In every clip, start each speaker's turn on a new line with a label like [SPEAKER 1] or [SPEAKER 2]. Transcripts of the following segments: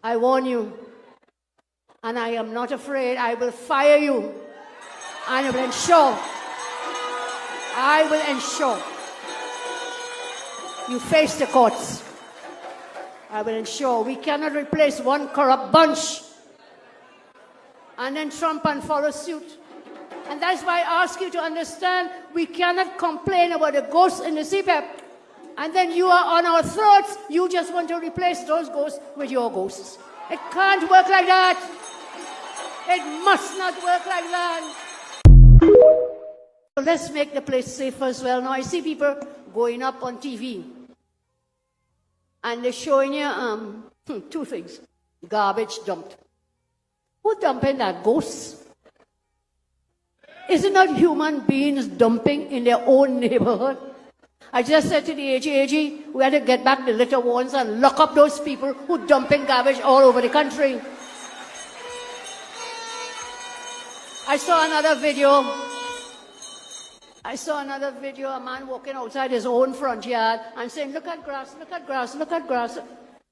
[SPEAKER 1] I warn you, and I am not afraid. I will fire you, and I will ensure you face the courts. I will ensure we cannot replace one corrupt bunch and then Trump and follow suit. And that's why I ask you to understand we cannot complain about the ghosts in the CPEP and then you are on our throats. You just want to replace those ghosts with your ghosts. It can't work like that. It must not work like that. So let's make the place safer as well. Now I see people going up on TV and they're showing you two things. Garbage dumped. Who dumping that? Ghosts? Is it not human beings dumping in their own neighborhood? I just said to the AG, we had to get back the litter warrants and lock up those people who dumping garbage all over the country. I saw another video, a man walking outside his own front yard and saying, look at grass, look at grass, look at grass.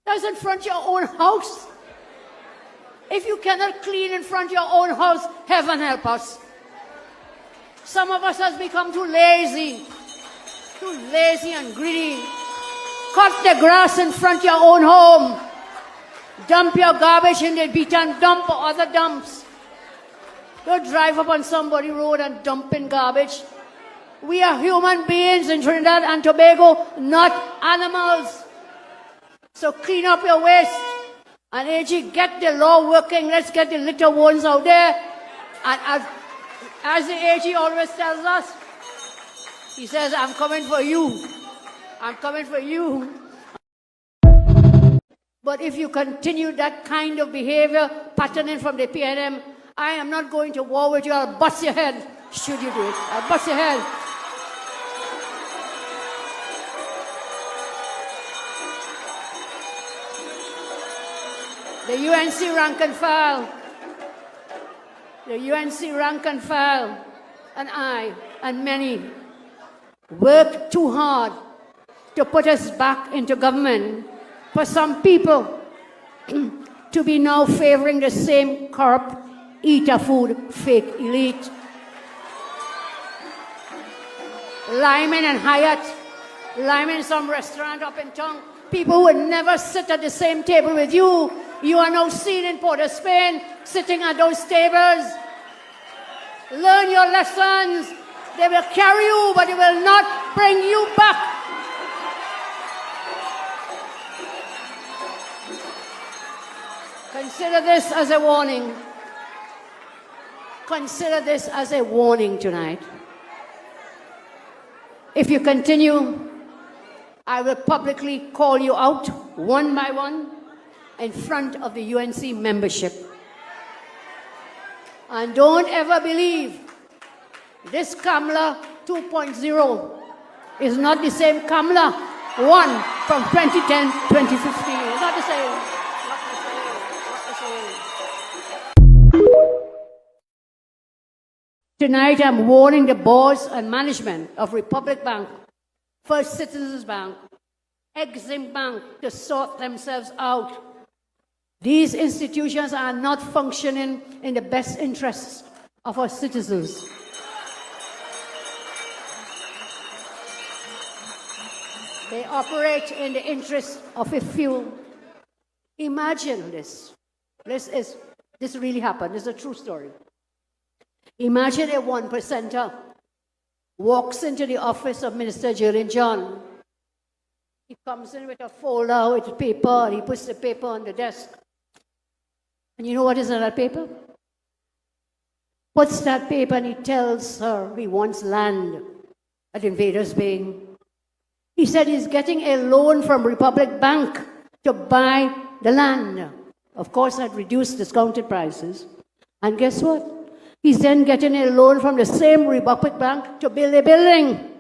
[SPEAKER 1] That's in front of your own house. If you cannot clean in front of your own house, heaven help us. Some of us has become too lazy and greedy. Cut the grass in front of your own home. Dump your garbage in the beaten dump or other dumps. Don't drive up on somebody's road and dump in garbage. We are human beings in Trinidad and Tobago, not animals. So clean up your waste. And AG, get the law working. Let's get the litter warrants out there. And as the AG always tells us, he says, I'm coming for you. I'm coming for you. But if you continue that kind of behavior, patterning from the PNM, I am not going to war with you. I'll bust your head. Should you do it? I'll bust your head. The UNC rank and file, and I and many worked too hard to put us back into government. For some people to be now favoring the same corrupt, eater food, fake elite. Lyman and Hyatt, Lyman, some restaurant up in town, people who would never sit at the same table with you. You are now seen in Port of Spain, sitting at those tables. Learn your lessons. They will carry you, but they will not bring you back. Consider this as a warning. Consider this as a warning tonight. If you continue, I will publicly call you out one by one in front of the UNC membership. And don't ever believe this Kamala 2.0 is not the same Kamala 1 from 2010, 2015. It's not the same. Not the same. Tonight I'm warning the boards and management of Republic Bank, First Citizens Bank, Exim Bank to sort themselves out. These institutions are not functioning in the best interests of our citizens. They operate in the interest of a few. Imagine this. This really happened. This is a true story. Imagine a 1%er walks into the office of Minister Jillian John. He comes in with a folder with paper, and he puts the paper on the desk. And you know what is on that paper? Puts that paper and he tells her he wants land at Invaders Bay. He said he's getting a loan from Republic Bank to buy the land. Of course, at reduced discounted prices. And guess what? He's then getting a loan from the same Republic Bank to build a building.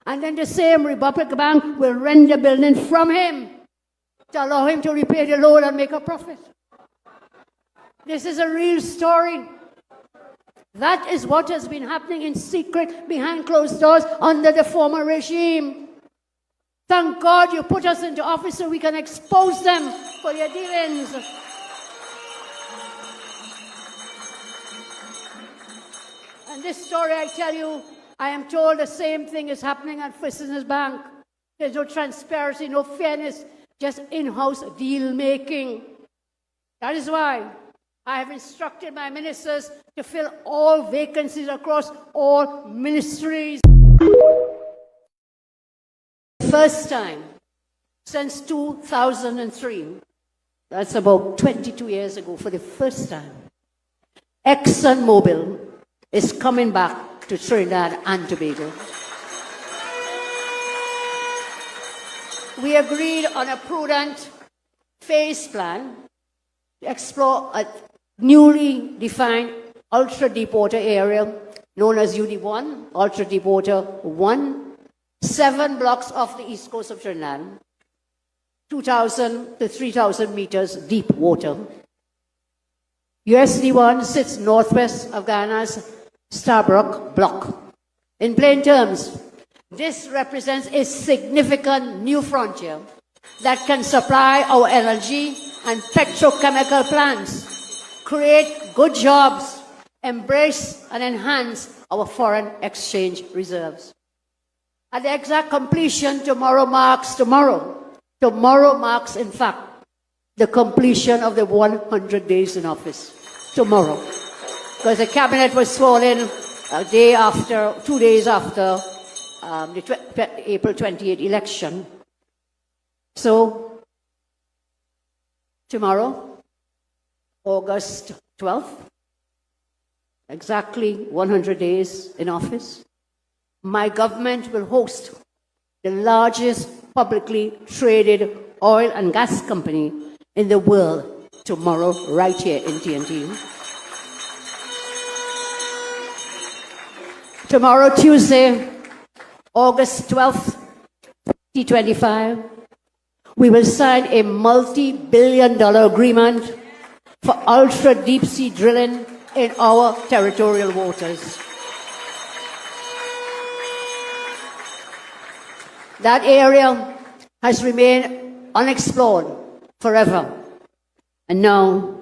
[SPEAKER 1] And then the same Republic Bank will rent the building from him to allow him to repay the loan and make a profit. This is a real story. That is what has been happening in secret, behind closed doors, under the former regime. Thank God you put us into office so we can expose them for their dealings. And this story, I tell you, I am told the same thing is happening at First Business Bank. There's no transparency, no fairness, just in-house deal-making. That is why I have instructed my ministers to fill all vacancies across all ministries. First time since 2003, that's about 22 years ago, for the first time, ExxonMobil is coming back to Trinidad and Tobago. We agreed on a prudent phase plan to explore a newly defined ultra-deepwater area known as UD1, ultra-deepwater 1, 7 blocks off the east coast of Trinidad, 2,000 to 3,000 meters deep water. USD1 sits northwest of Guyana's Stabroek block. In plain terms, this represents a significant new frontier that can supply our energy and petrochemical plants, create good jobs, embrace and enhance our foreign exchange reserves. At the exact completion, tomorrow marks, in fact, the completion of the 100 days in office. Tomorrow. Because the cabinet was sworn in a day after, 2 days after the April 28 election. So, tomorrow, August 12th, exactly 100 days in office, my government will host the largest publicly traded oil and gas company in the world tomorrow, right here in TNT. Tomorrow, Tuesday, August 12th, 2025, we will sign a multi-billion-dollar agreement for ultra-deep-sea drilling in our territorial waters. That area has remained unexplored forever. And now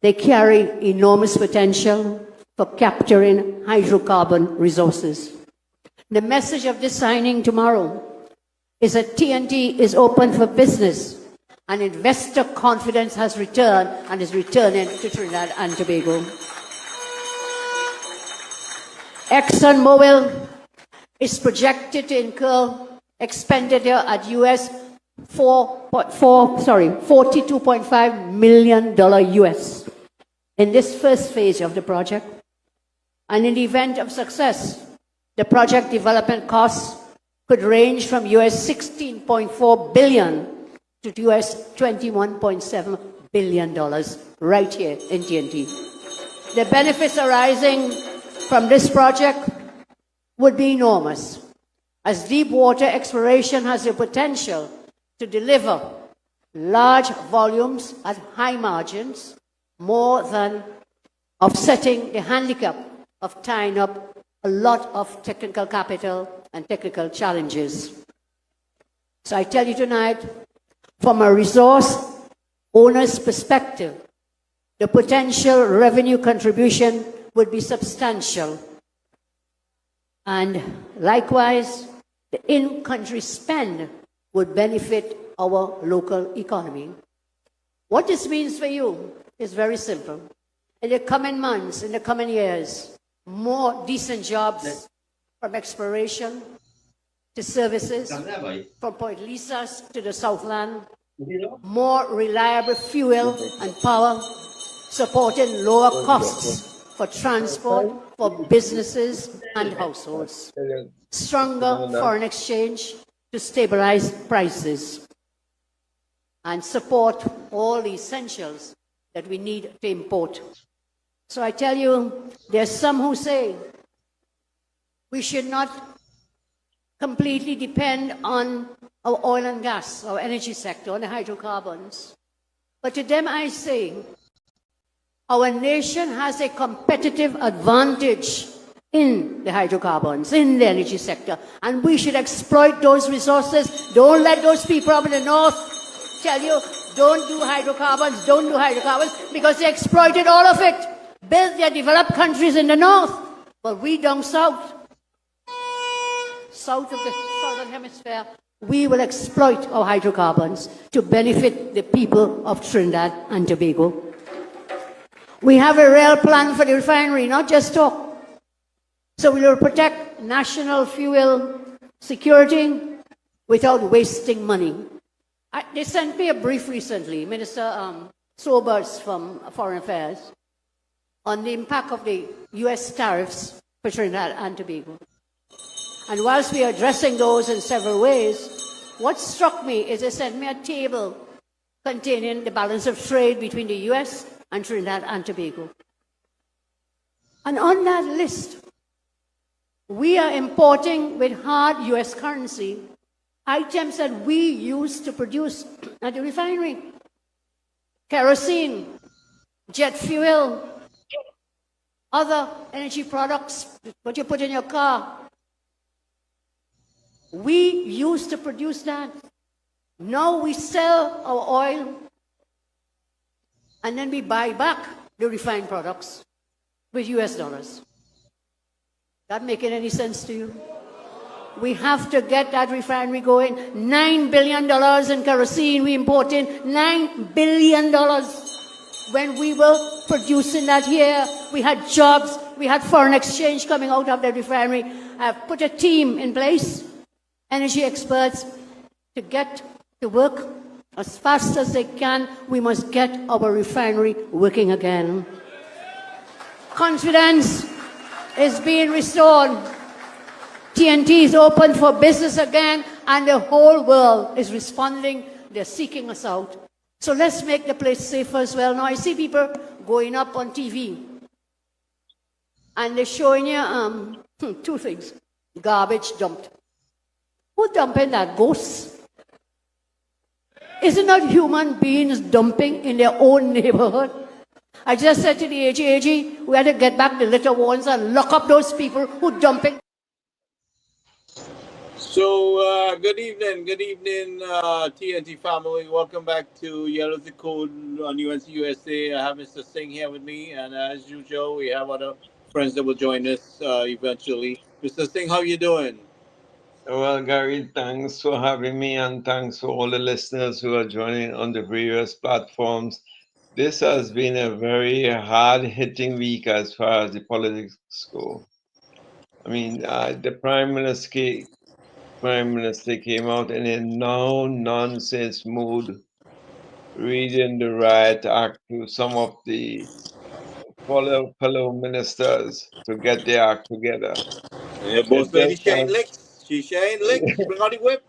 [SPEAKER 1] they carry enormous potential for capturing hydrocarbon resources. The message of this signing tomorrow is that TNT is open for business and investor confidence has returned and is returning to Trinidad and Tobago. ExxonMobil is projected to incur expenditure at $42.5 million US in this first phase of the project. And in the event of success, the project development costs could range from US $16.4 billion to US $21.7 billion right here in TNT. The benefits arising from this project would be enormous, as deep water exploration has the potential to deliver large volumes at high margins, more than offsetting the handicap of tying up a lot of technical capital and technical challenges. So I tell you tonight, from a resource owner's perspective, the potential revenue contribution would be substantial. And likewise, the in-country spend would benefit our local economy. What this means for you is very simple. In the coming months, in the coming years, more decent jobs from exploration to services, from Point Lisas to the Southland, more reliable fuel and power, supporting lower costs for transport, for businesses and households, stronger foreign exchange to stabilize prices, and support all the essentials that we need to import. So I tell you, there are some who say we should not completely depend on our oil and gas, our energy sector, on the hydrocarbons. But to them I say, our nation has a competitive advantage in the hydrocarbons, in the energy sector. And we should exploit those resources. Don't let those people up in the north tell you, don't do hydrocarbons, because they exploited all of it. Built their developed countries in the north, but we down south of the southern hemisphere, we will exploit our hydrocarbons to benefit the people of Trinidad and Tobago. We have a real plan for the refinery, not just talk. So we will protect national fuel security without wasting money. They sent me a brief recently, Minister Sobers from Foreign Affairs, on the impact of the U.S. tariffs for Trinidad and Tobago. And whilst we are addressing those in several ways, what struck me is they sent me a table containing the balance of trade between the U.S. and Trinidad and Tobago. And on that list, we are importing with hard U.S. currency items that we use to produce at the refinery. Kerosene, jet fuel, other energy products, what you put in your car. We used to produce that. Now we sell our oil and then we buy back the refined products with US dollars. That making any sense to you? We have to get that refinery going. $9 billion in kerosene we imported. $9 billion. When we were producing that here, we had jobs, we had foreign exchange coming out of the refinery. I've put a team in place, energy experts, to get to work as fast as they can. We must get our refinery working again. Confidence is being restored. TNT is open for business again, and the whole world is responding. They're seeking us out. So let's make the place safer as well. Now I see people going up on TV, and they're showing you two things. Garbage dumped. Who dumping that? Ghosts? Isn't that human beings dumping in their own neighborhood? I just said to the AG, we had to get back the litter warrants and lock up those people who dumping.
[SPEAKER 2] So, good evening, TNT family. Welcome back to Yellow the Code on UNC USA. I have Mr. Singh here with me, and as usual, we have other friends that will join us eventually. Mr. Singh, how you doing?
[SPEAKER 3] Well, Gary, thanks for having me, and thanks for all the listeners who are joining on the various platforms. This has been a very hard-hitting week as far as the politics go. I mean, the Prime Minister came out in a no-nonsense mood, reading the riot act to some of the fellow ministers to get their act together.
[SPEAKER 2] Yeah, boss lady sharing licks. She's sharing licks. She bring out the whip.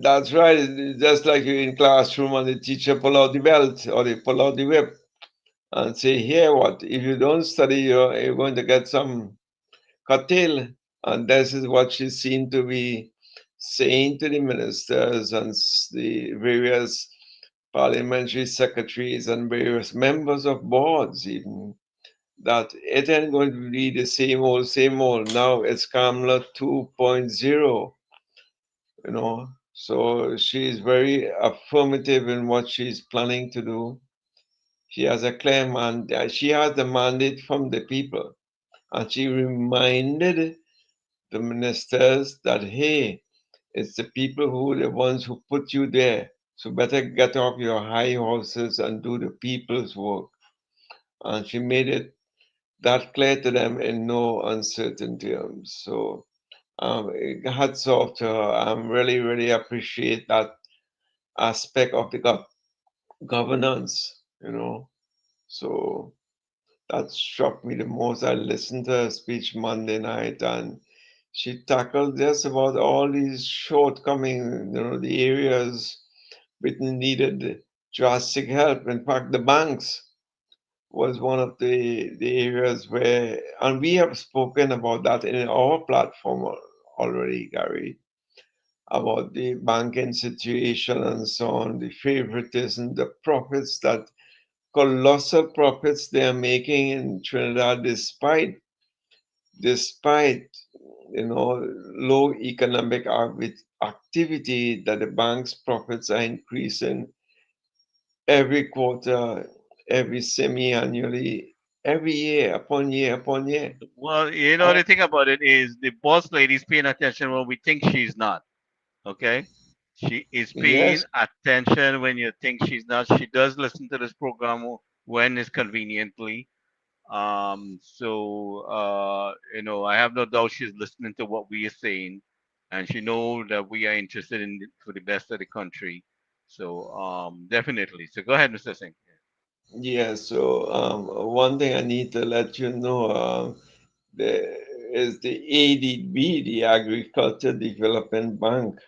[SPEAKER 3] That's right. It's just like you're in classroom and the teacher pull out the belt or they pull out the whip and say, here, what? If you don't study, you're going to get some curtail. And this is what she seemed to be saying to the ministers and the various parliamentary secretaries and various members of boards even, that it ain't going to be the same old, same old. Now it's Kamala 2.0, you know. So she's very affirmative in what she's planning to do. She has a clear mandate. She has the mandate from the people. And she reminded the ministers that, hey, it's the people who are the ones who put you there. So better get off your high horses and do the people's work. And she made it that clear to them in no uncertain terms. So hats off to her. Really, really appreciate that aspect of the governance, you know. So that struck me the most. I listened to her speech Monday night, and she tackled just about all these shortcomings, you know, the areas which needed drastic help. In fact, the banks was one of the areas where, and we have spoken about that in our platform already, Gary, about the banking situation and so on, the favoritism, the profits, that colossal profits they are making in Trinidad, despite despite low economic activity, that the bank's profits are increasing every quarter, every semi-annually, every year upon year upon year.
[SPEAKER 4] Well, you know,
[SPEAKER 3] Uh,
[SPEAKER 4] the thing about it is the boss lady's paying attention when we think she's not. Okay? She is paying
[SPEAKER 3] yes,
[SPEAKER 4] attention when you think she's not. She does listen to this program when it's conveniently. You know, I have no doubt she's listening to what we are saying, and she know that we are interested in for the best of the country. So, definitely. So go ahead, Mr. Singh.
[SPEAKER 3] yes. So one thing I need to let you know, there is the ADB, the Agriculture Development Bank.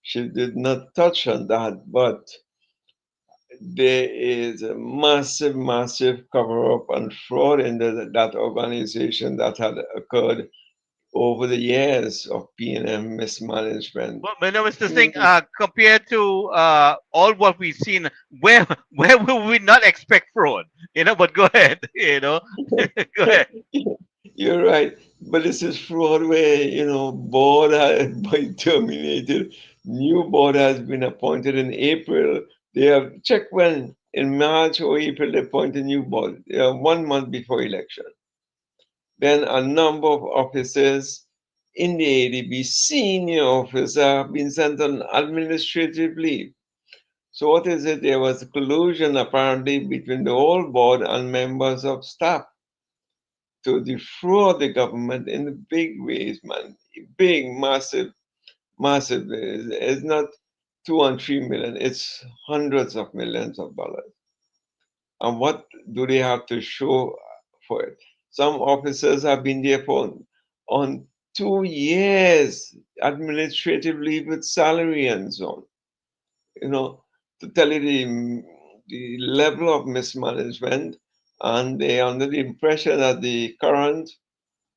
[SPEAKER 3] She did not touch on that, but there is a massive, massive cover up and fraud in that organization that had occurred over the years of P&M mismanagement.
[SPEAKER 4] But no, Mr. Singh,
[SPEAKER 3] Two,
[SPEAKER 4] compared to all what we've seen, where where will we not expect fraud? You know, but go ahead. You know, go ahead.
[SPEAKER 3] you're right, but this is fraud where board has been terminated. New board has been appointed in April. They have checked when in March or April they appoint a new board. 1 month before election. Then a number of officers in the ADB, senior officers, have been sent on administrative leave. So what is it? There was collusion apparently between the whole board and members of staff to defraud the government in big ways, man. Big, massive, massive ways. It's not 2 and 3 million, it's hundreds of millions of dollars. And what do they have to show for it? Some officers have been there for on 2 years administrative leave with salary and so on. You know, to tell you the level of mismanagement, and they are under the impression that the current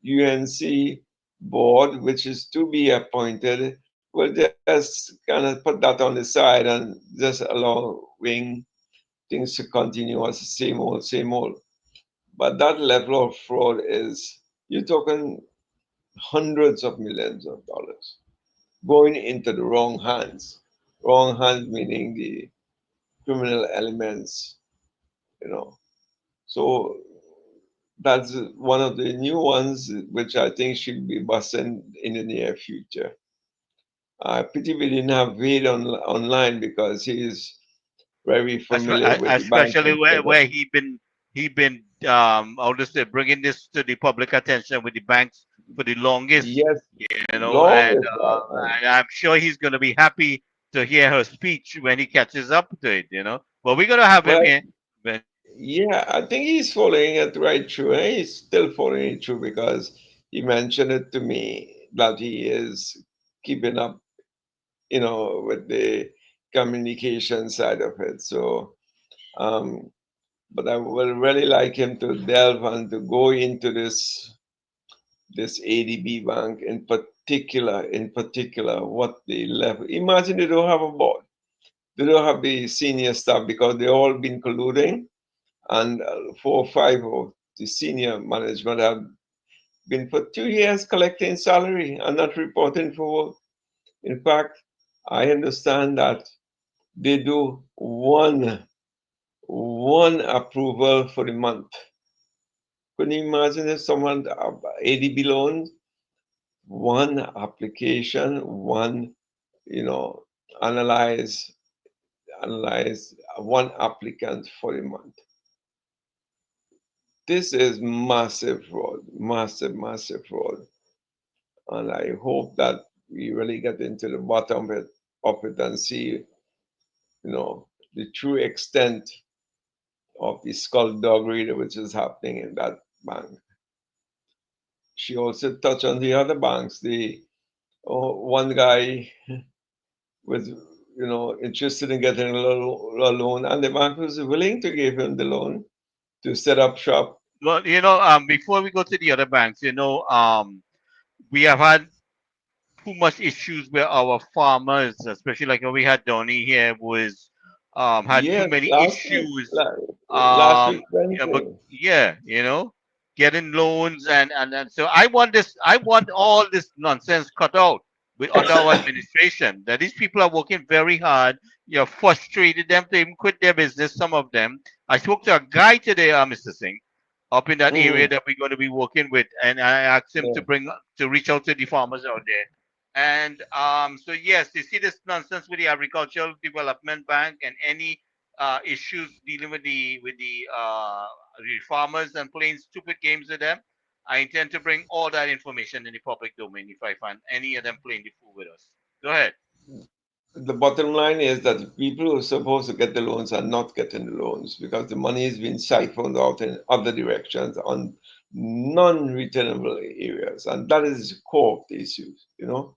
[SPEAKER 3] UNC board, which is to be appointed, will just kind of put that on the side and just allowing things to continue as the same old. But that level of fraud is, you're talking hundreds of millions of dollars going into the wrong hands. Wrong hands meaning the criminal elements, you know. So that's one of the new ones which I think should be busting in the near future. I pity we didn't have Wade online because he is very familiar with the
[SPEAKER 4] Especially
[SPEAKER 3] banking setup.
[SPEAKER 4] where he been how to say bringing this to the public attention with the banks for the longest,
[SPEAKER 3] Yes,
[SPEAKER 4] you know,
[SPEAKER 3] longest time.
[SPEAKER 4] and I'm sure he's gonna be happy to hear her speech when he catches up to it, you know. But we're gonna have him
[SPEAKER 3] Well,
[SPEAKER 4] here. But
[SPEAKER 3] yeah, I think he's following it right through. He's still following it through because he mentioned it to me that he is keeping up, with the communication side of it. So, um, but I would really like him to delve and to go into this ADB bank in particular, what they left. Imagine they don't have a board. They don't have the senior staff because they all been colluding, and 4 or 5 of the senior management have been for 2 years collecting salary and not reporting for work. In fact, I understand that they do one approval for the month. Can you imagine if someone ADB loans, one application, one, you know, analyze analyze one applicant for a month. This is massive fraud, massive, massive fraud. And I hope that we really get into the bottom of it and see, the true extent of the skullduggery which is happening in that bank. She also touched on the other banks. The one guy was, interested in getting a loan, and the bank was willing to give him the loan to set up shop.
[SPEAKER 4] well, you know, before we go to the other banks, you know, we have had too much issues with our farmers, especially like when we had Donnie here was had too
[SPEAKER 3] Yes,
[SPEAKER 4] many
[SPEAKER 3] last week,
[SPEAKER 4] issues.
[SPEAKER 3] last week
[SPEAKER 4] Yeah, but
[SPEAKER 3] Wednesday.
[SPEAKER 4] yeah, you know. getting loans, and so I want all this nonsense cut out under our administration. That these people are working very hard. You have frustrated them to even quit their business. Some of them. I spoke to a guy today, Mr. Singh, up in that area
[SPEAKER 3] Mm,
[SPEAKER 4] that we're going to be working with, and I asked him
[SPEAKER 3] yeah.
[SPEAKER 4] to reach out to the farmers out there. And so yes, you see this nonsense with the Agricultural Development Bank and any issues dealing with the farmers and playing stupid games with them. I intend to bring all that information in the public domain if I find any of them playing the fool with us. Go ahead.
[SPEAKER 3] The bottom line is that the people who are supposed to get the loans are not getting the loans because the money is being siphoned out in other directions on non-returnable areas. And that is the core of the issues, you know.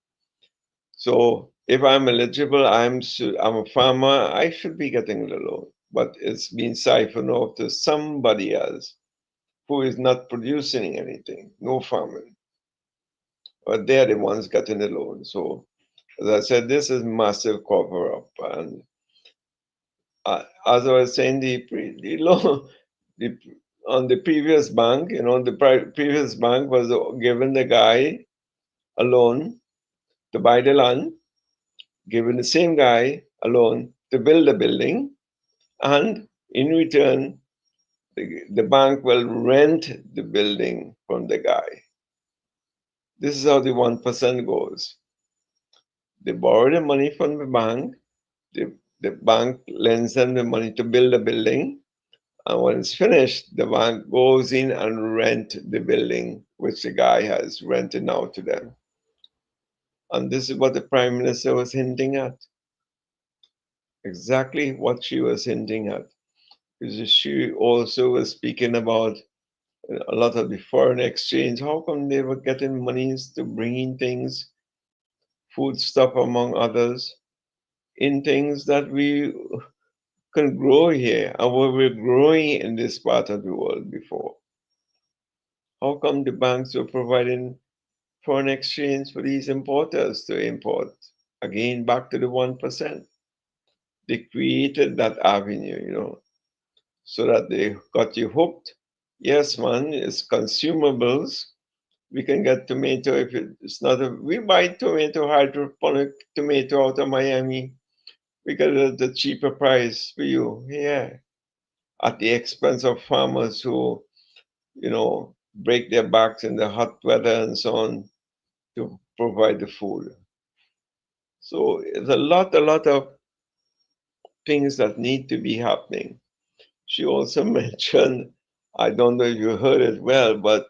[SPEAKER 3] So if I'm eligible, I'm a farmer, I should be getting the loan. But it's being siphoned off to somebody else who is not producing anything, no farming. But they're the ones getting the loan. So as I said, this is massive cover up. And as I was saying, the law the, on the previous bank, you know, the previous bank was giving the guy a loan to buy the land, giving the same guy a loan to build the building, and in return, the bank will rent the building from the guy. This is how the 1% goes. They borrow the money from the bank, the, the bank lends them the money to build the building, and when it's finished, the bank goes in and rent the building which the guy has rented out to them. And this is what the Prime Minister was hinting at. Exactly what she was hinting at. Because she also was speaking about a lot of the foreign exchange. How come they were getting monies to bring in things, food stuff among others, in things that we can grow here and we were growing in this part of the world before? How come the banks were providing foreign exchange for these importers to import? Again, back to the 1%. They created that avenue, you know, so that they got you hooked. Yes, man, it's consumables. We can get tomato if it's not a. We buy tomato, hydroponic tomato out of Miami. We get it at a cheaper price for you here at the expense of farmers who, you know, break their backs in the hot weather and so on to provide the food. So it's a lot of things that need to be happening. She also mentioned, I don't know if you heard it well, but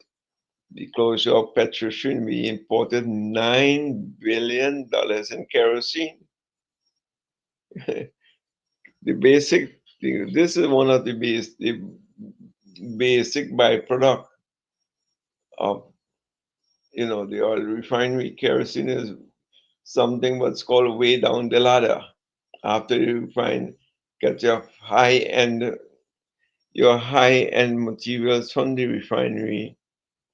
[SPEAKER 3] the closure of Petroshin, we imported $9 billion in kerosene. The basic thing, this is one of the basic byproduct of, you know, the oil refinery. Kerosene is something what's called way down the ladder. After you refine, get your high end materials from the refinery,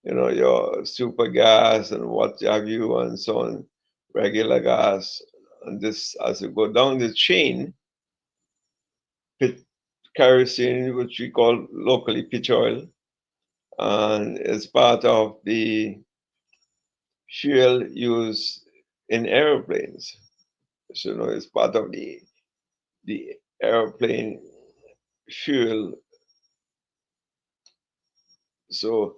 [SPEAKER 3] you know, your super gas and what have you, and so on, regular gas. And this, as you go down the chain, pit kerosene, which we call locally pitch oil, and is part of the fuel used in aeroplanes. So, you know, it's part of the airplane fuel. So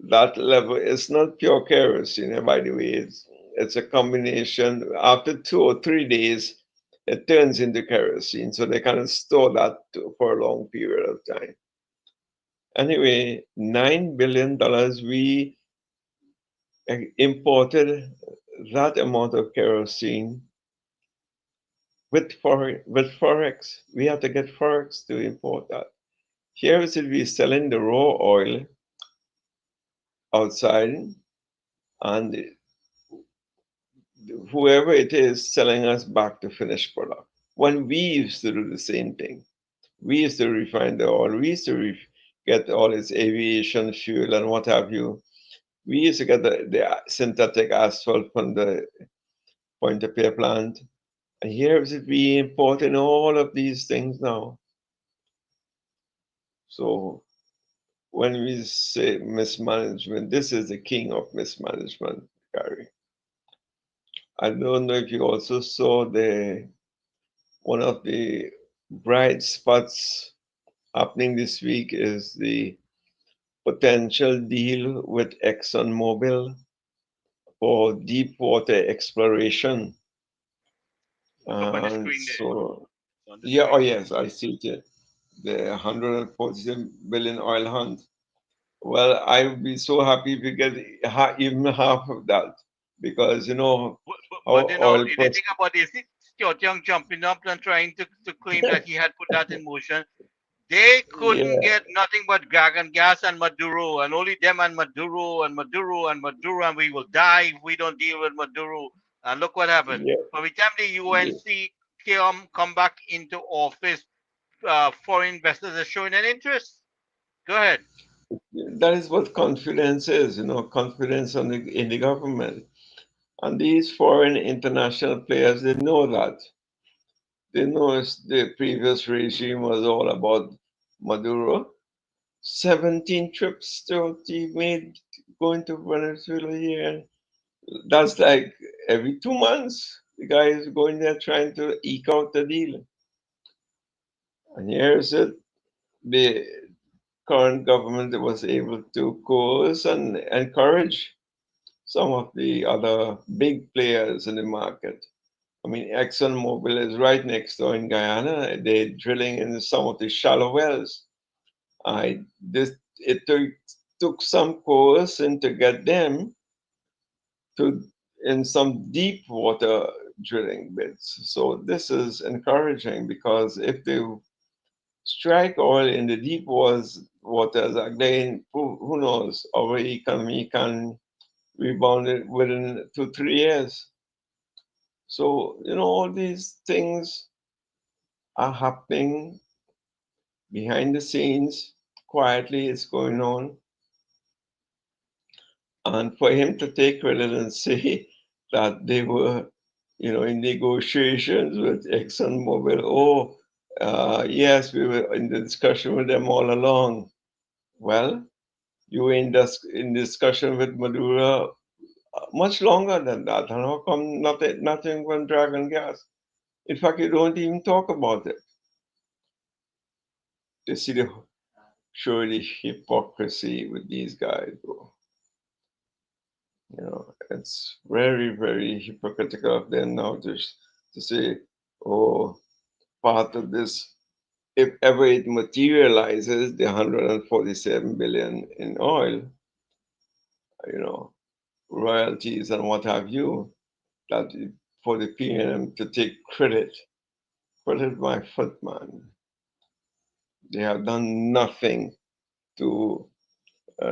[SPEAKER 3] that level is not pure kerosene, by the way. It's a combination. After 2 or 3 days, it turns into kerosene, so they cannot store that for a long period of time. Anyway, $9 billion, we imported that amount of kerosene with forex. We have to get forex to import that. Here is it, we're selling the raw oil outside, and whoever it is selling us back the finished product. When we used to do the same thing, we used to refine the oil, we used to get all its aviation fuel and what have you. We used to get the synthetic asphalt from the point of pay plant. And here is it, we importing all of these things now. So when we say mismanagement, this is the king of mismanagement, Gary. I don't know if you also saw the one of the bright spots happening this week is the potential deal with ExxonMobil for deep water exploration.
[SPEAKER 4] Look up on the
[SPEAKER 3] And
[SPEAKER 4] screen there.
[SPEAKER 3] so,
[SPEAKER 4] On the
[SPEAKER 3] yeah, oh
[SPEAKER 4] screen.
[SPEAKER 3] yes, I see it. Here. The 147 billion oil hunt. Well, I would be so happy if you get even half of that because you know
[SPEAKER 4] But
[SPEAKER 3] how oil
[SPEAKER 4] if you
[SPEAKER 3] price.
[SPEAKER 4] think about this, Scott Young jumping up and trying to claim that he had put that in motion. They couldn't
[SPEAKER 3] Yeah,
[SPEAKER 4] get nothing but dragon gas and Maduro, and only them and Maduro and Maduro and Maduro, and we will die if we don't deal with Maduro. And look what happened.
[SPEAKER 3] yeah,
[SPEAKER 4] By the time the
[SPEAKER 3] yeah.
[SPEAKER 4] UNC come back into office, foreign investors are showing an interest. Go ahead.
[SPEAKER 3] That is what confidence is, you know, confidence in the government. And these foreign international players, they know that. They know the previous regime was all about Maduro. 17 trips to he made going to Venezuela here. That's like every 2 months. The guy is going there trying to eke out the deal. And here's it. The current government was able to coerce and encourage some of the other big players in the market. I mean, ExxonMobil is right next door in Guyana. They're drilling in some of the shallow wells. It took some coercion to get them to in some deep water drilling bits. So this is encouraging because if they strike oil in the deep waters again, who knows, our economy can rebound it within 2 3 years. So all these things are happening behind the scenes. Quietly, it's going on. And for him to take credit and say that they were, in negotiations with ExxonMobil, yes, we were in the discussion with them all along. Well, you were in discussion with Maduro much longer than that. And how come nothing went Dragon Gas? In fact, you don't even talk about it. You see the surely hypocrisy with these guys, bro. It's very, very hypocritical of them now to say, oh, part of this, if ever it materializes, the 147 billion in oil, you know, royalties and what have you, that for the PM to take credit. Credit my foot, man. They have done nothing to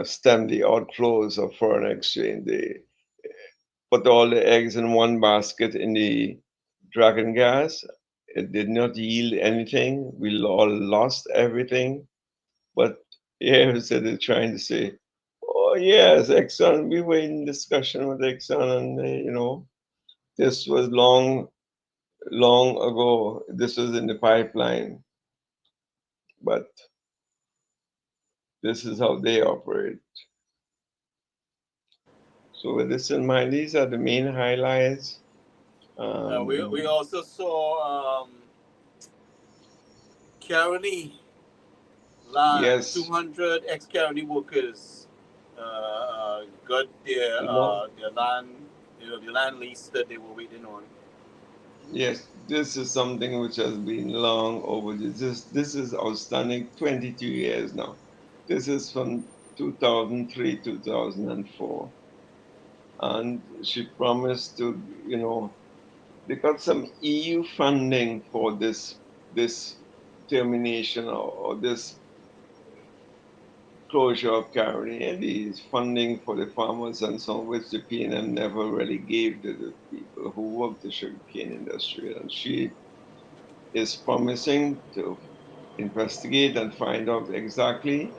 [SPEAKER 3] stem the outflows of foreign exchange. They put all the eggs in one basket in the Dragon Gas. It did not yield anything. We all lost everything. But here so they're trying to say, oh yes, Exxon. We were in discussion with Exxon, and this was long, long ago. This was in the pipeline. But this is how they operate. So with this in mind, these are the main highlights.
[SPEAKER 2] We also saw Caroni,
[SPEAKER 3] Yes,
[SPEAKER 2] 200 ex-Caroni workers got
[SPEAKER 3] you know,
[SPEAKER 2] their land, the land lease that they were waiting on.
[SPEAKER 3] yes, this is something which has been long overdue. This is outstanding 22 years now. This is from 2003, 2004. And she promised to, they got some EU funding for this termination or this closure of Caroni, and these funding for the farmers and some which the PNM never really gave to the people who work the sugarcane industry. And she is promising to investigate and find out exactly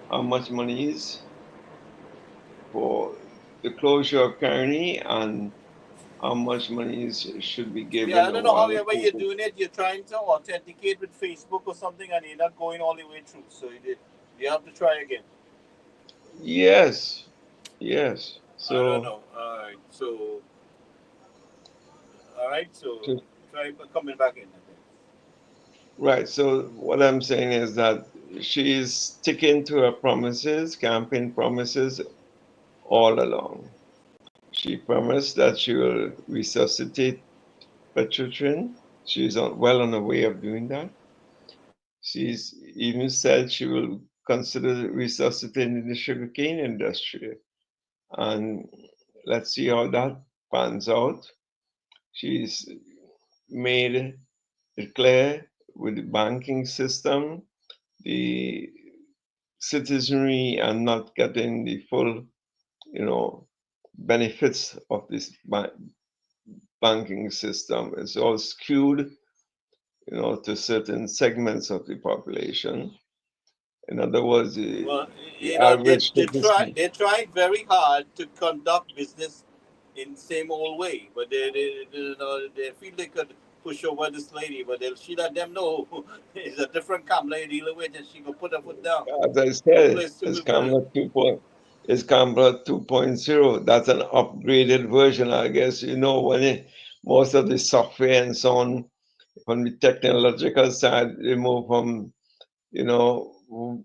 [SPEAKER 3] how much money is for the closure of Caroni and how much money should be
[SPEAKER 2] Yeah,
[SPEAKER 3] given
[SPEAKER 2] I don't know
[SPEAKER 3] while
[SPEAKER 2] however you're doing it. You're trying to authenticate with Facebook or something, and you're not going all the way through. So you did. You have to try again.
[SPEAKER 3] Yes, yes.
[SPEAKER 2] I don't
[SPEAKER 3] So,
[SPEAKER 2] know. All right. So try coming back in.
[SPEAKER 3] right. So what I'm saying is that she's sticking to her promises, campaign promises all along. She promised that she will resuscitate petrotrin. She's well on her way of doing that. She's even said she will consider resuscitating the sugarcane industry. And let's see how that pans out. She's made it clear with the banking system, the citizenry are not getting the full, benefits of this banking system. It's all skewed, to certain segments of the population. In other words,
[SPEAKER 2] Well,
[SPEAKER 3] the
[SPEAKER 2] you know,
[SPEAKER 3] average citizen.
[SPEAKER 2] they tried very hard to conduct business in same old way, but they feel they could push over this lady, but she let them know it's a different Kamala you're dealing with, and she could put her foot down.
[SPEAKER 3] As I
[SPEAKER 2] No
[SPEAKER 3] said,
[SPEAKER 2] place to be put it.
[SPEAKER 3] It's Camera 2.0. That's an upgraded version, I guess. Most of the software and so on, from the technological side, they move from,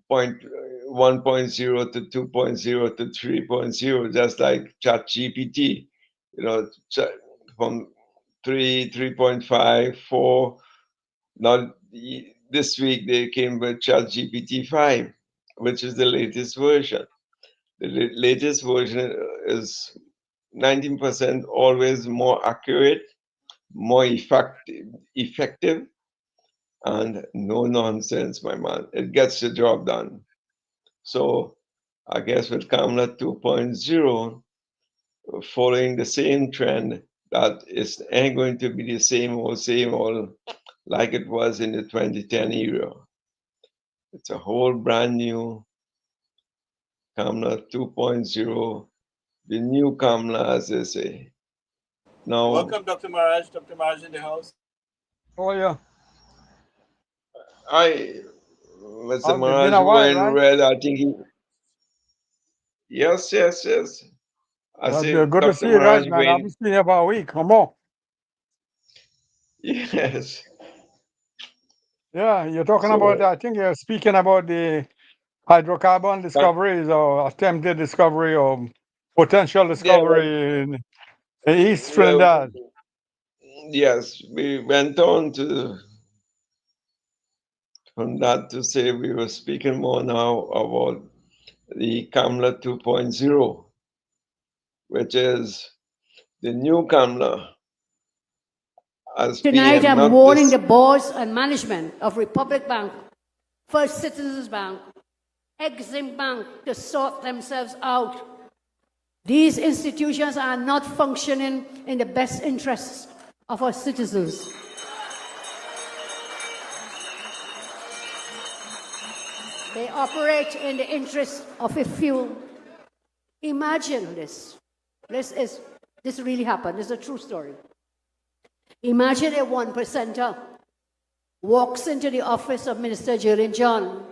[SPEAKER 3] point 1.0 to 2.0 to 3.0, just like ChatGPT, from 3, 3.5, 4. Now, this week they came with ChatGPT 5, which is the latest version. The latest version is 19% always more accurate, more effective, and no nonsense, my man. It gets the job done. So I guess with Kamala 2.0, following the same trend, that is ain't going to be the same old like it was in the 2010 era. It's a whole brand new Kamla 2.0, the new Kamla, as they say. Now,
[SPEAKER 2] Welcome, Dr. Maraj. Dr. Maraj in the house.
[SPEAKER 5] Oh yeah,
[SPEAKER 3] I, Mr.
[SPEAKER 5] it's been
[SPEAKER 3] Maraj
[SPEAKER 5] a while,
[SPEAKER 3] wearing
[SPEAKER 5] right?
[SPEAKER 3] red, I think yes, yes, yes. I
[SPEAKER 5] Well,
[SPEAKER 3] say
[SPEAKER 5] good to
[SPEAKER 3] Dr.
[SPEAKER 5] see you guys,
[SPEAKER 3] Maraj
[SPEAKER 5] man. I've
[SPEAKER 3] wearing,
[SPEAKER 5] been seeing you about a week or more.
[SPEAKER 3] yes.
[SPEAKER 5] Yeah, you're talking about.
[SPEAKER 3] So,
[SPEAKER 5] I think you're speaking about the hydrocarbon
[SPEAKER 3] that,
[SPEAKER 5] discoveries or attempted discovery or potential
[SPEAKER 3] yeah,
[SPEAKER 5] discovery in East
[SPEAKER 3] well,
[SPEAKER 5] Trinidad.
[SPEAKER 3] yes, we went on to from that to say we were speaking more now about the Kamla 2.0, which is the new Kamla as
[SPEAKER 1] Tonight,
[SPEAKER 3] being
[SPEAKER 1] I'm
[SPEAKER 3] not
[SPEAKER 1] warning
[SPEAKER 3] this.
[SPEAKER 1] the boards and management of Republic Bank, First Citizens Bank, Exim Bank to sort themselves out. These institutions are not functioning in the best interests of our citizens. They operate in the interest of a few. Imagine this. This really happened. This is a true story. Imagine a 1%er walks into the office of Minister Jillian John.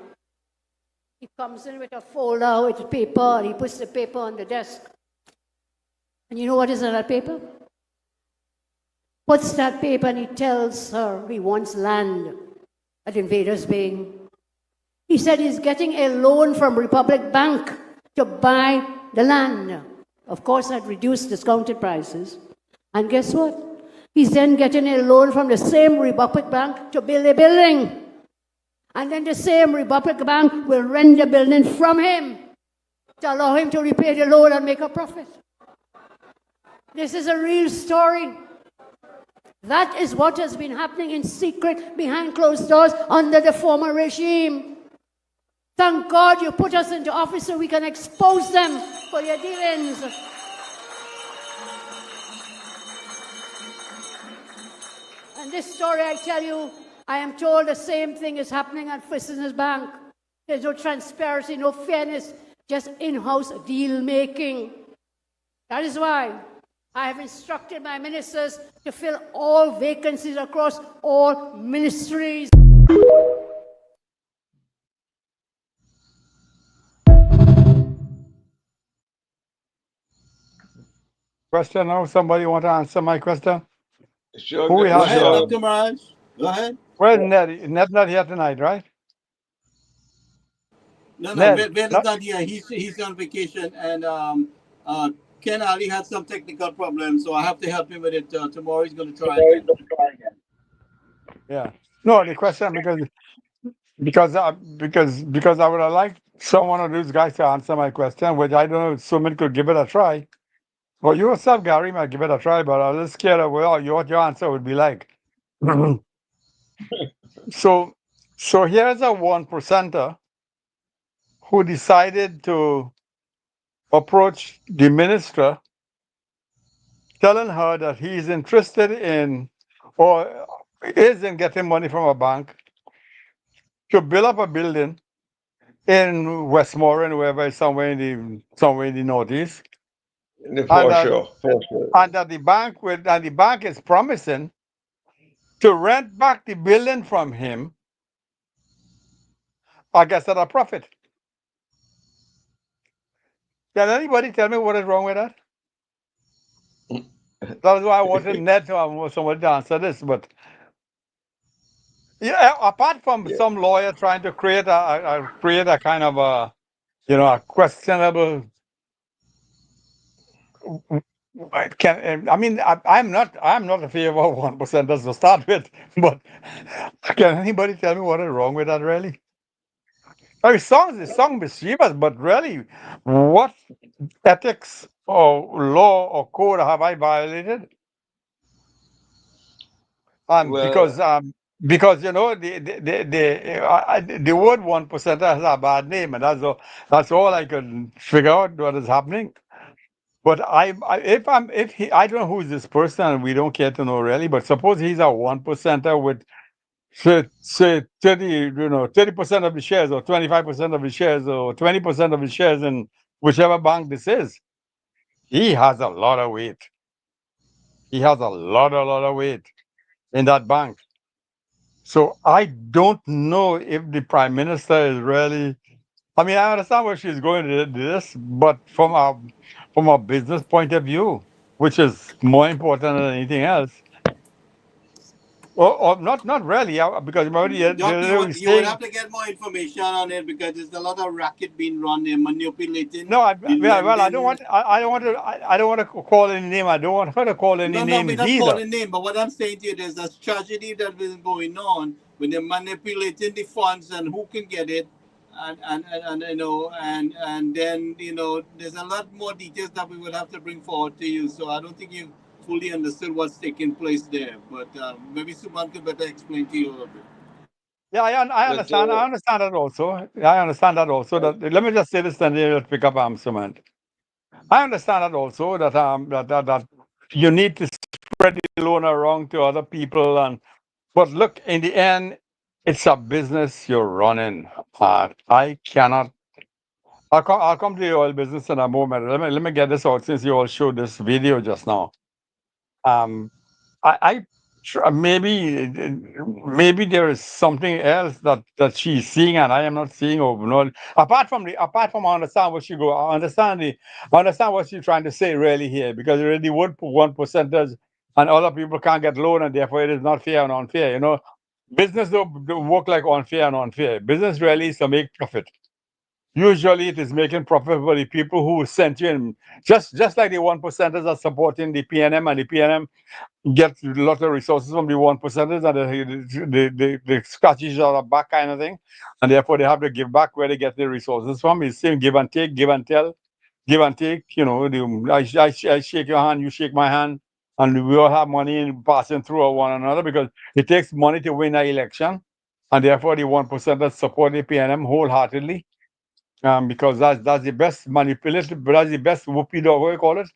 [SPEAKER 1] He comes in with a folder with paper, and he puts the paper on the desk. And you know what is on that paper? Puts that paper and he tells her he wants land at Invaders Bay. He said he's getting a loan from Republic Bank to buy the land. Of course, at reduced discounted prices. And guess what? He's then getting a loan from the same Republic Bank to build a building. And then the same Republic Bank will rent the building from him to allow him to repay the loan and make a profit. This is a real story. That is what has been happening in secret behind closed doors under the former regime. Thank God you put us into office so we can expose them for their dealings. And this story, I tell you, I am told the same thing is happening at First Citizens Bank. There's no transparency, no fairness, just in-house deal making. That is why I have instructed my ministers to fill all vacancies across all ministries.
[SPEAKER 5] question now? Somebody want to answer my question?
[SPEAKER 3] Sure,
[SPEAKER 5] Who we
[SPEAKER 2] Go
[SPEAKER 5] have
[SPEAKER 2] ahead,
[SPEAKER 5] there?
[SPEAKER 2] Dr. Mirage. Go ahead.
[SPEAKER 5] Well, Ned. Ned's not here tonight, right?
[SPEAKER 2] No,
[SPEAKER 5] Ned.
[SPEAKER 2] Ben is
[SPEAKER 5] Not,
[SPEAKER 2] not here. He's on vacation, and uh, Ken Ali had some technical problems, so I have to help him with it. Tomorrow he's going to try again.
[SPEAKER 5] yeah. No, the question because I would have liked someone of these guys to answer my question, which I don't know if someone could give it a try. Well, you yourself, Gary, might give it a try, but I'm a little scared of what your answer would be like. so, so here's a 1%er who decided to approach the minister, telling her that he's interested in or is in getting money from a bank to build up a building in Westmoreland, wherever it's somewhere in the northeast, and
[SPEAKER 3] for sure, for sure.
[SPEAKER 5] that the bank is promising to rent back the building from him, I guess at a profit. Can anybody tell me what is wrong with that? That's why I wanted Ned to have somebody to answer this. But yeah, apart from
[SPEAKER 3] Yeah.
[SPEAKER 5] some lawyer trying to create a kind of a questionable. I mean, I'm not in favor of 1% to start with, but can anybody tell me what is wrong with that really? I mean, it sounds mischievous, but really, what ethics or law or code have I violated? Um,
[SPEAKER 3] Well,
[SPEAKER 5] because um, because the word 1% has a bad name, and that's all I can figure out what is happening. But if he, I don't know who is this person, and we don't care to know really. But suppose he's a 1%er with say 30% of the shares, or 25% of the shares, or 20% of the shares in whichever bank this is. He has a lot of weight. He has a lot of weight in that bank. So I don't know if the prime minister is really. I mean, I understand where she's going to this, but from a business point of view, which is more important than anything else, or not really, because remember
[SPEAKER 2] Doc,
[SPEAKER 5] they were
[SPEAKER 2] you would
[SPEAKER 5] saying
[SPEAKER 2] have to get more information on it because there's a lot of racket being run. They're manipulating
[SPEAKER 5] no.
[SPEAKER 2] the
[SPEAKER 5] Well, I don't
[SPEAKER 2] lending.
[SPEAKER 5] want. I don't want to. I don't want to call any name. I don't want her to call any
[SPEAKER 2] No, we're
[SPEAKER 5] names
[SPEAKER 2] not
[SPEAKER 5] either.
[SPEAKER 2] calling name, but what I'm saying to you, there's a tragedy that is going on when they're manipulating the funds and who can get it, and and then there's a lot more details that we will have to bring forward to you. So I don't think you fully understood what's taking place there, but maybe Suman could better explain to you a little bit.
[SPEAKER 5] Yeah, I
[SPEAKER 3] but
[SPEAKER 5] understand. I understand that also. Yeah, I understand that also.
[SPEAKER 3] uh,
[SPEAKER 5] That let me just say this, then you'll pick up cement. I understand that also that you need to spread the loan around to other people, but look, in the end, it's a business you're running. I cannot. I'll come to the oil business in a moment. Let me get this out since you all showed this video just now. Um, maybe there is something else that she's seeing and I am not seeing, or no. Apart from I understand what she go, I understand what she's trying to say really here, because really would put 1%ers and other people can't get loan, and therefore it is not fair and unfair. Business don't work like unfair and unfair. Business really is to make profit. Usually it is making profit for the people who sent you in. Just like the 1%ers are supporting the PNM, and the PNM get a lot of resources from the 1%ers, and they scratch each other back kind of thing. And therefore they have to give back where they get the resources from. It's same give and take, give and tell, give and take. I shake your hand, you shake my hand, and we all have money in passing through one another, because it takes money to win an election. And therefore the 1%ers support the PNM wholeheartedly, because that's the best manipulative, that's the best whoopee dog, what you call it,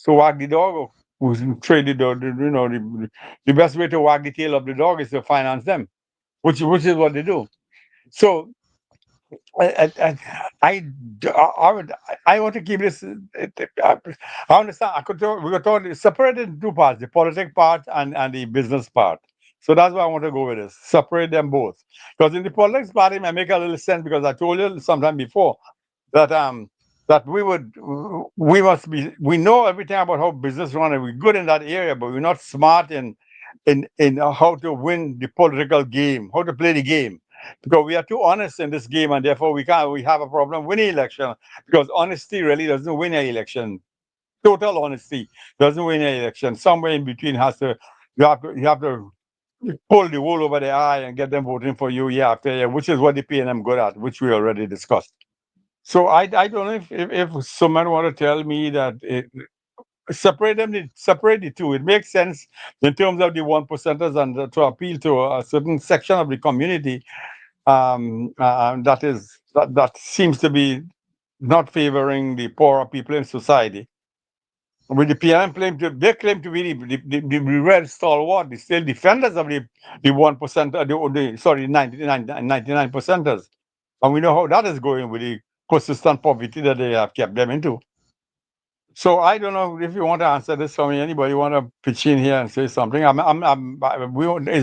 [SPEAKER 5] to wag the dog, or who's trade the dog. The best way to wag the tail of the dog is to finance them, which is what they do. So I, I would, I want to keep this. I understand. We could talk separated in two parts: the politic part and the business part. So that's why I want to go with this. Separate them both, because in the politics part it may make a little sense, because I told you sometime before that that we know everything about how business run, and we're good in that area, but we're not smart in how to win the political game, how to play the game, because we are too honest in this game, and therefore we have a problem winning election, because honesty really doesn't win an election. Total honesty doesn't win an election. Somewhere in between has to you have to pull the wool over their eye and get them voting for you year after year, which is what the PNM good at, which we already discussed. So I don't know if someone want to tell me that separate the two. It makes sense in terms of the 1%ers and to appeal to a certain section of the community that seems to be not favoring the poorer people in society. With the PLM they claim to be the real stalwart, the still defenders of the 1%, sorry, 99 percenters. And we know how that is going with the persistent poverty that they have kept them into. So I don't know if you want to answer this for me. Anybody want to pitch in here and say something? Is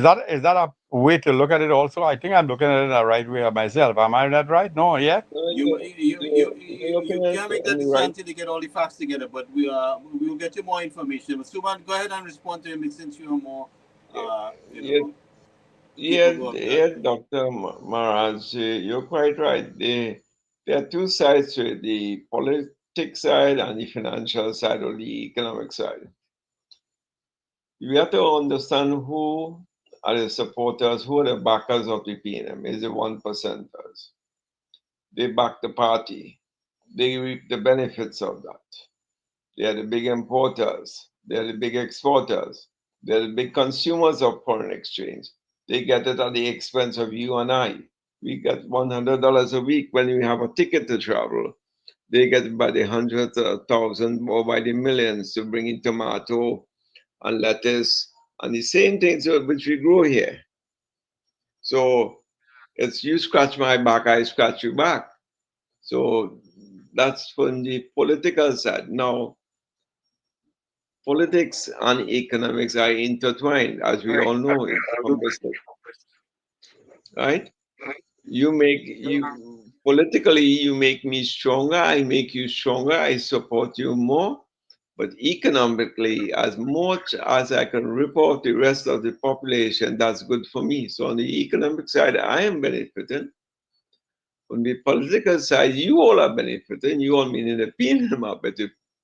[SPEAKER 5] that a way to look at it? Also, I think I'm looking at it the right way myself. Am I not right? No, yeah.
[SPEAKER 3] You're
[SPEAKER 2] You
[SPEAKER 3] looking at
[SPEAKER 2] can't make
[SPEAKER 3] it
[SPEAKER 2] that
[SPEAKER 3] in the
[SPEAKER 2] decision
[SPEAKER 3] right.
[SPEAKER 2] until you get all the facts together. But we will get you more information. But Suman, go ahead and respond to him since you are more, you
[SPEAKER 3] Yeah,
[SPEAKER 2] know,
[SPEAKER 3] yeah,
[SPEAKER 2] capable of that.
[SPEAKER 3] yeah, Dr. Maharaj, you're quite right. There are two sides to it, the politics side and the financial side or the economic side. We have to understand who are the supporters, who are the backers of the PNM, is the 1%ers. They back the party. They reap the benefits of that. They are the big importers. They are the big exporters. They're the big consumers of foreign exchange. They get it at the expense of you and I. We get $100 a week when we have a ticket to travel. They get it by the hundreds of thousands or by the millions to bring in tomato and lettuce and the same things which we grow here. So it's you scratch my back, I scratch your back. So that's from the political side. Now, politics and economics are intertwined, as we all know it from business, right? You make you politically, you make me stronger, I make you stronger, I support you more. But economically, as much as I can rip off the rest of the population, that's good for me. So on the economic side, I am benefiting. On the political side, you all are benefiting. You all meaning the PNM are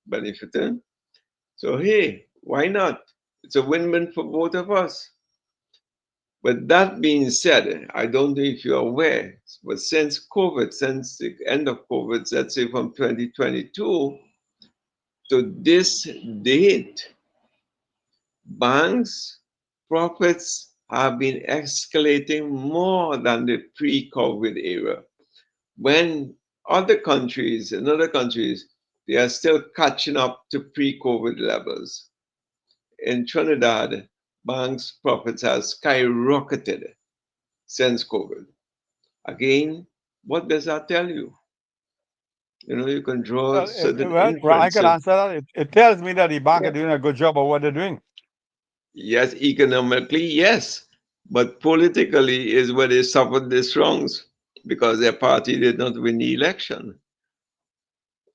[SPEAKER 3] benefiting. So hey, why not? It's a win-win for both of us. But that being said, I don't know if you're aware, but since COVID, since the end of COVID, let's say from 2022 to this date, banks' profits have been escalating more than the pre-COVID era. When in other countries, they are still catching up to pre-COVID levels. In Trinidad, banks' profits have skyrocketed since COVID. Again, what does that tell you? You can draw certain
[SPEAKER 5] Well, I can
[SPEAKER 3] inferences.
[SPEAKER 5] answer that. It tells me that the bank are doing a good job of what they're doing.
[SPEAKER 3] Yes, economically, yes, but politically is where they suffered the wrongs because their party did not win the election.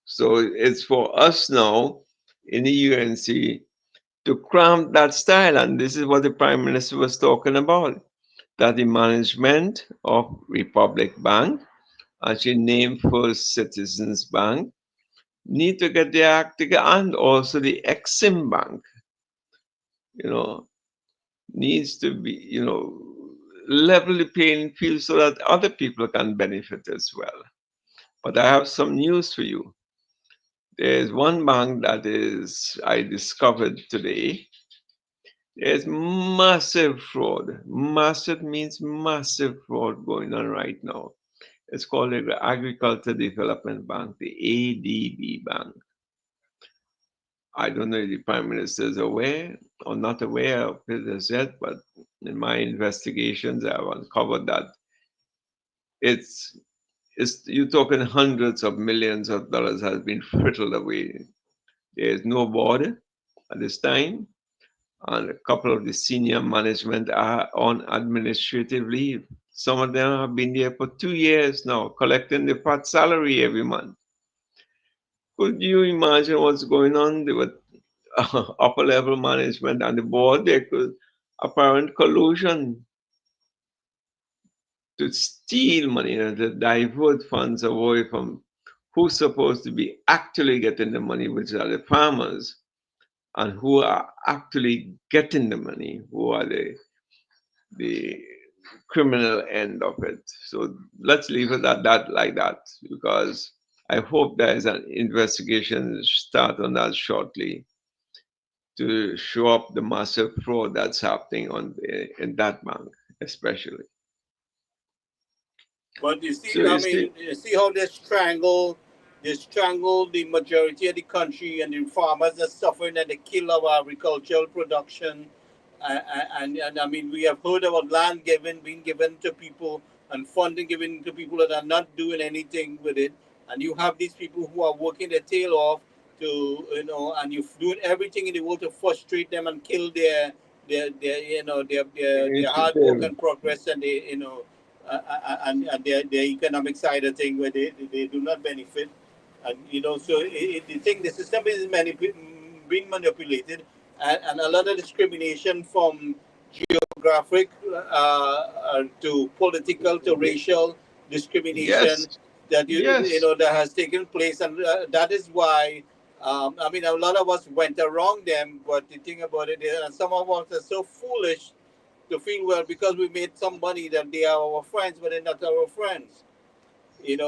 [SPEAKER 3] So it's for us now in the UNC to cramp that style, and this is what the Prime Minister was talking about. That the management of Republic Bank, actually named First Citizens Bank, need to get their act together, and also the Exim Bank, you know, needs to be, level the playing field so that other people can benefit as well. But I have some news for you. There's one bank that is I discovered today. There's massive fraud. Massive means massive fraud going on right now. It's called the Agriculture Development Bank, the ADB Bank. I don't know if the Prime Minister is aware or not aware of it as yet, but in my investigations, I've uncovered that it's, you're talking hundreds of millions of dollars has been frittled away. There is no board at this time, and a couple of the senior management are on administrative leave. Some of them have been there for 2 years now, collecting the fat salary every month. Could you imagine what's going on with upper level management and the board? There could apparent collusion to steal money and to divert funds away from who's supposed to be actually getting the money, which are the farmers, and who are actually getting the money, who are the criminal end of it. So let's leave it at that like that, because I hope there is an investigation start on that shortly to show up the massive fraud that's happening in that bank, especially.
[SPEAKER 2] But you
[SPEAKER 3] So
[SPEAKER 2] see, I
[SPEAKER 3] you see,
[SPEAKER 2] mean, you see how they strangle the majority of the country, and the farmers are suffering, and they kill our agricultural production. And I mean, we have heard about land being given to people, and funding given to people that are not doing anything with it. And you have these people who are working their tail off to, and you're doing everything in the world to frustrate them and kill their hard work and progress, and and their economic side of thing, where they do not benefit. And so the thing, the system is being manipulated, and a lot of discrimination, from geographic to political to racial discrimination,
[SPEAKER 3] yes,
[SPEAKER 2] that
[SPEAKER 3] yes,
[SPEAKER 2] that has taken place. And that is why, I mean, a lot of us went around them. But the thing about it is, and some of us are so foolish to feel, well, because we made some money, that they are our friends, but they're not our friends.
[SPEAKER 3] and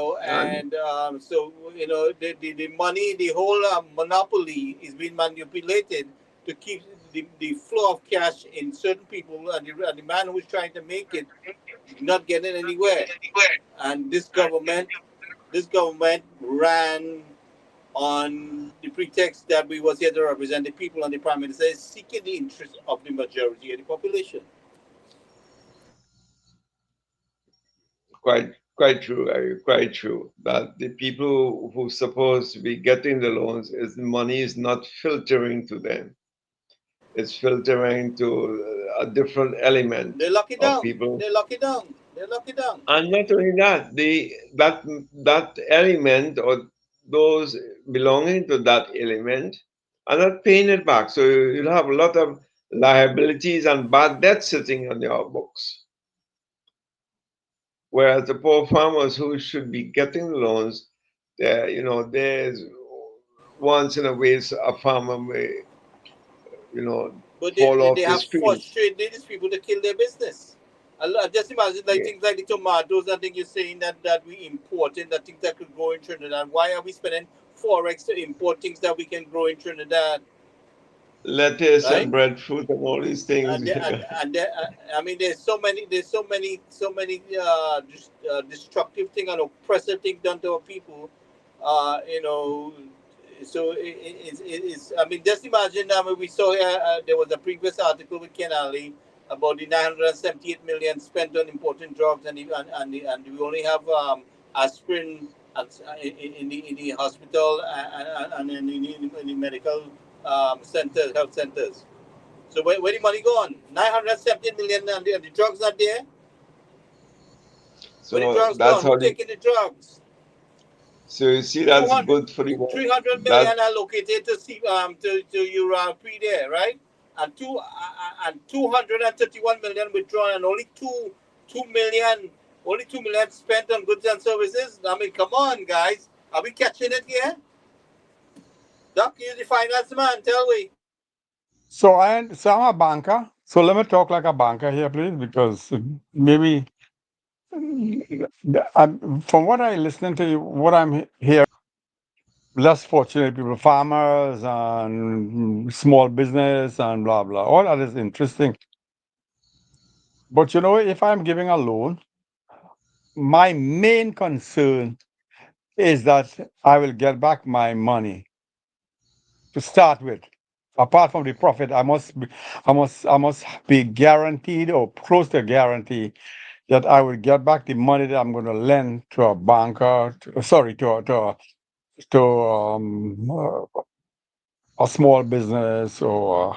[SPEAKER 2] And so the money, the whole monopoly is being manipulated to keep the flow of cash in certain people, and the man who's trying to make it not getting anywhere. And this government ran on the pretext that we was here to represent the people, and the prime minister is seeking the interest of the majority of the population.
[SPEAKER 3] quite true, quite true. That the people who supposed to be getting the loans, is money is not filtering to them. It's filtering to a different element
[SPEAKER 2] They lock it
[SPEAKER 3] of
[SPEAKER 2] down.
[SPEAKER 3] people.
[SPEAKER 2] They lock it down. They lock it down.
[SPEAKER 3] And not only that, that element, or those belonging to that element, are not paying it back. So you'll have a lot of liabilities and bad debt sitting on your books. Whereas the poor farmers who should be getting the loans, there's once in a way a farmer may,
[SPEAKER 2] But
[SPEAKER 3] fall
[SPEAKER 2] they
[SPEAKER 3] off the
[SPEAKER 2] have
[SPEAKER 3] screen.
[SPEAKER 2] frustrated these people to kill their business. Just imagine, like,
[SPEAKER 3] Yeah.
[SPEAKER 2] things like the tomatoes. I think you're saying that we import it, that things that could grow in Trinidad. Why are we spending forex to import things that we can grow in Trinidad,
[SPEAKER 3] Lettuce and
[SPEAKER 2] right?
[SPEAKER 3] breadfruit and all these things.
[SPEAKER 2] I mean, there's so many destructive thing and oppressive thing done to our people. Uh, you know, so it's. I mean, just imagine. I mean, we saw there was a previous article with Ken Ali about the 978 million spent on importing drugs, and we only have aspirin in the hospital, and in the medical centers, health centers. So where the money gone? 970 million, and the drugs not there. Where the
[SPEAKER 3] So
[SPEAKER 2] drugs
[SPEAKER 3] that's
[SPEAKER 2] gone? Who
[SPEAKER 3] how they.
[SPEAKER 2] taking the drugs?
[SPEAKER 3] So you see,
[SPEAKER 2] Two
[SPEAKER 3] that's
[SPEAKER 2] hundred,
[SPEAKER 3] good for the.
[SPEAKER 2] 300
[SPEAKER 3] That
[SPEAKER 2] million allocated to Europe there, right? And 231 million withdrawn, and only 2 million spent on goods and services. I mean, come on, guys, are we catching it here? Doc, you the finance man, tell we.
[SPEAKER 5] So I'm a banker. So let me talk like a banker here, please, because maybe from what I listen to you, what I'm hearing, less fortunate people, farmers and small business and blah blah. All that is interesting. But if I'm giving a loan, my main concern is that I will get back my money to start with. Apart from the profit, I must be guaranteed or close to guarantee that I will get back the money that I'm going to lend to a banker, sorry, to a small business or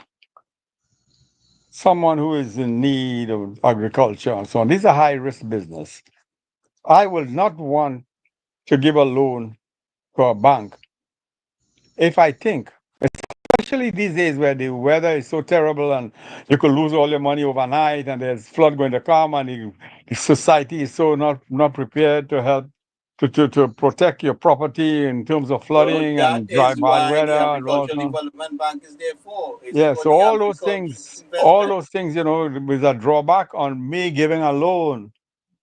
[SPEAKER 5] someone who is in need of agriculture and so on. These are high risk business. I will not want to give a loan to a bank if I think, especially these days where the weather is so terrible and you could lose all your money overnight and there's flood going to come and the society is so not prepared to help to protect your property in terms of
[SPEAKER 2] So
[SPEAKER 5] flooding
[SPEAKER 2] that
[SPEAKER 5] and dry
[SPEAKER 2] is
[SPEAKER 5] bad
[SPEAKER 2] why
[SPEAKER 5] weather
[SPEAKER 2] the
[SPEAKER 5] and all
[SPEAKER 2] Agricultural
[SPEAKER 5] that.
[SPEAKER 2] Development Bank is there for. It's
[SPEAKER 5] Yeah,
[SPEAKER 2] for
[SPEAKER 5] so
[SPEAKER 2] the
[SPEAKER 5] all those
[SPEAKER 2] agricultural
[SPEAKER 5] things,
[SPEAKER 2] investment.
[SPEAKER 5] with a drawback on me giving a loan.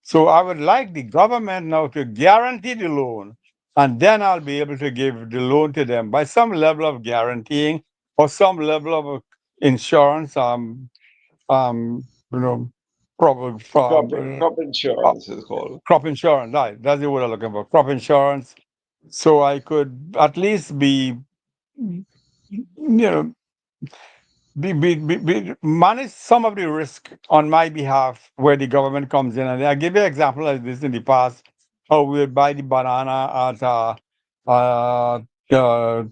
[SPEAKER 5] So I would like the government now to guarantee the loan, and then I'll be able to give the loan to them by some level of guaranteeing or some level of insurance. You know, probably
[SPEAKER 3] Crop insurance is called.
[SPEAKER 5] crop insurance. Right, that's the word I'm looking for. Crop insurance, so I could at least know, manage some of the risk on my behalf where the government comes in. And I give you an example like this in the past, how we would buy the banana at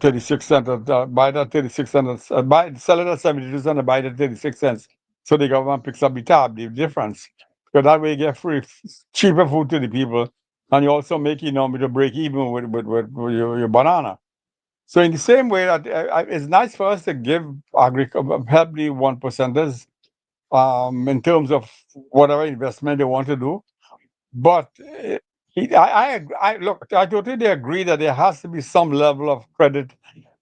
[SPEAKER 5] 36 cents, buy that 36 cents, sell it at 72 cents and buy it at 36 cents. So the government picks up the tab, the difference. Because that way you get free, cheaper food to the people. And you also make to break even with your banana. So in the same way that it's nice for us to give help the 1%ers in terms of whatever investment they want to do. But look, I totally agree that there has to be some level of credit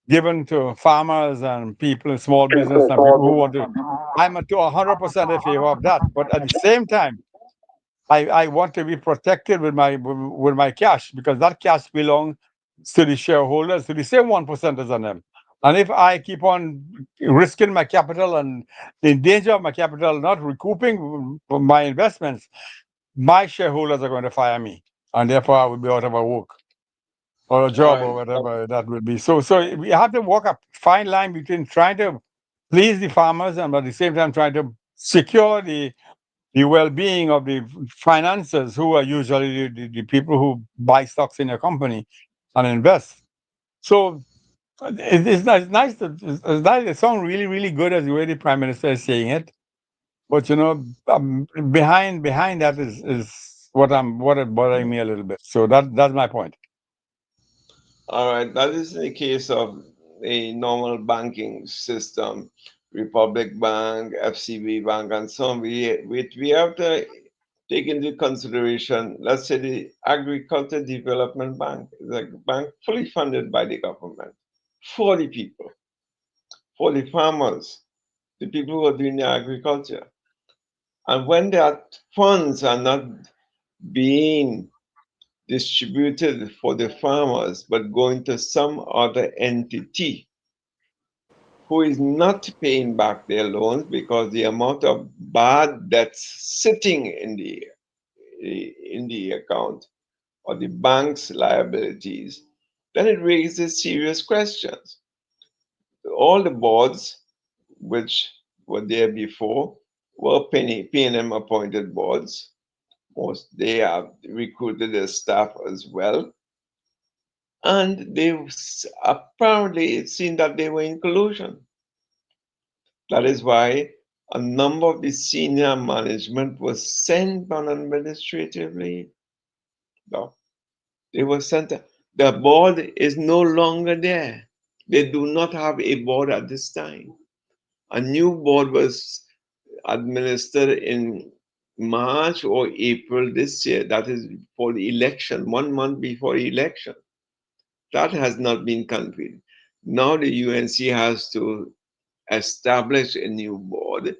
[SPEAKER 5] given to farmers and people in small business and people who want to. I'm to 100% in favor of that. But at the same time, I want to be protected with my cash because that cash belongs to the shareholders, to the same 1%ers on them. And if I keep on risking my capital and in danger of my capital not recouping my investments, my shareholders are going to fire me, and therefore I will be out of a work or a
[SPEAKER 3] All
[SPEAKER 5] job or
[SPEAKER 3] right.
[SPEAKER 5] whatever that will be. So we have to walk a fine line between trying to please the farmers and at the same time trying to secure the well-being of the financiers who are usually the people who buy stocks in a company and invest. So it's nice it's nice. It sounds really, really good as the way the prime minister is saying it. But behind that is what is bothering me a little bit. So that's my point.
[SPEAKER 3] All right, that is in the case of a normal banking system, Republic Bank, FCB Bank, and so on. We have to take into consideration, let's say, the Agriculture Development Bank is a bank fully funded by the government for the people, for the farmers, the people who are doing the agriculture. And when that funds are not being distributed for the farmers, but going to some other entity who is not paying back their loans because the amount of bad debts sitting in the account or the bank's liabilities, then it raises serious questions. All the boards which were there before were P&M appointed boards. Most they have recruited their staff as well, and they apparently it seemed that they were in collusion. That is why a number of the senior management was sent on administrative leave. No, they were sent. The board is no longer there. They do not have a board at this time. A new board was administered in March or April this year. That is for the election, 1 month before the election. That has not been completed. Now the UNC has to establish a new board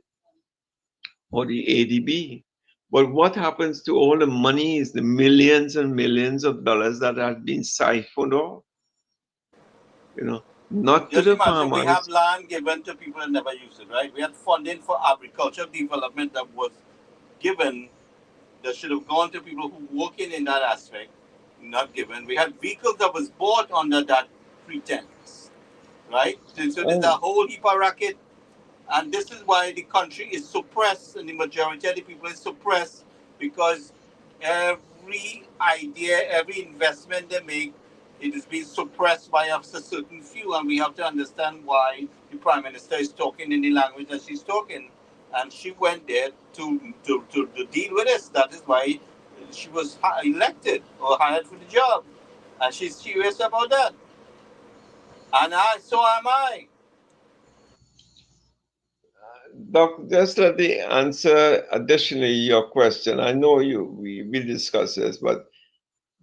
[SPEAKER 3] for the ADB. But what happens to all the monies, the millions and millions of dollars that have been siphoned off? Not to
[SPEAKER 2] Just
[SPEAKER 3] the
[SPEAKER 2] imagine we have
[SPEAKER 3] farmers.
[SPEAKER 2] land given to people that never use it, right? We had funding for agricultural development that was given, that should have gone to people who working in that aspect, not given. We had vehicles that was bought under that pretense, right? So there's a
[SPEAKER 3] Oh,
[SPEAKER 2] whole heap of racket. And this is why the country is suppressed and the majority of the people is suppressed because every idea, every investment they make, it is being suppressed by a certain few. And we have to understand why the Prime Minister is talking in the language that she's talking. And she went there to deal with this. That is why she was elected or hired for the job. And she's serious about that. So am I.
[SPEAKER 3] Doc, just let me answer additionally your question. I know we discuss this, but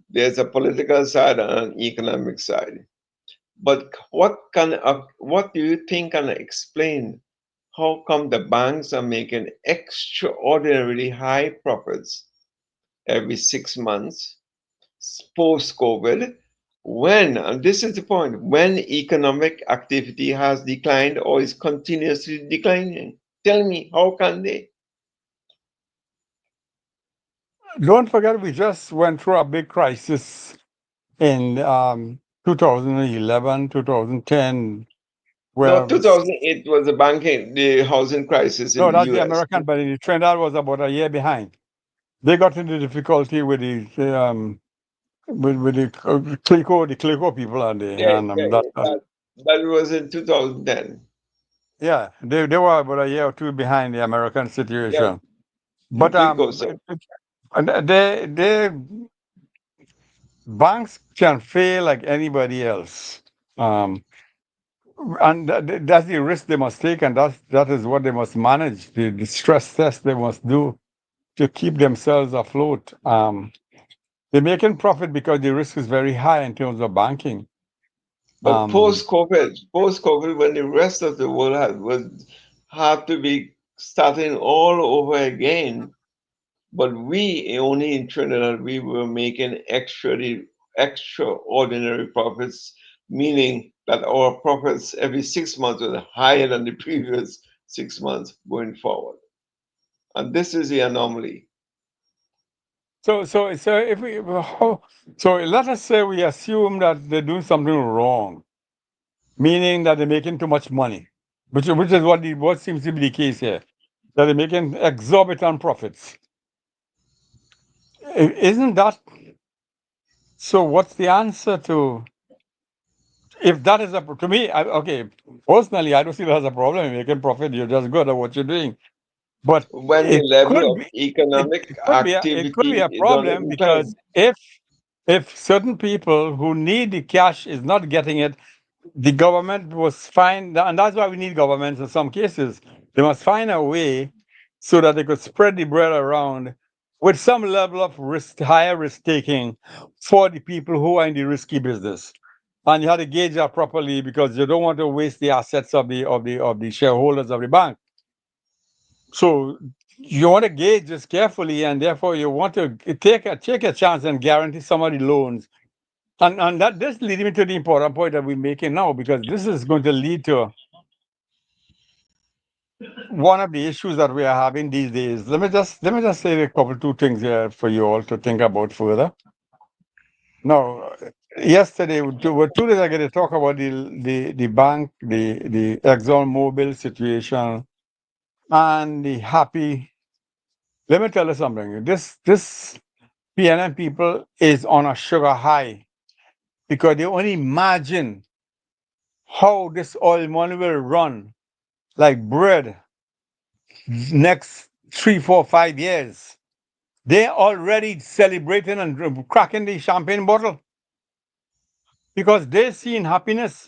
[SPEAKER 3] there's a political side and an economic side. But what do you think can explain how come the banks are making extraordinarily high profits every 6 months post COVID, when, and this is the point, when economic activity has declined or is continuously declining? Tell me, how can they?
[SPEAKER 5] Don't forget, we just went through a big crisis in 2011, 2010,
[SPEAKER 3] No,
[SPEAKER 5] where
[SPEAKER 3] 2008 was the housing crisis in
[SPEAKER 5] no,
[SPEAKER 3] the
[SPEAKER 5] that's the
[SPEAKER 3] US.
[SPEAKER 5] American, but the Trinidad was about a year behind. They got into difficulty with the Clico people and
[SPEAKER 3] Yeah,
[SPEAKER 5] that,
[SPEAKER 3] yeah, that was in 2010.
[SPEAKER 5] yeah, they were about a year or two behind the American
[SPEAKER 3] Yeah,
[SPEAKER 5] situation.
[SPEAKER 3] the
[SPEAKER 5] But
[SPEAKER 3] Clico, sir.
[SPEAKER 5] they banks can fail like anybody else. Um, and that's the risk they must take, and that is what they must manage. The stress test they must do to keep themselves afloat. They're making profit because the risk is very high in terms of banking.
[SPEAKER 3] But
[SPEAKER 5] Um,
[SPEAKER 3] post-COVID, when the rest of the world was have to be starting all over again, but we only in Trinidad we were making extraordinary profits, meaning that our profits every 6 months were higher than the previous 6 months going forward. And this is the anomaly.
[SPEAKER 5] so if we so let us say we assume that they're doing something wrong, meaning that they're making too much money, which is what seems to be the case here, that they're making exorbitant profits. Isn't that so? What's the answer to if that is a to me? Okay, personally, I don't see that as a problem. You're making profit, you're just good at what you're doing. But
[SPEAKER 3] When the
[SPEAKER 5] it
[SPEAKER 3] level
[SPEAKER 5] could
[SPEAKER 3] of
[SPEAKER 5] be
[SPEAKER 3] economic
[SPEAKER 5] it could be
[SPEAKER 3] activity
[SPEAKER 5] a
[SPEAKER 3] is on the
[SPEAKER 5] problem because
[SPEAKER 3] decline.
[SPEAKER 5] if certain people who need the cash is not getting it, the government must find, and that's why we need governments in some cases. They must find a way so that they could spread the bread around with some level of risk, higher risk taking for the people who are in the risky business. And you have to gauge that properly because you don't want to waste the assets of the shareholders of the bank. So you want to gauge this carefully, and therefore you want to take a chance and guarantee some of the loans. And that this leads me to the important point that we're making now, because this is going to lead to one of the issues that we are having these days. Let me just say a couple two things here for you all to think about further. Now, yesterday, two days ago, they talk about the bank, the Exxon Mobil situation, and the happy. Let me tell you something. This PNM people is on a sugar high because they only imagine how this oil money will run like bread next 3, 4, 5 years. They're already celebrating and cracking the champagne bottle because they've seen happiness.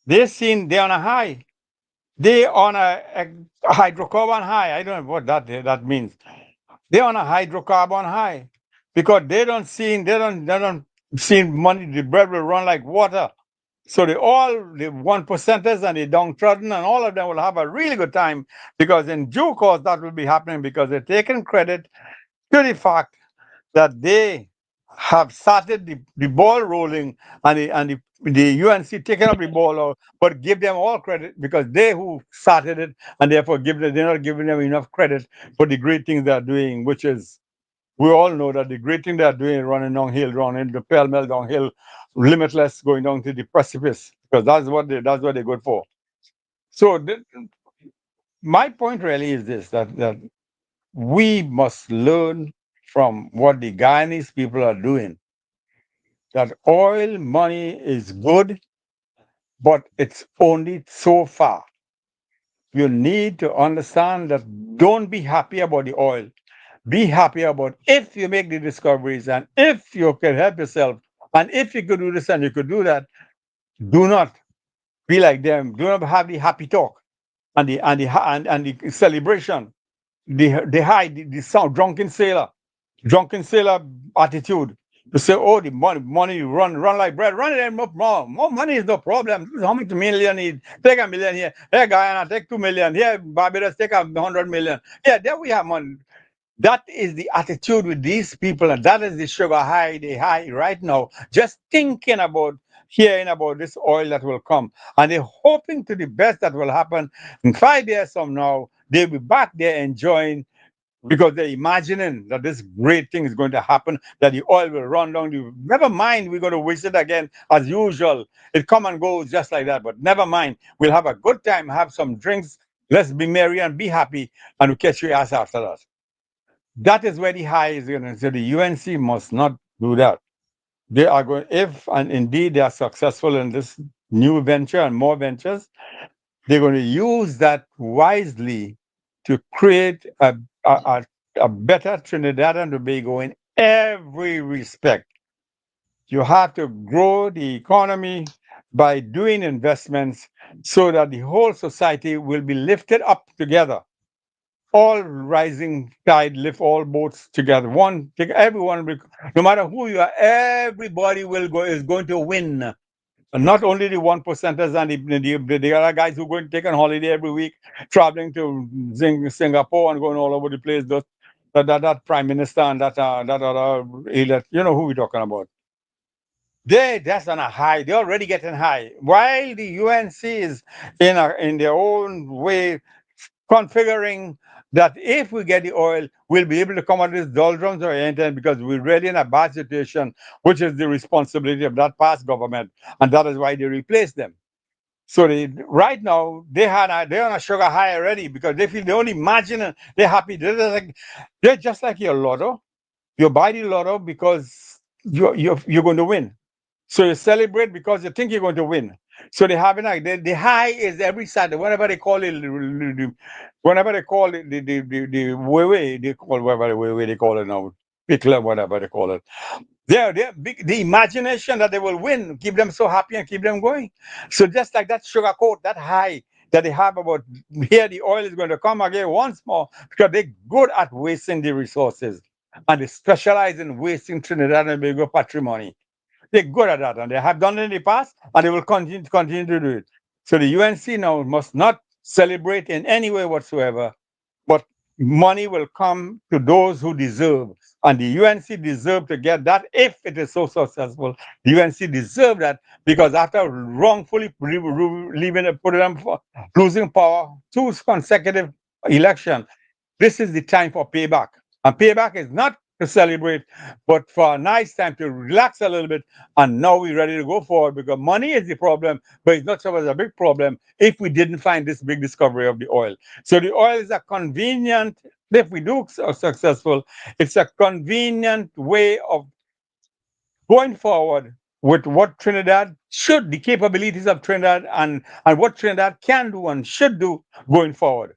[SPEAKER 5] They're on a high. They're on a hydrocarbon high. I don't know what that means. They're on a hydrocarbon high because they don't see money. The bread will run like water. So the 1 percenters and the downtrodden and all of them will have a really good time because in due course that will be happening because they're taking credit to the fact that they have started the ball rolling and the UNC taking up the ball out, but give them all credit because they who started it and therefore they're not giving them enough credit for the great things they're doing, which is we all know that the great thing they're doing is running downhill, running the pell mell downhill, limitless, going down to the precipice, because that's what they're good for. So my point really is this: that we must learn from what the Guyanese people are doing. That oil money is good, but it's only so far. You need to understand that don't be happy about the oil. Be happy about if you make the discoveries and if you can help yourself and if you could do this and you could do that, Do not be like them. Do not have the happy talk and the celebration, the high, the sound, drunken sailor attitude to say, oh, the money run like bread, run it more money is no problem. How much million need? Take a million here. Here, Guyana, take 2 million. Here, Barbados, take 100 million. Yeah, there we have money. That is the attitude with these people, and that is the sugar high, the high right now. Just thinking about hearing about this oil that will come, and they're hoping to the best that will happen in 5 years from now. They'll be back there enjoying because they're imagining that this great thing is going to happen, that the oil will run down. Never mind, we're going to waste it again as usual. It come and goes just like that, but never mind. We'll have a good time, have some drinks. Let's be merry and be happy, and we'll catch your ass after that. That is where the high is going to. So the UNC must not do that. They are going, if and indeed they are successful in this new venture and more ventures, they're going to use that wisely to create a better Trinidad and Tobago in every respect. You have to grow the economy by doing investments so that the whole society will be lifted up together. All rising tide lift all boats together. One, take everyone, no matter who you are, everybody will go is going to win. And not only the 1%ers and the other guys who go and take a holiday every week, traveling to Singapore and going all over the place. That prime minister and that other elite, you know who we're talking about. That's on a high. They're already getting high. While the UNC is in their own way configuring that if we get the oil, we'll be able to come out of this doldrums or anything because we're really in a bad situation, which is the responsibility of that past government, and that is why they replaced them. So right now they're on a sugar high already because they feel they only imagine they're happy. They're just like your lotto. You buy the lotto because you're going to win. So you celebrate because you think you're going to win. So they having like the high is every Saturday. Whenever they call it, whenever they call it the way they call whatever the way they call it now, pickler whatever they call it. They're big. The imagination that they will win keep them so happy and keep them going. So just like that sugar coat, that high that they have about here, the oil is going to come again once more because they're good at wasting the resources and they specialize in wasting Trinidad and Tobago patrimony. They're good at that, and they have done it in the past, and they will continue to do it. So the UNC now must not celebrate in any way whatsoever, but money will come to those who deserve, and the UNC deserve to get that if it is so successful. The UNC deserve that because after wrongfully leaving, putting them for losing power 2 consecutive elections, this is the time for payback. And payback is not to celebrate, but for a nice time to relax a little bit. And now we're ready to go forward because money is the problem, but it's not so much a big problem if we didn't find this big discovery of the oil. So the oil is a convenient, if we do successful, it's a convenient way of going forward with what Trinidad should, the capabilities of Trinidad and what Trinidad can do and should do going forward.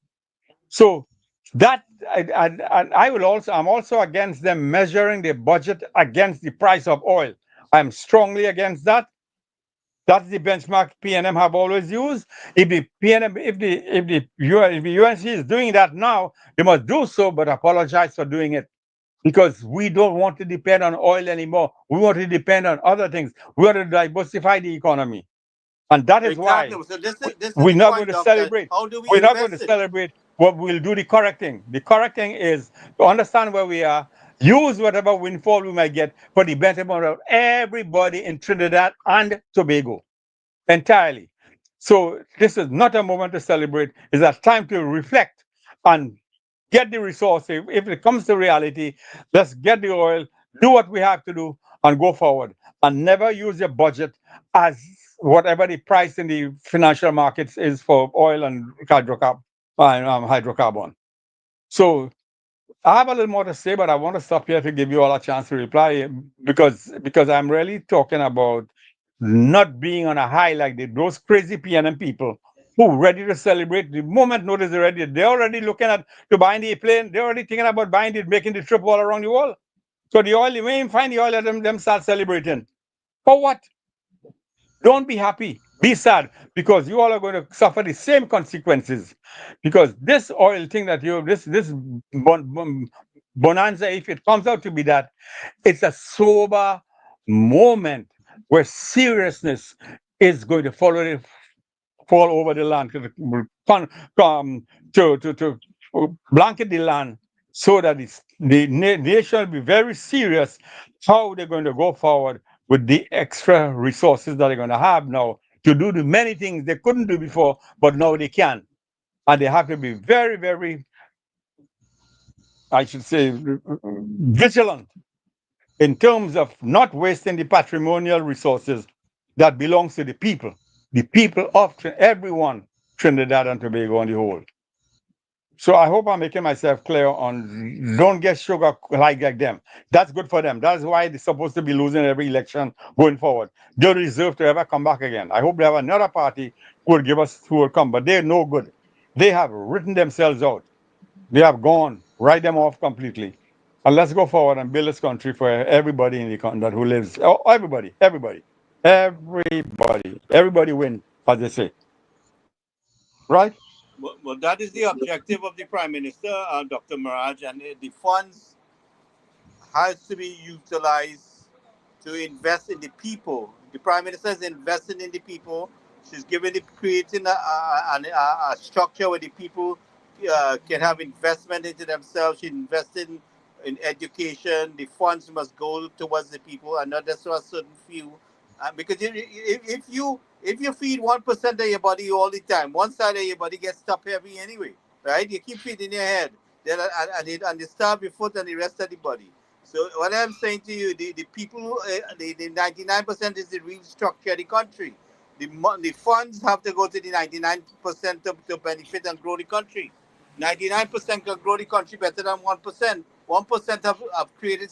[SPEAKER 5] So that I will also I'm also against them measuring the budget against the price of oil. I'm strongly against that. That's the benchmark PNM have always used. If the PNM, if the UNC is doing that now, they must do so, but apologize for doing it because we don't want to depend on oil anymore. We want to depend on other things. We want to diversify the economy, and that is why
[SPEAKER 2] Exactly. So this is
[SPEAKER 5] we're
[SPEAKER 2] the
[SPEAKER 5] not going
[SPEAKER 2] point,
[SPEAKER 5] to
[SPEAKER 2] doctor.
[SPEAKER 5] celebrate.
[SPEAKER 2] How do we
[SPEAKER 5] We're not going to
[SPEAKER 2] invest it?
[SPEAKER 5] celebrate. What we'll do the correct thing. The correct thing is to understand where we are, use whatever windfall we might get for the betterment of everybody in Trinidad and Tobago entirely. So this is not a moment to celebrate. It's a time to reflect and get the resources. If it comes to reality, let's get the oil, do what we have to do, and go forward. And never use your budget as whatever the price in the financial markets is for oil and hydrocarbon. So I have a little more to say, but I want to stop here to give you all a chance to reply because I'm really talking about not being on a high like those crazy PNM people who ready to celebrate the moment notice they're ready. They're already looking at to buying the plane. They're already thinking about buying it, making the trip all around the world. So the oil, you may even find the oil, let them start celebrating. For what? Don't be happy. Be sad because you all are going to suffer the same consequences. Because this oil thing that you this bonanza, if it comes out to be that, it's a sober moment where seriousness is going to fall over the land come to blanket the land so that the nation will be very serious how they're going to go forward with the extra resources that they're going to have now to do the many things they couldn't do before, but now they can. And they have to be very, very, I should say, vigilant in terms of not wasting the patrimonial resources that belongs to the people of everyone, Trinidad and Tobago on the whole. So I hope I'm making myself clear on don't get sugar like them. That's good for them. That's why they're supposed to be losing every election going forward. They don't deserve to ever come back again. I hope they have another party who will come, but they're no good. They have written themselves out. They have gone. Write them off completely. And let's go forward and build this country for everybody in the country who lives. Oh, everybody win, as they say. Right?
[SPEAKER 2] Well, that is the objective of the Prime Minister, Dr. Miraj, and the funds has to be utilized to invest in the people. The Prime Minister is investing in the people. She's creating a structure where the people can have investment into themselves. She's investing in education. The funds must go towards the people and not just to a certain few. Because if you feed 1% of your body all the time, one side of your body gets top heavy anyway, right? You keep feeding your head, then and they starve your foot and the rest of the body. So what I'm saying to you, the people, the 99% is the real structure of the country. The funds have to go to the 99% to benefit and grow the country. 99% can grow the country better than 1%. 1% have created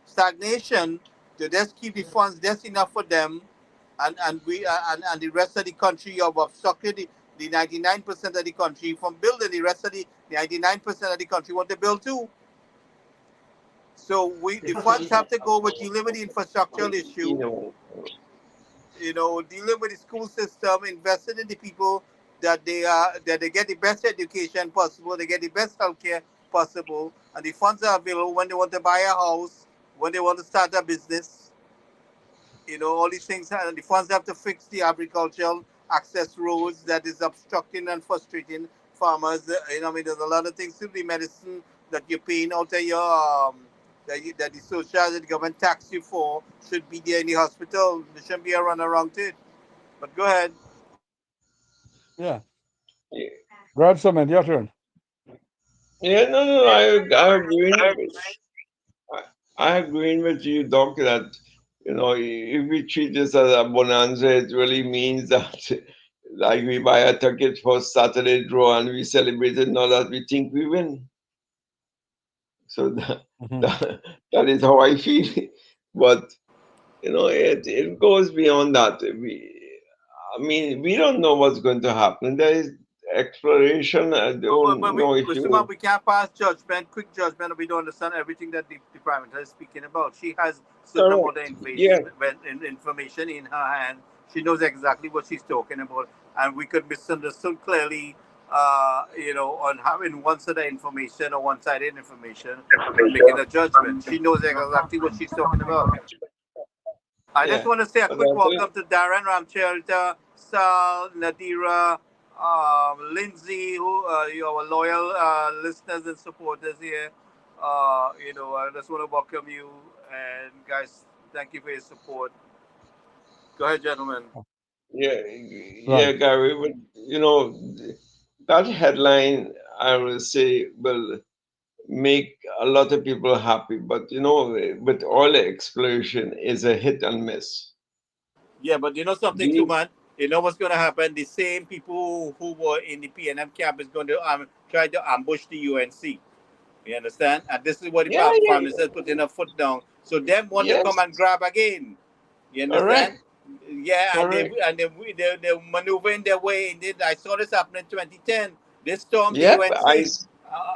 [SPEAKER 2] stagnation to just keep the funds just enough for them, and the rest of the country have obstructed the 99% of the country from building. The rest of the 99% of the country want to build too. So the funds have to go with dealing with the infrastructural issue, dealing with the school system, investing in the people that they get the best education possible, they get the best healthcare possible, and the funds are available when they want to buy a house, when they want to start a business. All these things, and the funds have to fix the agricultural access roads that is obstructing and frustrating farmers. I mean, there's a lot of things to the medicine that you're paying out of your that the social that the government tax you for should be there in the hospital. There shouldn't be a run around to it. But go ahead.
[SPEAKER 5] Yeah. Grab some and your turn.
[SPEAKER 3] Yeah, no, no, I agree. I agree with you, Doc, that if we treat this as a bonanza, it really means that like we buy a ticket for Saturday draw and we celebrate it now that we think we win. So
[SPEAKER 5] Mhm.
[SPEAKER 3] that is how I feel. But it goes beyond that. I mean, we don't know what's going to happen. There is exploration. I don't know if
[SPEAKER 2] Mr. Man,
[SPEAKER 3] you.
[SPEAKER 2] we can't pass judgment, quick judgment, and we don't understand everything that the Prime Minister is speaking about. She has certain amount of
[SPEAKER 3] Correct. Yeah.
[SPEAKER 2] information in her hand. She knows exactly what she's talking about, and we could misunderstood clearly, on having one side of information or one-sided information and making a judgment. She knows exactly what she's talking about. I just
[SPEAKER 3] Yeah.
[SPEAKER 2] want to say a
[SPEAKER 3] But
[SPEAKER 2] quick
[SPEAKER 3] I think,
[SPEAKER 2] welcome to Darren Ramchelta, Sal, Nadira, Lindsay, who you are loyal listeners and supporters here. I just want to welcome you, and guys, thank you for your support. Go ahead, gentlemen.
[SPEAKER 3] yeah,
[SPEAKER 5] Right.
[SPEAKER 3] yeah, Gary. But that headline, I will say, will make a lot of people happy. But with oil exploration, is a hit and miss.
[SPEAKER 2] Yeah, but you know something too,
[SPEAKER 3] We,
[SPEAKER 2] man. You know what's going to happen? The same people who were in the PNM camp is going to try to ambush the UNC. You understand? And this is what the
[SPEAKER 3] yeah,
[SPEAKER 2] Prime
[SPEAKER 3] yeah,
[SPEAKER 2] Minister putting a foot down. So them want to come
[SPEAKER 3] yes,
[SPEAKER 2] and grab again. You understand?
[SPEAKER 3] correct,
[SPEAKER 2] Yeah, and
[SPEAKER 3] correct.
[SPEAKER 2] they maneuvering their way in it. I saw this happen in 2010. They stormed the
[SPEAKER 3] Yep,
[SPEAKER 2] UNC.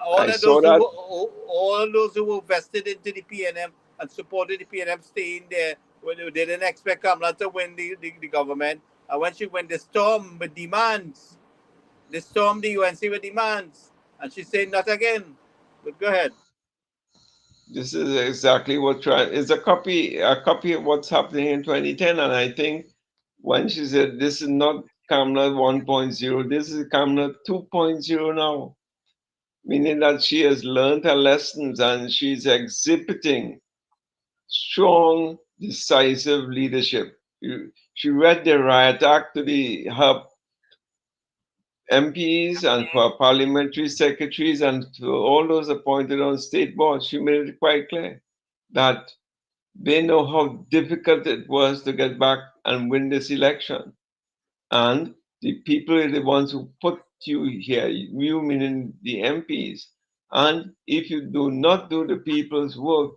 [SPEAKER 2] All
[SPEAKER 3] I
[SPEAKER 2] of
[SPEAKER 3] saw
[SPEAKER 2] those
[SPEAKER 3] that.
[SPEAKER 2] all those who were vested into the PNM and supported the PNM staying there They didn't expect Kamala to win the government. And when she went, the storm with demands. The storm the UNC with demands. And she said, not again. But go ahead.
[SPEAKER 3] This is exactly what it's a copy of what's happening in 2010. And I think when she said this is not Kamala 1.0, this is Kamala 2.0 now, meaning that she has learned her lessons and she's exhibiting strong, decisive leadership. She read the riot act to her MPs and for parliamentary secretaries and to all those appointed on state boards. She made it quite clear that they know how difficult it was to get back and win this election. And the people are the ones who put you here, you meaning the MPs. And if you do not do the people's work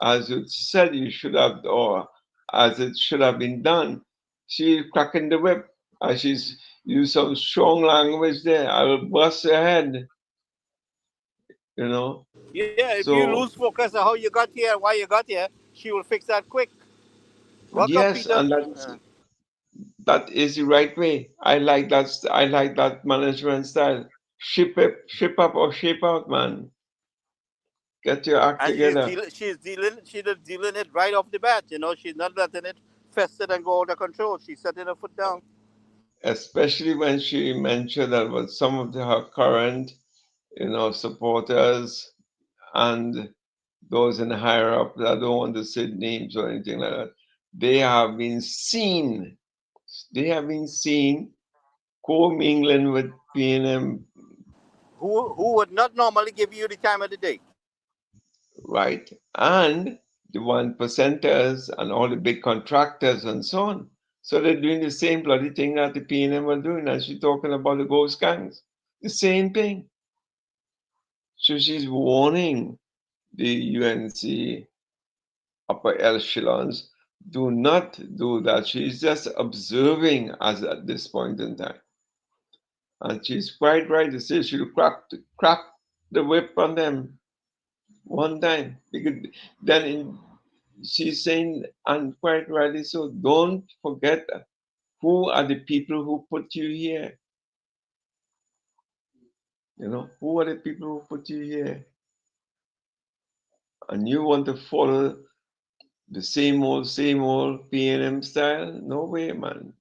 [SPEAKER 3] as you said you should have, or as it should have been done, she's cracking the whip. She's used some strong language there. I will bust her head, you know.
[SPEAKER 2] Yeah, if you
[SPEAKER 3] So
[SPEAKER 2] lose focus on how you got here, why you got here, she will fix that quick. Welcome,
[SPEAKER 3] yes,
[SPEAKER 2] Peter.
[SPEAKER 3] and that is the right way. I like that management style. Ship up or shape out, man. Get your act
[SPEAKER 2] And
[SPEAKER 3] together.
[SPEAKER 2] she's dealing it right off the bat. She's not letting it fester and go out of control. She's setting her foot down.
[SPEAKER 3] Especially when she mentioned that with some of her current, supporters and those in higher up, I don't want to say names or anything like that. They have been seen. They have been seen co-mingling with PNM,
[SPEAKER 2] Who would not normally give you the time of the day.
[SPEAKER 3] right? And the 1%ers and all the big contractors and so on. So they're doing the same bloody thing that the PNM are doing. And she's talking about the ghost gangs. The same thing. So she's warning the UNC upper echelons, do not do that. She's just observing us at this point in time. And she's quite right to say she'll crack the whip on them one time. Because she's saying, and quite rightly so, don't forget who are the people who put you here. Who are the people who put you here? And you want to follow the same old PNM style? No way, man.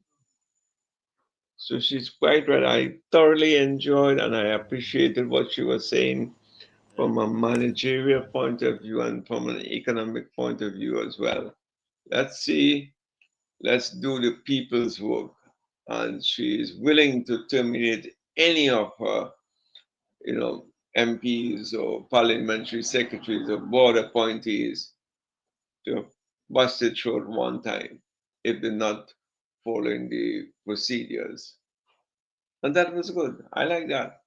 [SPEAKER 3] So she's quite right. I thoroughly enjoyed and I appreciated what she was saying from a managerial point of view and from an economic point of view as well. Let's see, let's do the people's work. And she is willing to terminate any of her, MPs or parliamentary secretaries or board appointees to bust it short one time if they're not following the procedures. And that was good. I like that.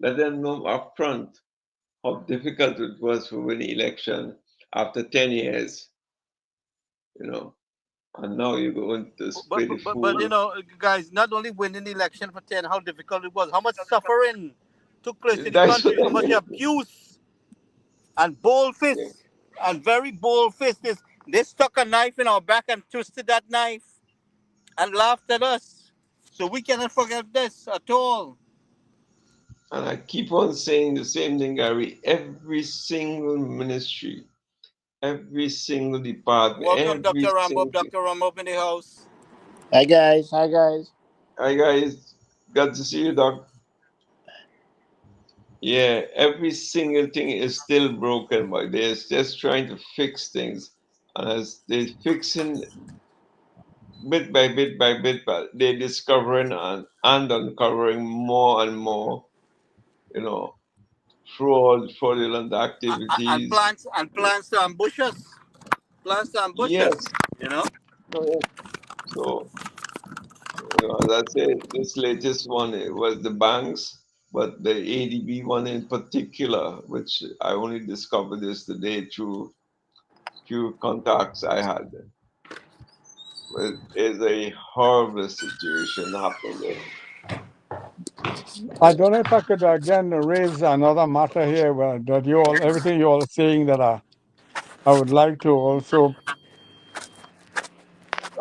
[SPEAKER 3] Let them know upfront how difficult it was to win the election after 10 years, and now you're going to
[SPEAKER 2] But,
[SPEAKER 3] spray the
[SPEAKER 2] but, but, but
[SPEAKER 3] food.
[SPEAKER 2] guys, not only winning the election for 10, how difficult it was, how much suffering took place in the
[SPEAKER 3] That's what
[SPEAKER 2] country,
[SPEAKER 3] I
[SPEAKER 2] how much
[SPEAKER 3] mean.
[SPEAKER 2] abuse and bold fists and very bold fists. They stuck a knife in our back and twisted that knife and laughed at us. So we cannot forget this at all.
[SPEAKER 3] And I keep on saying the same thing, Gary. Every single ministry, every single department,
[SPEAKER 2] Welcome,
[SPEAKER 3] every
[SPEAKER 2] Dr. Rambo.
[SPEAKER 3] single thing.
[SPEAKER 2] Dr. Rambo in the house.
[SPEAKER 6] Hi guys, hi guys.
[SPEAKER 3] Hi, guys. Good to see you, Doc. Yeah, every single thing is still broken, but they're just trying to fix things. And as they're fixing bit by bit by bit, but they're discovering and uncovering more and more, you know, fraudulent
[SPEAKER 2] And
[SPEAKER 3] activities.
[SPEAKER 2] plans to ambush us. Plans to ambush us.
[SPEAKER 3] Yes.
[SPEAKER 2] You know.
[SPEAKER 3] Oh, yes. So, as I said, this latest one it was the banks, but the ADB one in particular, which I only discovered this today through few contacts I had. It is a horrible situation happening there.
[SPEAKER 5] I don't know if I could again raise another matter here that everything you all are saying that I would like to also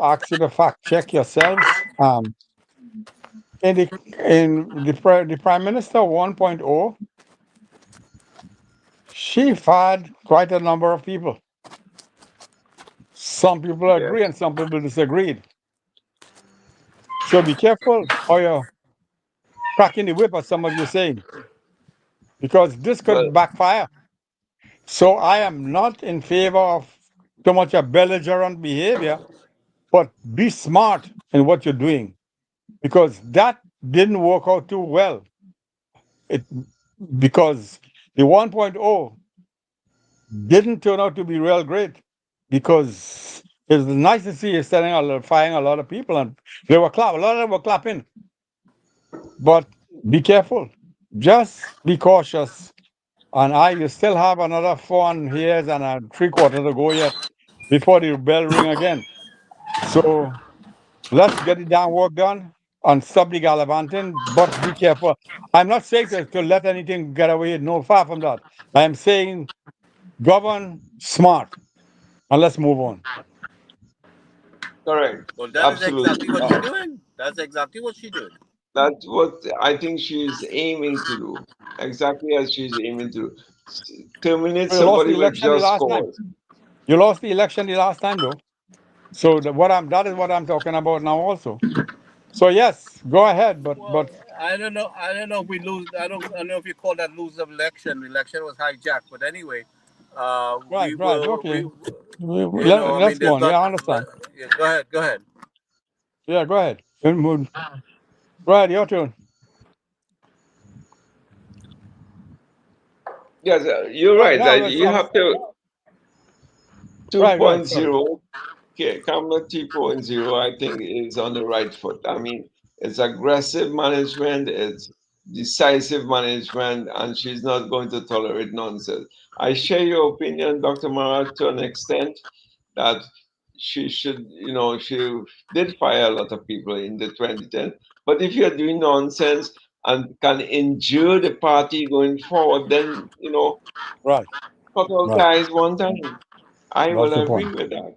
[SPEAKER 5] ask you to fact check yourselves. In the Prime Minister 1.0, she fired quite a number of people. Some people
[SPEAKER 3] Yes.
[SPEAKER 5] agree and some people disagreed. So be careful how you're cracking the whip, as some of you saying, because this
[SPEAKER 3] Well,
[SPEAKER 5] could backfire. So I am not in favor of too much of belligerent behavior, but be smart in what you're doing, because that didn't work out too well. It because the 1.0 didn't turn out to be real great, because it's nice to see you firing a lot of people, and they were a lot of them were clapping. But be careful, just be cautious. And you still have another 4 years and a 3/4 to go yet before the bell ring again. So let's get the damn work done and stop the gallivanting, but be careful. I'm not saying to let anything get away, no, far from that. I am saying govern smart and let's move on.
[SPEAKER 3] correct.
[SPEAKER 2] Well, that is exactly
[SPEAKER 3] Absolutely.
[SPEAKER 2] what she's doing. That's exactly what she did.
[SPEAKER 3] That's what I think she's aiming to do. Exactly as she's aiming to do. Terminate
[SPEAKER 5] You lost
[SPEAKER 3] somebody
[SPEAKER 5] the
[SPEAKER 3] with
[SPEAKER 5] election the
[SPEAKER 3] just
[SPEAKER 5] last time.
[SPEAKER 3] cause.
[SPEAKER 5] You lost the election the last time, though. So that is what I'm talking about now also. So yes, go ahead, but
[SPEAKER 2] Well, I don't know. I don't know if we lose. I don't know if you call that lose of election. The election was hijacked, but anyway,
[SPEAKER 5] right,
[SPEAKER 2] we
[SPEAKER 5] right,
[SPEAKER 2] will.
[SPEAKER 5] okay.
[SPEAKER 2] You know, I
[SPEAKER 5] Let's
[SPEAKER 2] mean,
[SPEAKER 5] go
[SPEAKER 2] there's
[SPEAKER 5] on. Yeah,
[SPEAKER 2] not.
[SPEAKER 5] I understand.
[SPEAKER 2] Yeah, go ahead. Go ahead.
[SPEAKER 5] Yeah, go ahead. Go ahead, your turn.
[SPEAKER 3] Yes, you're
[SPEAKER 5] Right
[SPEAKER 3] right.
[SPEAKER 5] now,
[SPEAKER 3] You have to
[SPEAKER 5] right. Sorry.
[SPEAKER 3] 2.0. Okay, Camera 2.0, I think, is on the right foot. I mean, it's aggressive management, it's decisive management, and she's not going to tolerate nonsense. I share your opinion, Dr. Mara, to an extent that she should, she did fire a lot of people in the 2010. But if you're doing nonsense and can injure the party going forward, then,
[SPEAKER 5] Right,
[SPEAKER 3] cut all
[SPEAKER 5] right.
[SPEAKER 3] ties one time. I
[SPEAKER 5] That's
[SPEAKER 3] will
[SPEAKER 5] the
[SPEAKER 3] agree
[SPEAKER 5] point.
[SPEAKER 3] with that.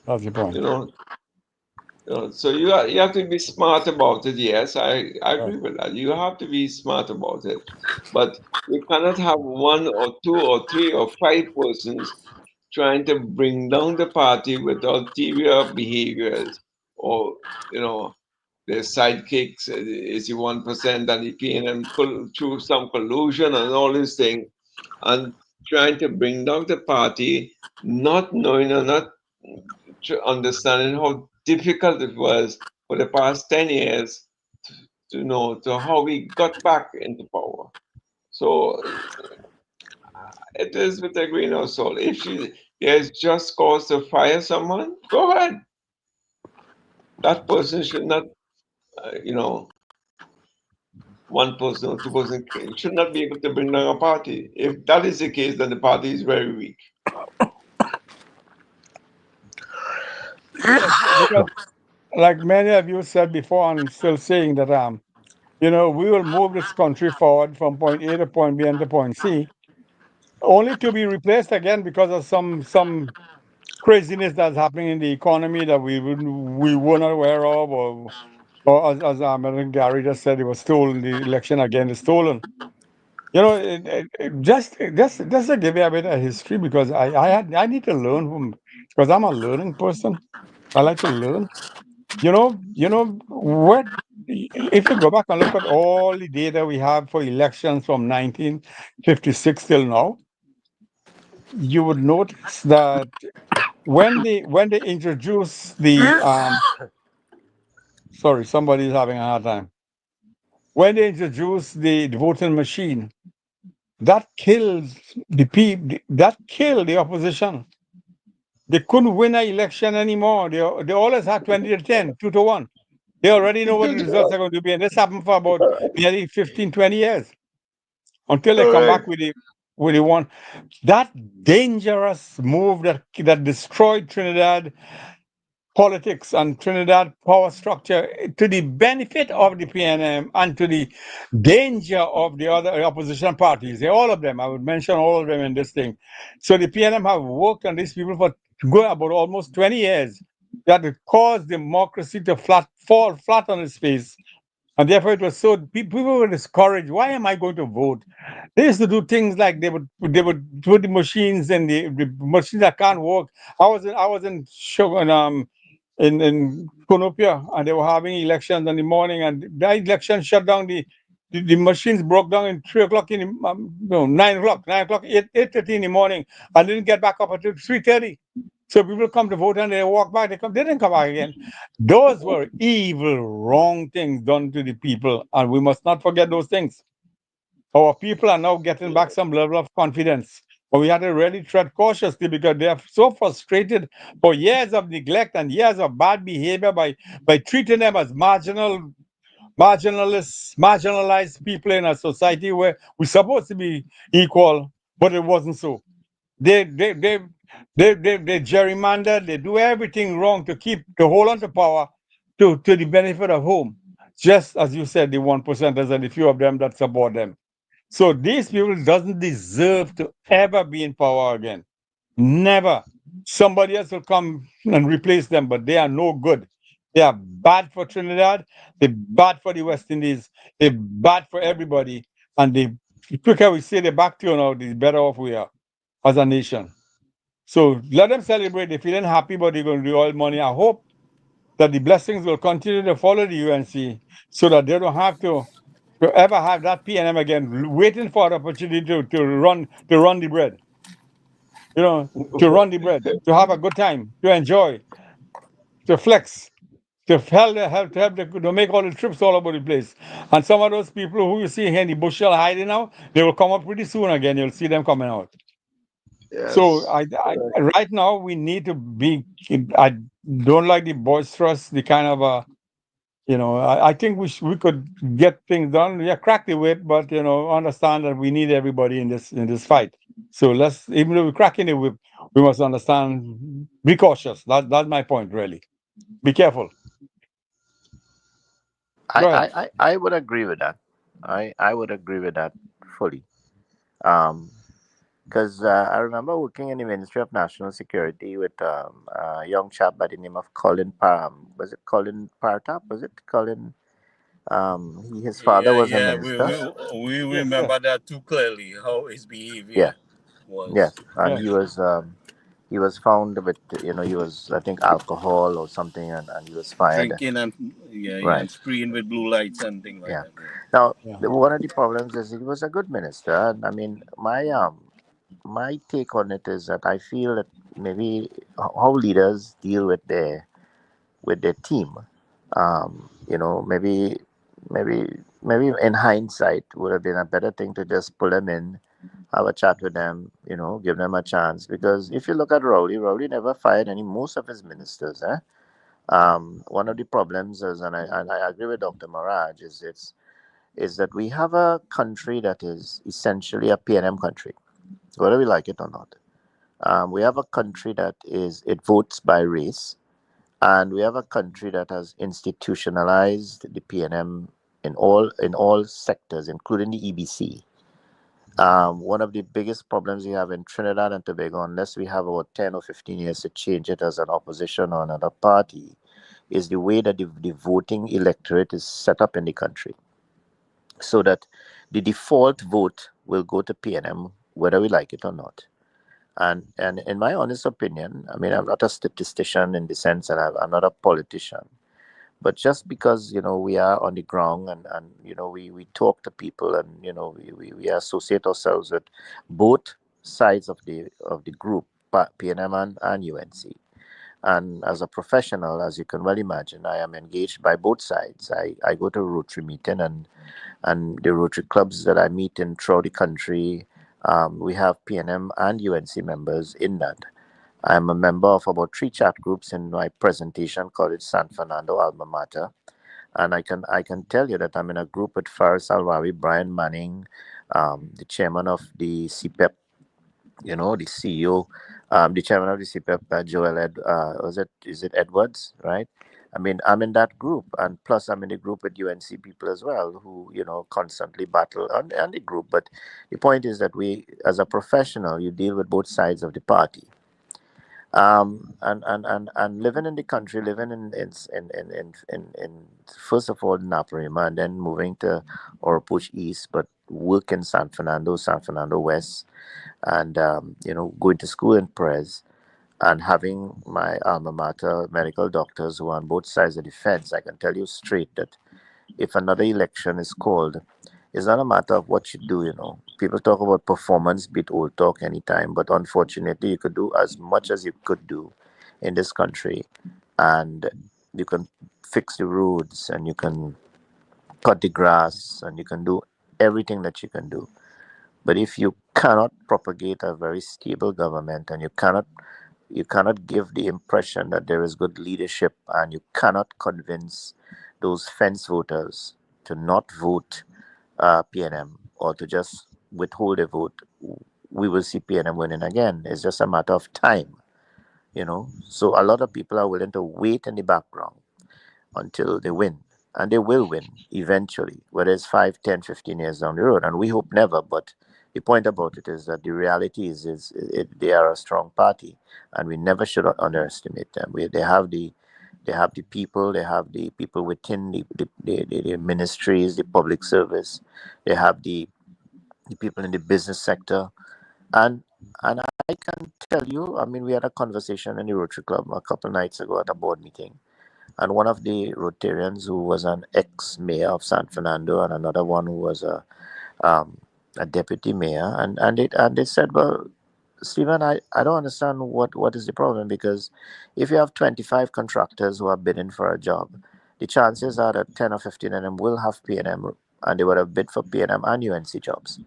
[SPEAKER 5] That's the
[SPEAKER 3] You
[SPEAKER 5] point.
[SPEAKER 3] know, so you have to be smart about it. Yes, I
[SPEAKER 5] Right,
[SPEAKER 3] agree with that. You have to be smart about it, but you cannot have one or two or three or five persons trying to bring down the party with ulterior behaviors, or their sidekicks is the 1% and the PNM through some collusion and all these things, and trying to bring down the party, not knowing or not understanding how difficult it was for the past 10 years to know to how we got back into power. So it is with a grain of salt. If there's just cause to fire someone, go ahead. That person should not, uh, you know, one person or two person should not be able to bring down a party. If that is the case, then the party is very weak.
[SPEAKER 5] yes, because like many of you said before, and still saying that we will move this country forward from point A to point B and to point C, only to be replaced again because of some craziness that's happening in the economy that we were not aware of, or as I think Gary just said, it was stolen. The election again is stolen. Just to give you a bit of history, because I need to learn from, because I'm a learning person. I like to learn. What if you go back and look at all the data we have for elections from 1956 till now, you would notice that when they introduced the sorry, somebody's having a hard time. When they introduced the voting machine, that killed the people. That killed the opposition. They couldn't win an election anymore. They always had 20 to 10, 2 to 1. They already know what the results are going to be. And this happened for about nearly 15, 20 years until they come back
[SPEAKER 3] Correct.
[SPEAKER 5] with the one. That dangerous move that destroyed Trinidad politics and Trinidad power structure to the benefit of the PNM and to the danger of the other opposition parties. All of them, I would mention all of them in this thing. So the PNM have worked on these people for about almost 20 years. that it caused democracy to fall flat on its face. And therefore, it was so people were discouraged. Why am I going to vote? They used to do things like they would put the machines and the machines that can't work. I was in in Konopia, and they were having elections in the morning, and that election shut down the machines broke down in 3 o'clock in the, no 9 o'clock, 9 o'clock, 8:30 in the morning. I didn't get back up until 3:30. So people come to vote and they walk back. They didn't come back again. Those were evil, wrong things done to the people, and we must not forget those things. Our people are now getting back some level of confidence. But we have to really tread cautiously because they are so frustrated for years of neglect and years of bad behavior by treating them as marginalized people in a society where we're supposed to be equal, but it wasn't so. They they they they gerrymander, they do everything wrong to hold on to power to the benefit of whom? Just as you said, the 1%ers and the few of them that support them. So these people doesn't deserve to ever be in power again. Never. Somebody else will come and replace them, but they are no good. They are bad for Trinidad. They're bad for the West Indies. They're bad for everybody. And the quicker we say they're back to you now, the better off we are as a nation. So let them celebrate. They're feeling happy, but they're going to do all money. I hope that the blessings will continue to follow the UNC so that they don't have to ever have that PNM again, waiting for an opportunity to run the bread, to run the bread, to have a good time, to enjoy, to flex, to make all the trips all over the place. And some of those people who you see here in the bushel hiding now, they will come up pretty soon again. You'll see them coming out. So
[SPEAKER 3] Yes.
[SPEAKER 5] right now we need to be. I don't like the boisterous, the kind of I think we could get things done. Yeah, crack the whip, but understand that we need everybody in this fight. So let's, even though we're cracking the whip, we must understand. Be cautious. That's my point, really. Be careful.
[SPEAKER 6] I,
[SPEAKER 5] Go
[SPEAKER 6] I,
[SPEAKER 5] ahead.
[SPEAKER 6] I would agree with that. I would agree with that fully. Um, because I remember working in the Ministry of National Security with a young chap by the name of Colin Parham. Was it Colin Partap? Was it Colin? His father
[SPEAKER 2] Yeah,
[SPEAKER 6] was a
[SPEAKER 2] yeah,
[SPEAKER 6] minister.
[SPEAKER 2] we
[SPEAKER 5] Yes, yes,
[SPEAKER 2] remember that too clearly, how his behavior
[SPEAKER 6] Yeah, yeah,
[SPEAKER 2] was.
[SPEAKER 6] and
[SPEAKER 5] yes.
[SPEAKER 6] he was found with, he was, I think, alcohol or something, and he was fired.
[SPEAKER 2] Drinking and yeah, yeah,
[SPEAKER 6] Right.
[SPEAKER 2] and spraying with blue lights and things like
[SPEAKER 6] Yeah.
[SPEAKER 2] that. Yeah.
[SPEAKER 6] Now,
[SPEAKER 5] Yeah.
[SPEAKER 6] one of the problems is he was a good minister. And I mean, my take on it is that I feel that maybe how leaders deal with their team, maybe in hindsight would have been a better thing to just pull them in, have a chat with them, give them a chance. Because if you look at Rowley never fired most of his ministers. One of the problems is, and I agree with Dr. Maraj, is that we have a country that is essentially a PNM country, whether we like it or not. We have a country that it votes by race, and we have a country that has institutionalized the PNM in all sectors, including the EBC. One of the biggest problems we have in Trinidad and Tobago, unless we have about 10 or 15 years to change it as an opposition or another party, is the way that the voting electorate is set up in the country. So that the default vote will go to PNM, whether we like it or not. And in my honest opinion, I mean, I'm not a statistician in the sense, and I'm not a politician. But just because we are on the ground, and we talk to people, and we associate ourselves with both sides of the group, PNM and UNC. And as a professional, as you can well imagine, I am engaged by both sides. I go to Rotary meeting, and the Rotary clubs that I meet in throughout the country, we have PNM and UNC members in that. I'm a member of about 3 chat groups in my presentation called it San Fernando Alma Mater. And I can tell you that I'm in a group with Faris Alwari, Brian Manning, the chairman of the CPEP, the CEO, the chairman of the CPEP, Joel is it Edwards, right? I mean, I'm in that group, and plus I'm in the group with UNC people as well, who constantly battle on the group. But the point is that we, as a professional, you deal with both sides of the party. And living in the country, living in first of all Naparima, and then moving to Oropouche East, but work in San Fernando West, and going to school in Perez, and having my alma mater medical doctors who are on both sides of the fence. I can tell you straight that if another election is called, it's not a matter of what you do, People talk about performance beat old talk anytime, but unfortunately, you could do as much as you could do in this country, and you can fix the roads, and you can cut the grass, and you can do everything that you can do. But if you cannot propagate a very stable government, and you cannot give the impression that there is good leadership, and you cannot convince those fence voters to not vote PNM, or to just withhold a vote, we will see PNM winning again. It's just a matter of time. So a lot of people are willing to wait in the background until they win. And they will win eventually, whether it's 5, 10, 15 years down the road. And we hope never. But the point about it is that the reality is they are a strong party, and we never should underestimate them. They have the people, they have the people within the ministries, the public service, they have the people in the business sector. And and I can tell you, I mean, we had a conversation in the Rotary Club a couple nights ago at a board meeting, and one of the Rotarians who was an ex-mayor of San Fernando, and another one who was um, a deputy mayor, and they said, well, Stephen, I don't understand what is the problem, because if you have 25 contractors who are bidding for a job, the chances are that 10 or 15 of them will have PNM, and they would have bid for PNM and UNC jobs,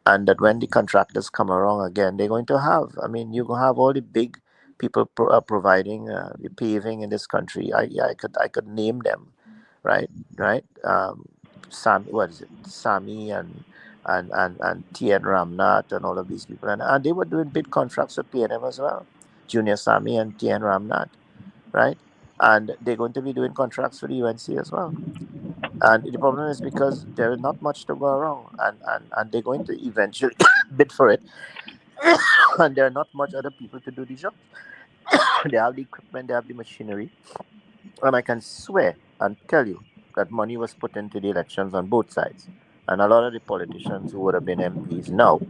[SPEAKER 6] and that when the contractors come around again, they're going to have. I mean, you're going to have all the big people providing the paving in this country. I could name them, right? Right? What is it? Sami and TN Ramnath and all of these people, and they were doing bid contracts with PNM as well. Junior Sami and TN Ramnath, right? And they're going to be doing contracts for the UNC as well. And the problem is because there is not much to go around, and they're going to eventually bid for it, and there are not much other people to do the job. They have the equipment, they have the machinery, and I can swear and tell you that money was put into the elections on both sides. And a lot of the politicians who would have been MPs now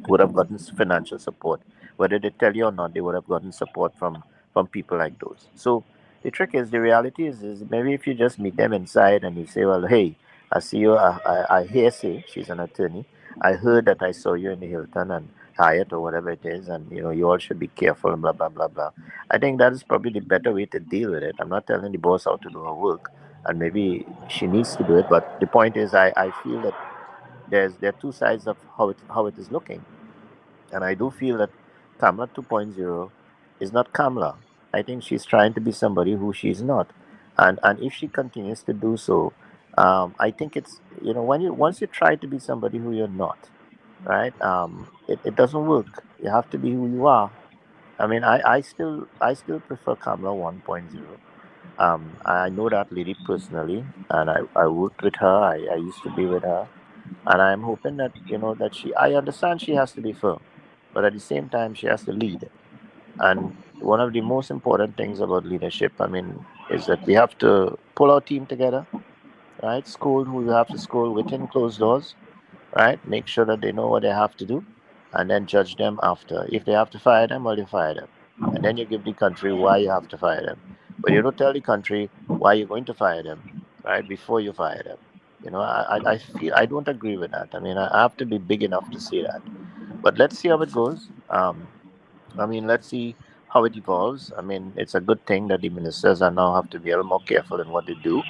[SPEAKER 6] would have gotten financial support. Whether they tell you or not, they would have gotten support from people like those. So the trick is, the reality is maybe if you just meet them inside and you say, well, hey, I see you, I hear say, she's an attorney. I heard that I saw you in the Hilton and Hyatt or whatever it is, and you all should be careful and blah blah blah blah. I think that is probably the better way to deal with it. I'm not telling the boss how to do her work, and maybe she needs to do it, but the point is, I feel that there are two sides of how it is looking, and I do feel that Kamala 2.0 is not Kamala. I think she's trying to be somebody who she's not. And if she continues to do so, I think it's, when you once you try to be somebody who you're not, right? It doesn't work. You have to be who you are. I mean, I still prefer Kamala 1.0. I know that lady personally, and I worked with her. I used to be with her, and I'm hoping that that I understand she has to be firm, but at the same time she has to lead. And one of the most important things about leadership, I mean, is that we have to pull our team together, right? School who we have to school within closed doors, right? Make sure that they know what they have to do, and then judge them after. If they have to fire them, well, you fire them, and then you give the country why you have to fire them. But you don't tell the country why you're going to fire them, right? Before you fire them. I feel I don't agree with that. I mean, I have to be big enough to say that. But let's see how it goes. I mean, let's see how it evolves. I mean, it's a good thing that the ministers are now have to be a little more careful in what they do.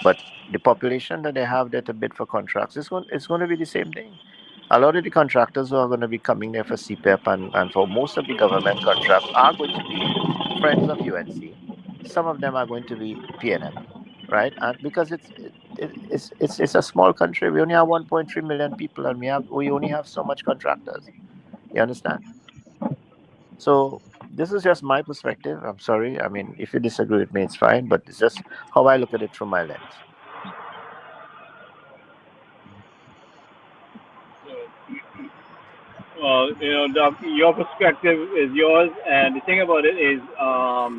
[SPEAKER 6] But the population that they have there to bid for contracts, it's going to be the same thing. A lot of the contractors who are going to be coming there for CPEP and for most of the government contracts are going to be friends of UNC. Some of them are going to be PNM, right? And because it's a small country, we only have 1.3 million people, and we only have so much contractors. You understand? So this is just my perspective. I'm sorry. I mean, if you disagree with me, it's fine. But it's just how I look at it through my lens.
[SPEAKER 2] Well, Doc, your perspective is yours, and the thing about it is, I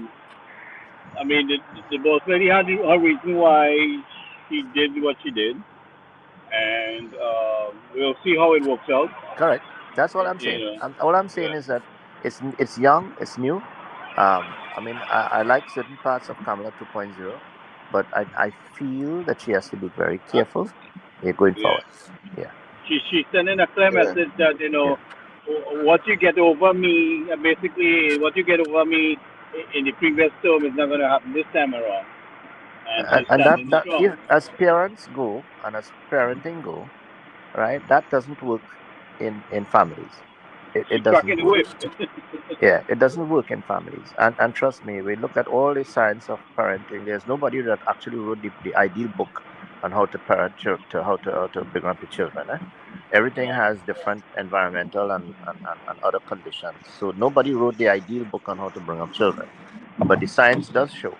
[SPEAKER 2] mean, the boss lady had her reason why she did what she did, and we'll see how it works out.
[SPEAKER 6] Correct. That's all I'm
[SPEAKER 2] You
[SPEAKER 6] saying.
[SPEAKER 2] know,
[SPEAKER 6] All I'm saying
[SPEAKER 2] yeah.
[SPEAKER 6] is that it's young, it's new. I mean, I like certain parts of Kamala 2.0, but I feel that she has to be very careful going
[SPEAKER 2] Yeah.
[SPEAKER 6] forward. Yeah,
[SPEAKER 2] She's sending a clear
[SPEAKER 3] Yeah.
[SPEAKER 2] message that
[SPEAKER 6] yeah.
[SPEAKER 2] what you get over me, basically what you get over me in the previous term is not going to happen this time around, and she's
[SPEAKER 6] And
[SPEAKER 2] standing strong.
[SPEAKER 6] as parents go and as parenting go, right? That doesn't work in families. It
[SPEAKER 2] She's
[SPEAKER 6] doesn't
[SPEAKER 2] cracking the
[SPEAKER 6] work.
[SPEAKER 2] whip.
[SPEAKER 6] Yeah, it doesn't work in families. And trust me, we look at all the science of parenting. There's nobody that actually wrote the ideal book on how to parent to how to bring up your children. Eh? Everything
[SPEAKER 2] Right.
[SPEAKER 6] has different environmental and other conditions. So nobody wrote the ideal book on how to bring up children. But the science does show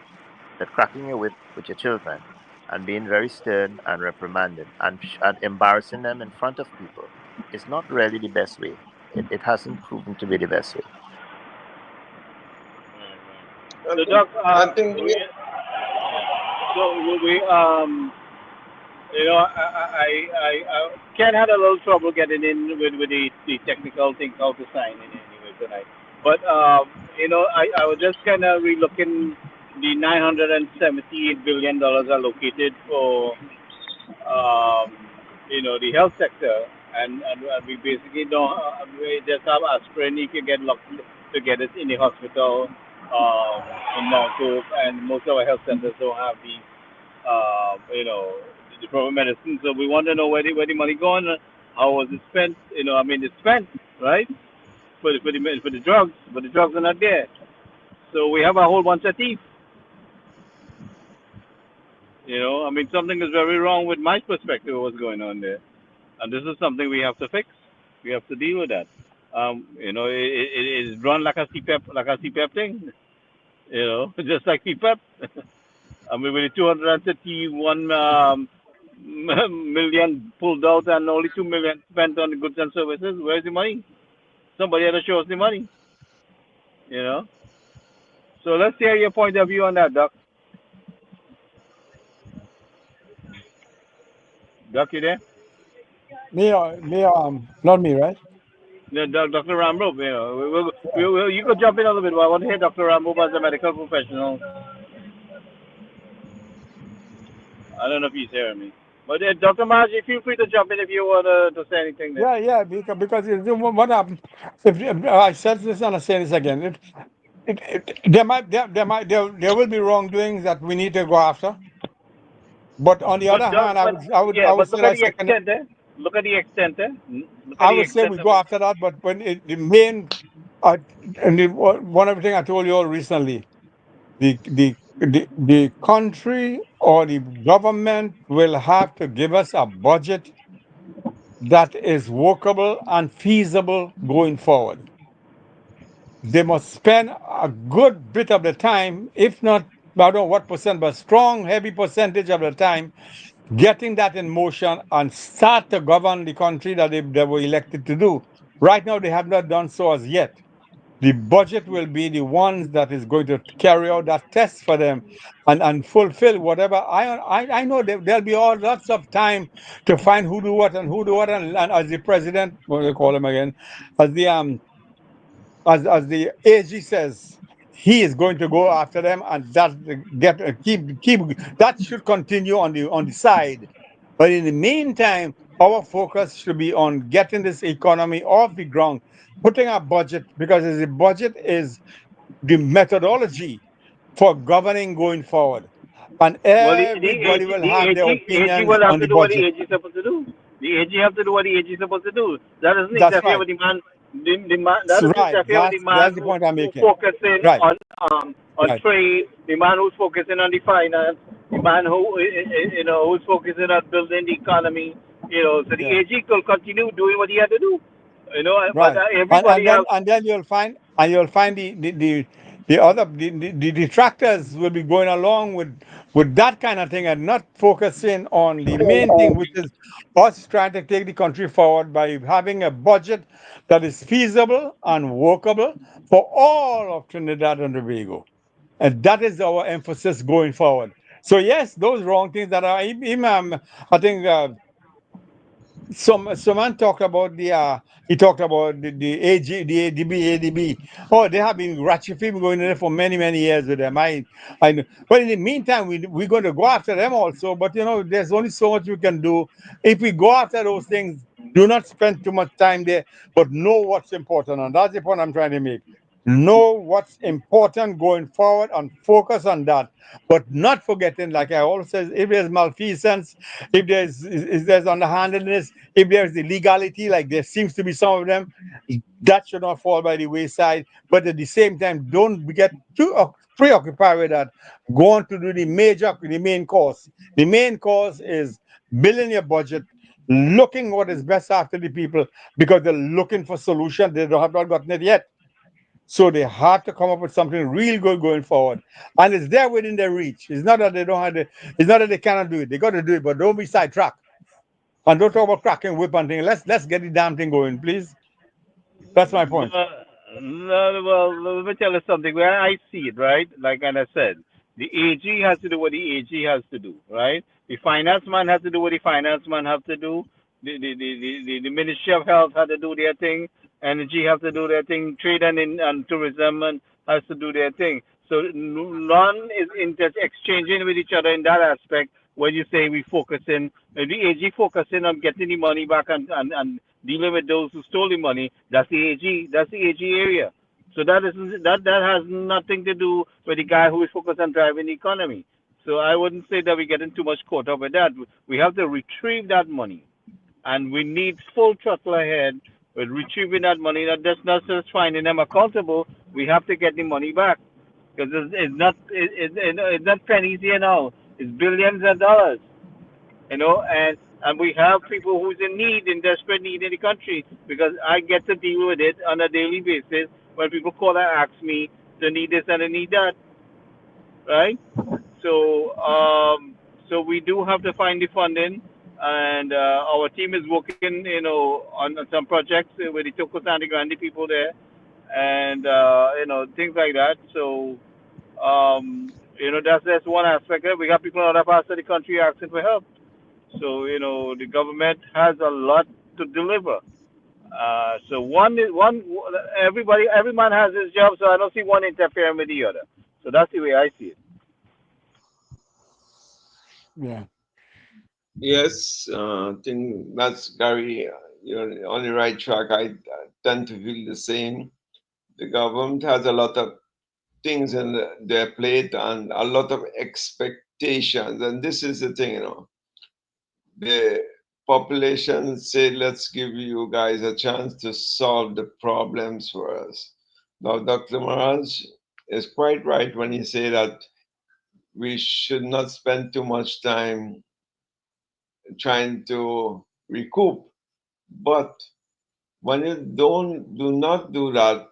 [SPEAKER 6] that cracking a whip with your children and being very stern and reprimanding and embarrassing them in front of people is not really the best way. It hasn't proven to be the best way.
[SPEAKER 3] I
[SPEAKER 2] So,
[SPEAKER 3] think
[SPEAKER 2] Doc,
[SPEAKER 3] I think
[SPEAKER 2] so I Ken had a little trouble getting in with the technical things, how to sign in anyway tonight. But I was just kind of relooking the $978 billion allocated for um, the health sector, and we basically don't we just have aspirin if you get lucky to get it in the hospital in Mount Hope, and most of our health centers don't have the proper medicine. So we want to know where the money gone, how was it spent? I mean, it's spent, right? For the drugs, but the drugs are not there. So we have a whole bunch of thieves. I mean, something is very wrong with my perspective of what's going on there, and this is something we have to fix. We have to deal with that. It is run like a CPEP thing. Just like CPEP. I mean, with the 231 million pulled out and only 2 million spent on the goods and services, where's the money? Somebody had to show us the money. You know. So let's hear your point of view on that, Doc. Doc, you there?
[SPEAKER 5] Not me, right?
[SPEAKER 2] No, Dr. Rambo, you could jump in a little bit. But I want to hear Dr. Rambo as a medical professional. I don't know if he's hearing me. But Dr. Margie, feel free to jump in if you want to say anything there.
[SPEAKER 5] Yeah, because what happened? If I said this and I say this again, there will be wrongdoings that we need to go after. But on the other hand, I would
[SPEAKER 2] But
[SPEAKER 5] say
[SPEAKER 2] look at
[SPEAKER 5] that
[SPEAKER 2] the
[SPEAKER 5] second,
[SPEAKER 2] extent there. Look at the extent there. Look at
[SPEAKER 5] I
[SPEAKER 2] the
[SPEAKER 5] would say
[SPEAKER 2] extent
[SPEAKER 5] we
[SPEAKER 2] of
[SPEAKER 5] go
[SPEAKER 2] it.
[SPEAKER 5] after that. But when the main, one of the things I told you all recently, the country or the government will have to give us a budget that is workable and feasible going forward. They must spend a good bit of the time, if not, I don't know what percent, but strong, heavy percentage of the time, getting that in motion and start to govern the country that they were elected to do. Right now, they have not done so as yet. The budget will be the ones that is going to carry out that test for them and fulfill whatever. I know there'll be all lots of time to find who do what and who do what, and as the president, what do they call him again, as the as the AG says, he is going to go after them, and that keep that should continue on the side. But in the meantime, our focus should be on getting this economy off the ground, putting a budget, because the budget is the methodology for governing going forward, and
[SPEAKER 2] Well,
[SPEAKER 5] everybody will have their
[SPEAKER 2] AG
[SPEAKER 5] opinions
[SPEAKER 2] will have
[SPEAKER 5] on
[SPEAKER 2] to
[SPEAKER 5] the
[SPEAKER 2] do what the
[SPEAKER 5] budget.
[SPEAKER 2] AG is supposed to do. The AG have to do what the AG is supposed to do. That doesn't
[SPEAKER 5] That's
[SPEAKER 2] interfere
[SPEAKER 5] right.
[SPEAKER 2] with the man. The man that doesn't
[SPEAKER 5] Right.
[SPEAKER 2] interfere with the man
[SPEAKER 5] That's the point I'm
[SPEAKER 2] who
[SPEAKER 5] making.
[SPEAKER 2] focusing
[SPEAKER 5] Right.
[SPEAKER 2] on
[SPEAKER 5] Right.
[SPEAKER 2] trade. The man who's focusing on the finance. The man who's focusing on building the economy. So the
[SPEAKER 5] Yeah.
[SPEAKER 2] AG will continue doing what he had to do. But
[SPEAKER 5] Right.
[SPEAKER 2] everybody else.
[SPEAKER 5] And then you'll find the detractors will be going along with that kind of thing and not focusing on the main thing, which is us trying to take the country forward by having a budget that is feasible and workable for all of Trinidad and Tobago. And that is our emphasis going forward. So yes, those wrong things that are I think some man talked about he talked about the AG, the ADB, ADB. Oh, they have been ratcheting going there for many years with them. I know. But in the meantime, we're going to go after them also. But there's only so much we can do. If we go after those things, do not spend too much time there, but know what's important. And that's the point I'm trying to make. Know what's important going forward and focus on that, but not forgetting, like I always say, if there's malfeasance, if there's underhandedness, if there's illegality, like there seems to be some of them, that should not fall by the wayside. But at the same time, don't get too preoccupied with that. Go on to do the main cause. The main cause is building your budget, looking what is best after the people, because they're looking for solution. They don't have not gotten it yet. So they have to come up with something real good going forward. And it's there within their reach. It's not that they don't have it's not that they cannot do it. They got to do it, but don't be sidetracked. And don't talk about cracking whip and thing. Let's get the damn thing going, please. That's my point.
[SPEAKER 7] No, well, let me tell you something. Where I see it, right? Like and I said, the AG has to do what the AG has to do, right? The finance man has to do what the finance man have to do. The Ministry of Health has to do their thing. Energy have to do their thing. Trade and tourism has to do their thing. So none is exchanging with each other in that aspect. When you say we focusing, the AG focusing on getting the money back and dealing with those who stole the money. That's the AG. That's the AG area. So that has nothing to do with the guy who is focused on driving the economy. So I wouldn't say that we're getting too much caught up with that. We have to retrieve that money, and we need full throttle ahead with retrieving that money. Not just finding them accountable. We have to get the money back because it's not pennies here now. It's billions of dollars, and we have people who's in need, in desperate need in the country, because I get to deal with it on a daily basis when people call and ask me to need this and I need that, right? So, so we do have to find the funding, and our team is working, on some projects with the Tocos and the Grande people there, and things like that. So, that's one aspect. We got people in other parts of the country asking for help. So the government has a lot to deliver. So every man has his job. So I don't see one interfering with the other. So that's the way I see it.
[SPEAKER 5] Yeah.
[SPEAKER 3] Yes, I think that's Gary. You're on the right track. I tend to feel the same. The government has a lot of things in their plate and a lot of expectations. And this is the thing, the population say, let's give you guys a chance to solve the problems for us. Now, Dr. Maharaj is quite right when he say that we should not spend too much time trying to recoup. But when you do not do that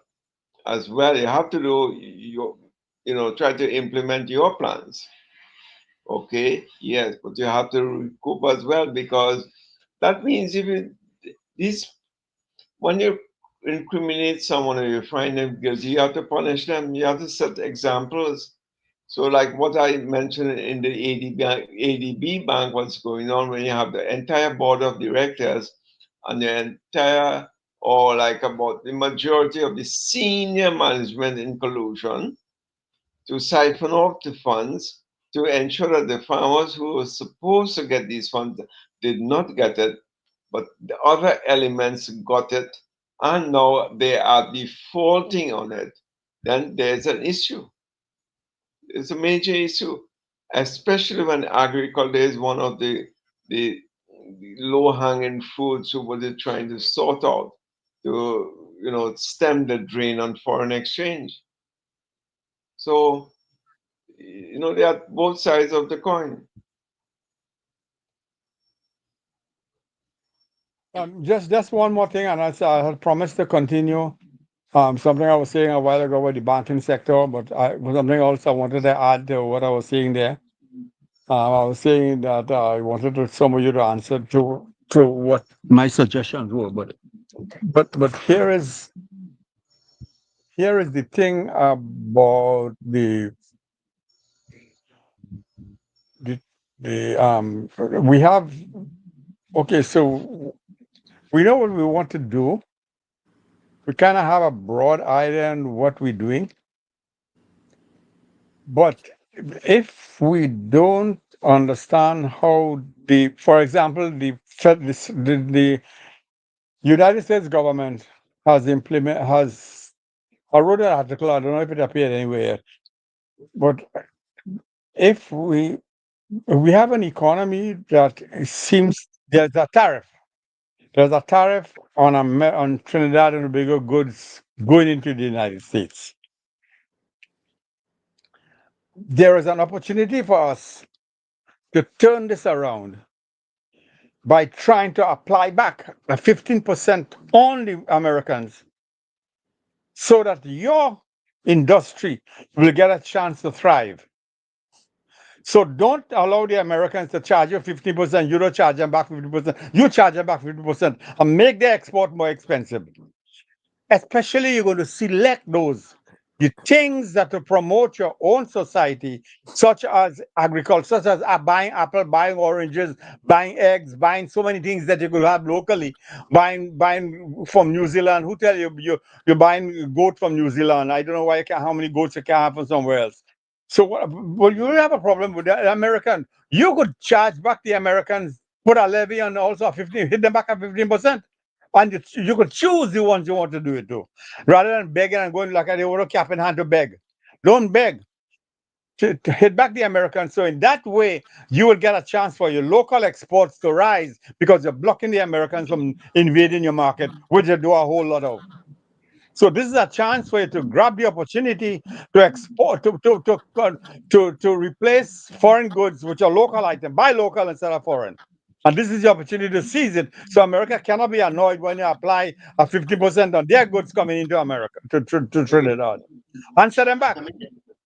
[SPEAKER 3] as well, you have to do try to implement your plans. Okay, yes, but you have to recoup as well, because that means if you these when you incriminate someone or you find them guilty, you have to punish them. You have to set examples. So, like what I mentioned in the ADB bank, what's going on when you have the entire board of directors and the entire, or like about the majority of the senior management in collusion to siphon off the funds to ensure that the farmers who were supposed to get these funds did not get it, but the other elements got it, and now they are defaulting on it, then there's an issue. It's a major issue, especially when agriculture is one of the low-hanging fruits who were trying to sort out to stem the drain on foreign exchange. So they are both sides of the coin.
[SPEAKER 5] Just one more thing, and I had promised to continue. Something I was saying a while ago with the banking sector, but something else I wanted to add to what I was saying there. I was saying that I wanted some of you to answer to what my suggestions were, but here is the thing about the we have okay, so we know what we want to do. We kind of have a broad idea on what we're doing, but if we don't understand how for example, the United States government has I wrote an article. I don't know if it appeared anywhere, but if we have an economy that seems there's a tariff. There's a tariff on on Trinidad and Tobago goods going into the United States. There is an opportunity for us to turn this around by trying to apply back a 15% on the Americans so that your industry will get a chance to thrive. So don't allow the Americans to charge you 50%. You don't charge them back 50%. You charge them back 50% and make their export more expensive. Especially you're going to select those the things that will promote your own society, such as agriculture, such as buying apple, buying oranges, buying eggs, buying so many things that you could have locally, buying from New Zealand. Who tell you you're buying goat from New Zealand? I don't know why how many goats you can have from somewhere else. So well, you have a problem with the American. You could charge back the Americans, put a levy on also 15, hit them back at 15%. And you could choose the ones you want to do it to, rather than begging and going like a cap in hand to beg. Don't beg to hit back the Americans. So in that way, you will get a chance for your local exports to rise because you're blocking the Americans from invading your market, which they do a whole lot of. So this is a chance for you to grab the opportunity to export to replace foreign goods which are local items, buy local instead of foreign. And this is the opportunity to seize it. So America cannot be annoyed when you apply a 50% on their goods coming into America to Trinidad. Answer them back.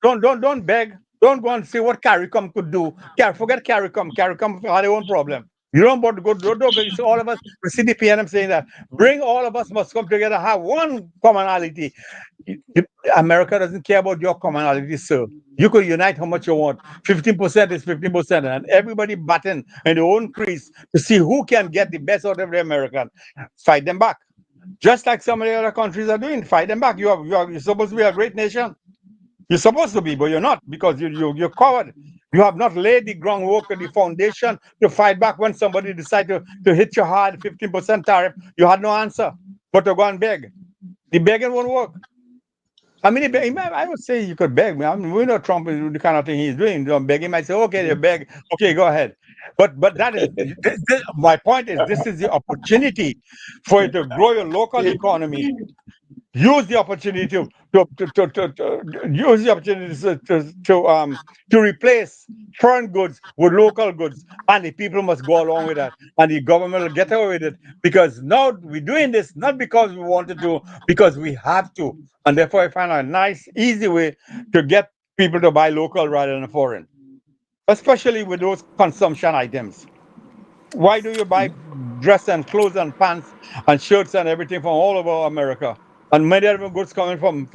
[SPEAKER 5] Don't beg. Don't go and see what CARICOM could do. Forget CARICOM. CARICOM had their own problem. You don't want to go. Don't beg. So all of us, the CDP, and I'm saying that bring all of us must come together, have one commonality. America doesn't care about your commonality, sir. You could unite how much you want. 15% is 15%, and everybody button in their own crease to see who can get the best out of the American. Fight them back, just like some of the other countries are doing. Fight them back. You're supposed to be a great nation. You're supposed to be, but you're not because you're covered. You have not laid the groundwork and the foundation to fight back when somebody decide to hit you hard 15% tariff. You had no answer but to go and beg. The begging won't work. I mean, I would say you could beg. I mean, we know Trump is the kind of thing he's doing. You know, begging might say, okay, you beg, okay, go ahead. But that is my point is this is the opportunity for you to grow your local economy. Use the opportunity to use the opportunity to replace foreign goods with local goods, and the people must go along with that, and the government will get away with it because now we're doing this not because we wanted to, because we have to, and therefore I find a nice, easy way to get people to buy local rather than foreign, especially with those consumption items. Why do you buy dress and clothes and pants and shirts and everything from all over America? And many of the goods coming from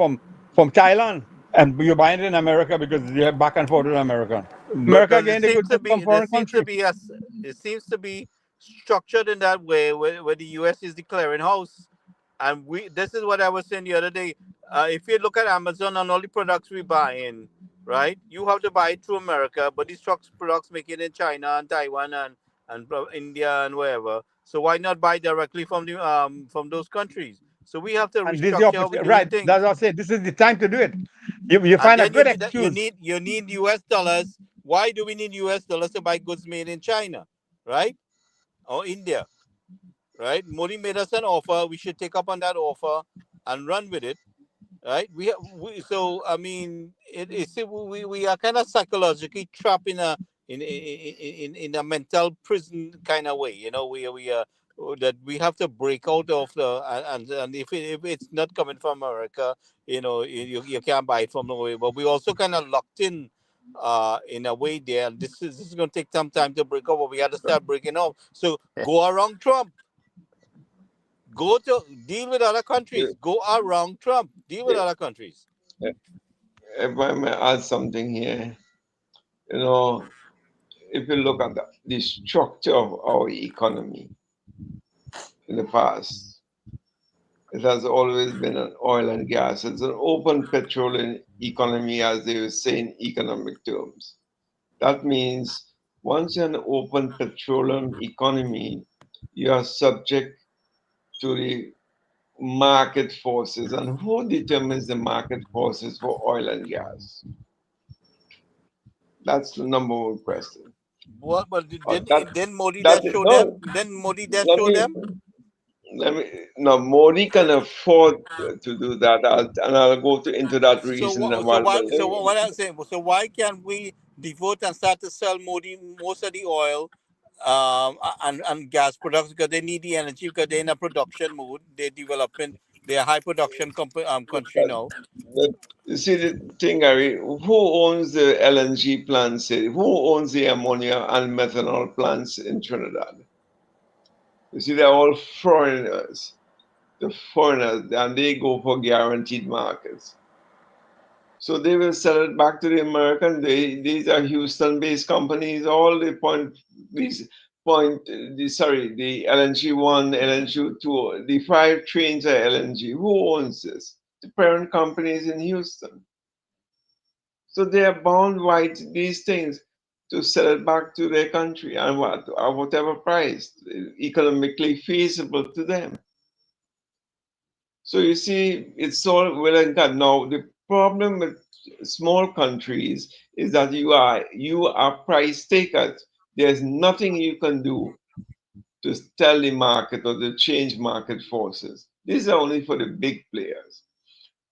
[SPEAKER 5] Thailand, and you're buying it in America because you're back and forth in America. America
[SPEAKER 2] But
[SPEAKER 5] getting the goods from
[SPEAKER 2] there
[SPEAKER 5] foreign
[SPEAKER 2] seems to
[SPEAKER 5] country.
[SPEAKER 2] be it seems to be structured in that way where the U.S. is the clearinghouse, and we this is what I was saying the other day. If you look at Amazon and all the products we buy in, right, you have to buy it through America, but these products make it in China and Taiwan and India and wherever. So why not buy directly from those countries? So we have to
[SPEAKER 5] And this is the
[SPEAKER 2] restructure how we're
[SPEAKER 5] opportunity,
[SPEAKER 2] doing
[SPEAKER 5] right? That's
[SPEAKER 2] things.
[SPEAKER 5] what I say. This is the time to do it. You
[SPEAKER 2] And
[SPEAKER 5] find a
[SPEAKER 2] then
[SPEAKER 5] good excuse.
[SPEAKER 2] you need US dollars. Why do we need US dollars to buy goods made in China, right? Or India, right? Modi made us an offer. We should take up on that offer and run with it, right? So I mean, we are kind of psychologically trapped in a in a mental prison kind of way. You know, we are that we have to break out of the and if it's not coming from America, you can't buy it from nowhere. But we also kind of locked in a way there. And this is going to take some time to break up, but we got to start breaking out. So go around Trump. Go to deal with other countries. Go around Trump. Deal with other countries.
[SPEAKER 3] If I may add something here, you know, if you look at the structure of our economy in the past, it has always been an oil and gas. It's an open petroleum economy, as they would say in economic terms. That means once you're an open petroleum economy, you are subject to the market forces. And who determines the market forces for oil and gas? That's the number one question.
[SPEAKER 2] What? But
[SPEAKER 3] That
[SPEAKER 2] then Modi
[SPEAKER 3] that
[SPEAKER 2] that show them.
[SPEAKER 3] no.
[SPEAKER 2] Then Modi that
[SPEAKER 3] Let
[SPEAKER 2] show
[SPEAKER 3] me
[SPEAKER 2] them.
[SPEAKER 3] let me. No, Modi can afford to do that, and I'll go into that
[SPEAKER 2] So
[SPEAKER 3] reason
[SPEAKER 2] what? So
[SPEAKER 3] while
[SPEAKER 2] why? So
[SPEAKER 3] we're
[SPEAKER 2] what I'm saying? So why can't we devote and start to sell Modi most of the oil, and gas products because they need the energy because they're in a production mode. They're developing. They're a high production country now.
[SPEAKER 3] But you see the thing, Gary, who owns the LNG plants? Who owns the ammonia and methanol plants in Trinidad? You see, they're all foreigners. The foreigners, and they go for guaranteed markets. So they will sell it back to the American. These are Houston-based companies. All the point, these the LNG one, LNG two, the 5 trains are LNG. Who owns this? The parent companies in Houston. So they are bound by these things to sell it back to their country and at whatever price, economically feasible to them. So you see, it's all well and good. Now the problem with small countries is that you are price takers. There's nothing you can do to tell the market or to change market forces. These are only for the big players.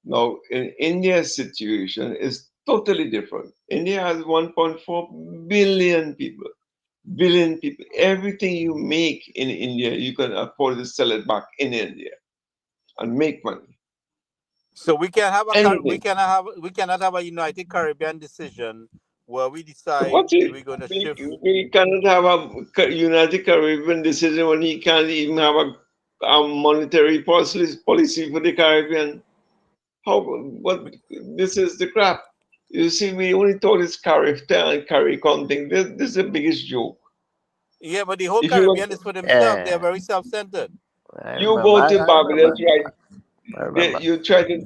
[SPEAKER 3] Now, in India's situation is totally different. India has 1.4 billion people. Billion people. Everything you make in India, you can afford to sell it back in India and make money.
[SPEAKER 2] So we can have a
[SPEAKER 3] Anything.
[SPEAKER 2] we cannot have a United Caribbean decision where we decide
[SPEAKER 3] What's it?
[SPEAKER 2] we're going to shift.
[SPEAKER 3] We cannot have a United Caribbean decision when he can't even have a monetary policy for the Caribbean. How? What? This is the crap. You see, we only thought it's CARICOM thing. This is the biggest joke.
[SPEAKER 2] Yeah, but the whole
[SPEAKER 3] If you
[SPEAKER 2] Caribbean is for themselves. They're
[SPEAKER 6] Eh,
[SPEAKER 2] very self-centered.
[SPEAKER 6] I
[SPEAKER 3] you
[SPEAKER 6] remember.
[SPEAKER 3] go to
[SPEAKER 6] I
[SPEAKER 3] Barbados,
[SPEAKER 6] remember.
[SPEAKER 3] right?
[SPEAKER 6] I remember.
[SPEAKER 3] You try to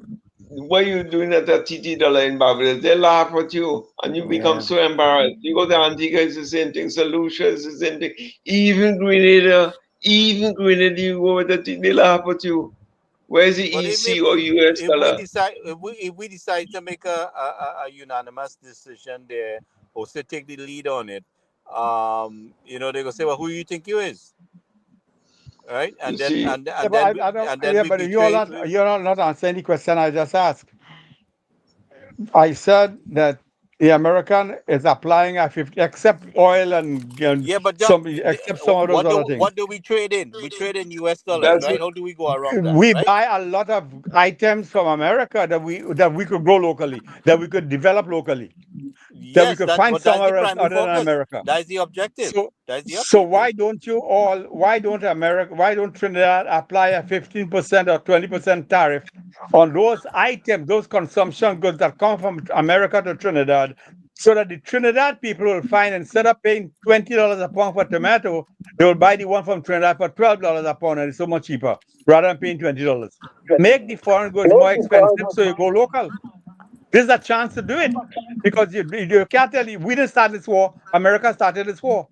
[SPEAKER 3] what you doing at a TT dollar in Barbados, they laugh at you and you become
[SPEAKER 6] Yeah.
[SPEAKER 3] so embarrassed. You go to Antigua, it's the same thing. St. Lucia, it's the same thing. Even Grenada, you go with they laugh at you. Where's the
[SPEAKER 2] But even
[SPEAKER 3] EC or US
[SPEAKER 2] if we
[SPEAKER 3] dollar?
[SPEAKER 2] decide if we decide to make a unanimous decision there, or to take the lead on it, they're gonna say, "Well, who you think you is?" Right?
[SPEAKER 3] You
[SPEAKER 2] And then
[SPEAKER 3] see,
[SPEAKER 5] Yeah,
[SPEAKER 2] and
[SPEAKER 5] but
[SPEAKER 2] then
[SPEAKER 5] I don't.
[SPEAKER 2] and then
[SPEAKER 5] Yeah,
[SPEAKER 2] we
[SPEAKER 5] but
[SPEAKER 2] betray.
[SPEAKER 5] you're not answering the question I just asked. I said that the American is applying a 50, except oil and
[SPEAKER 2] Yeah, but
[SPEAKER 5] some, except some of those other things.
[SPEAKER 2] what do we trade in? We trade in U.S. dollars,
[SPEAKER 3] that's
[SPEAKER 2] right? How do we go around that,
[SPEAKER 5] We
[SPEAKER 2] right?
[SPEAKER 5] buy a lot of items from America that we could grow locally, that we could develop locally, that we
[SPEAKER 2] Yes,
[SPEAKER 5] could find
[SPEAKER 2] that's the
[SPEAKER 5] somewhere else
[SPEAKER 2] primary
[SPEAKER 5] other than
[SPEAKER 2] focus.
[SPEAKER 5] America.
[SPEAKER 2] That is the objective.
[SPEAKER 5] So,
[SPEAKER 2] That is the
[SPEAKER 5] so
[SPEAKER 2] objective.
[SPEAKER 5] why don't Trinidad apply a 15% or 20% tariff on those items, those consumption goods that come from America to Trinidad, so that the Trinidad people will find instead of paying $20 a pound for tomato, they will buy the one from Trinidad for $12 a pound, and it's so much cheaper rather than paying $20. Make the foreign goods more expensive, so you go local. This is a chance to do it because you can't tell you we didn't start this war. America started this war.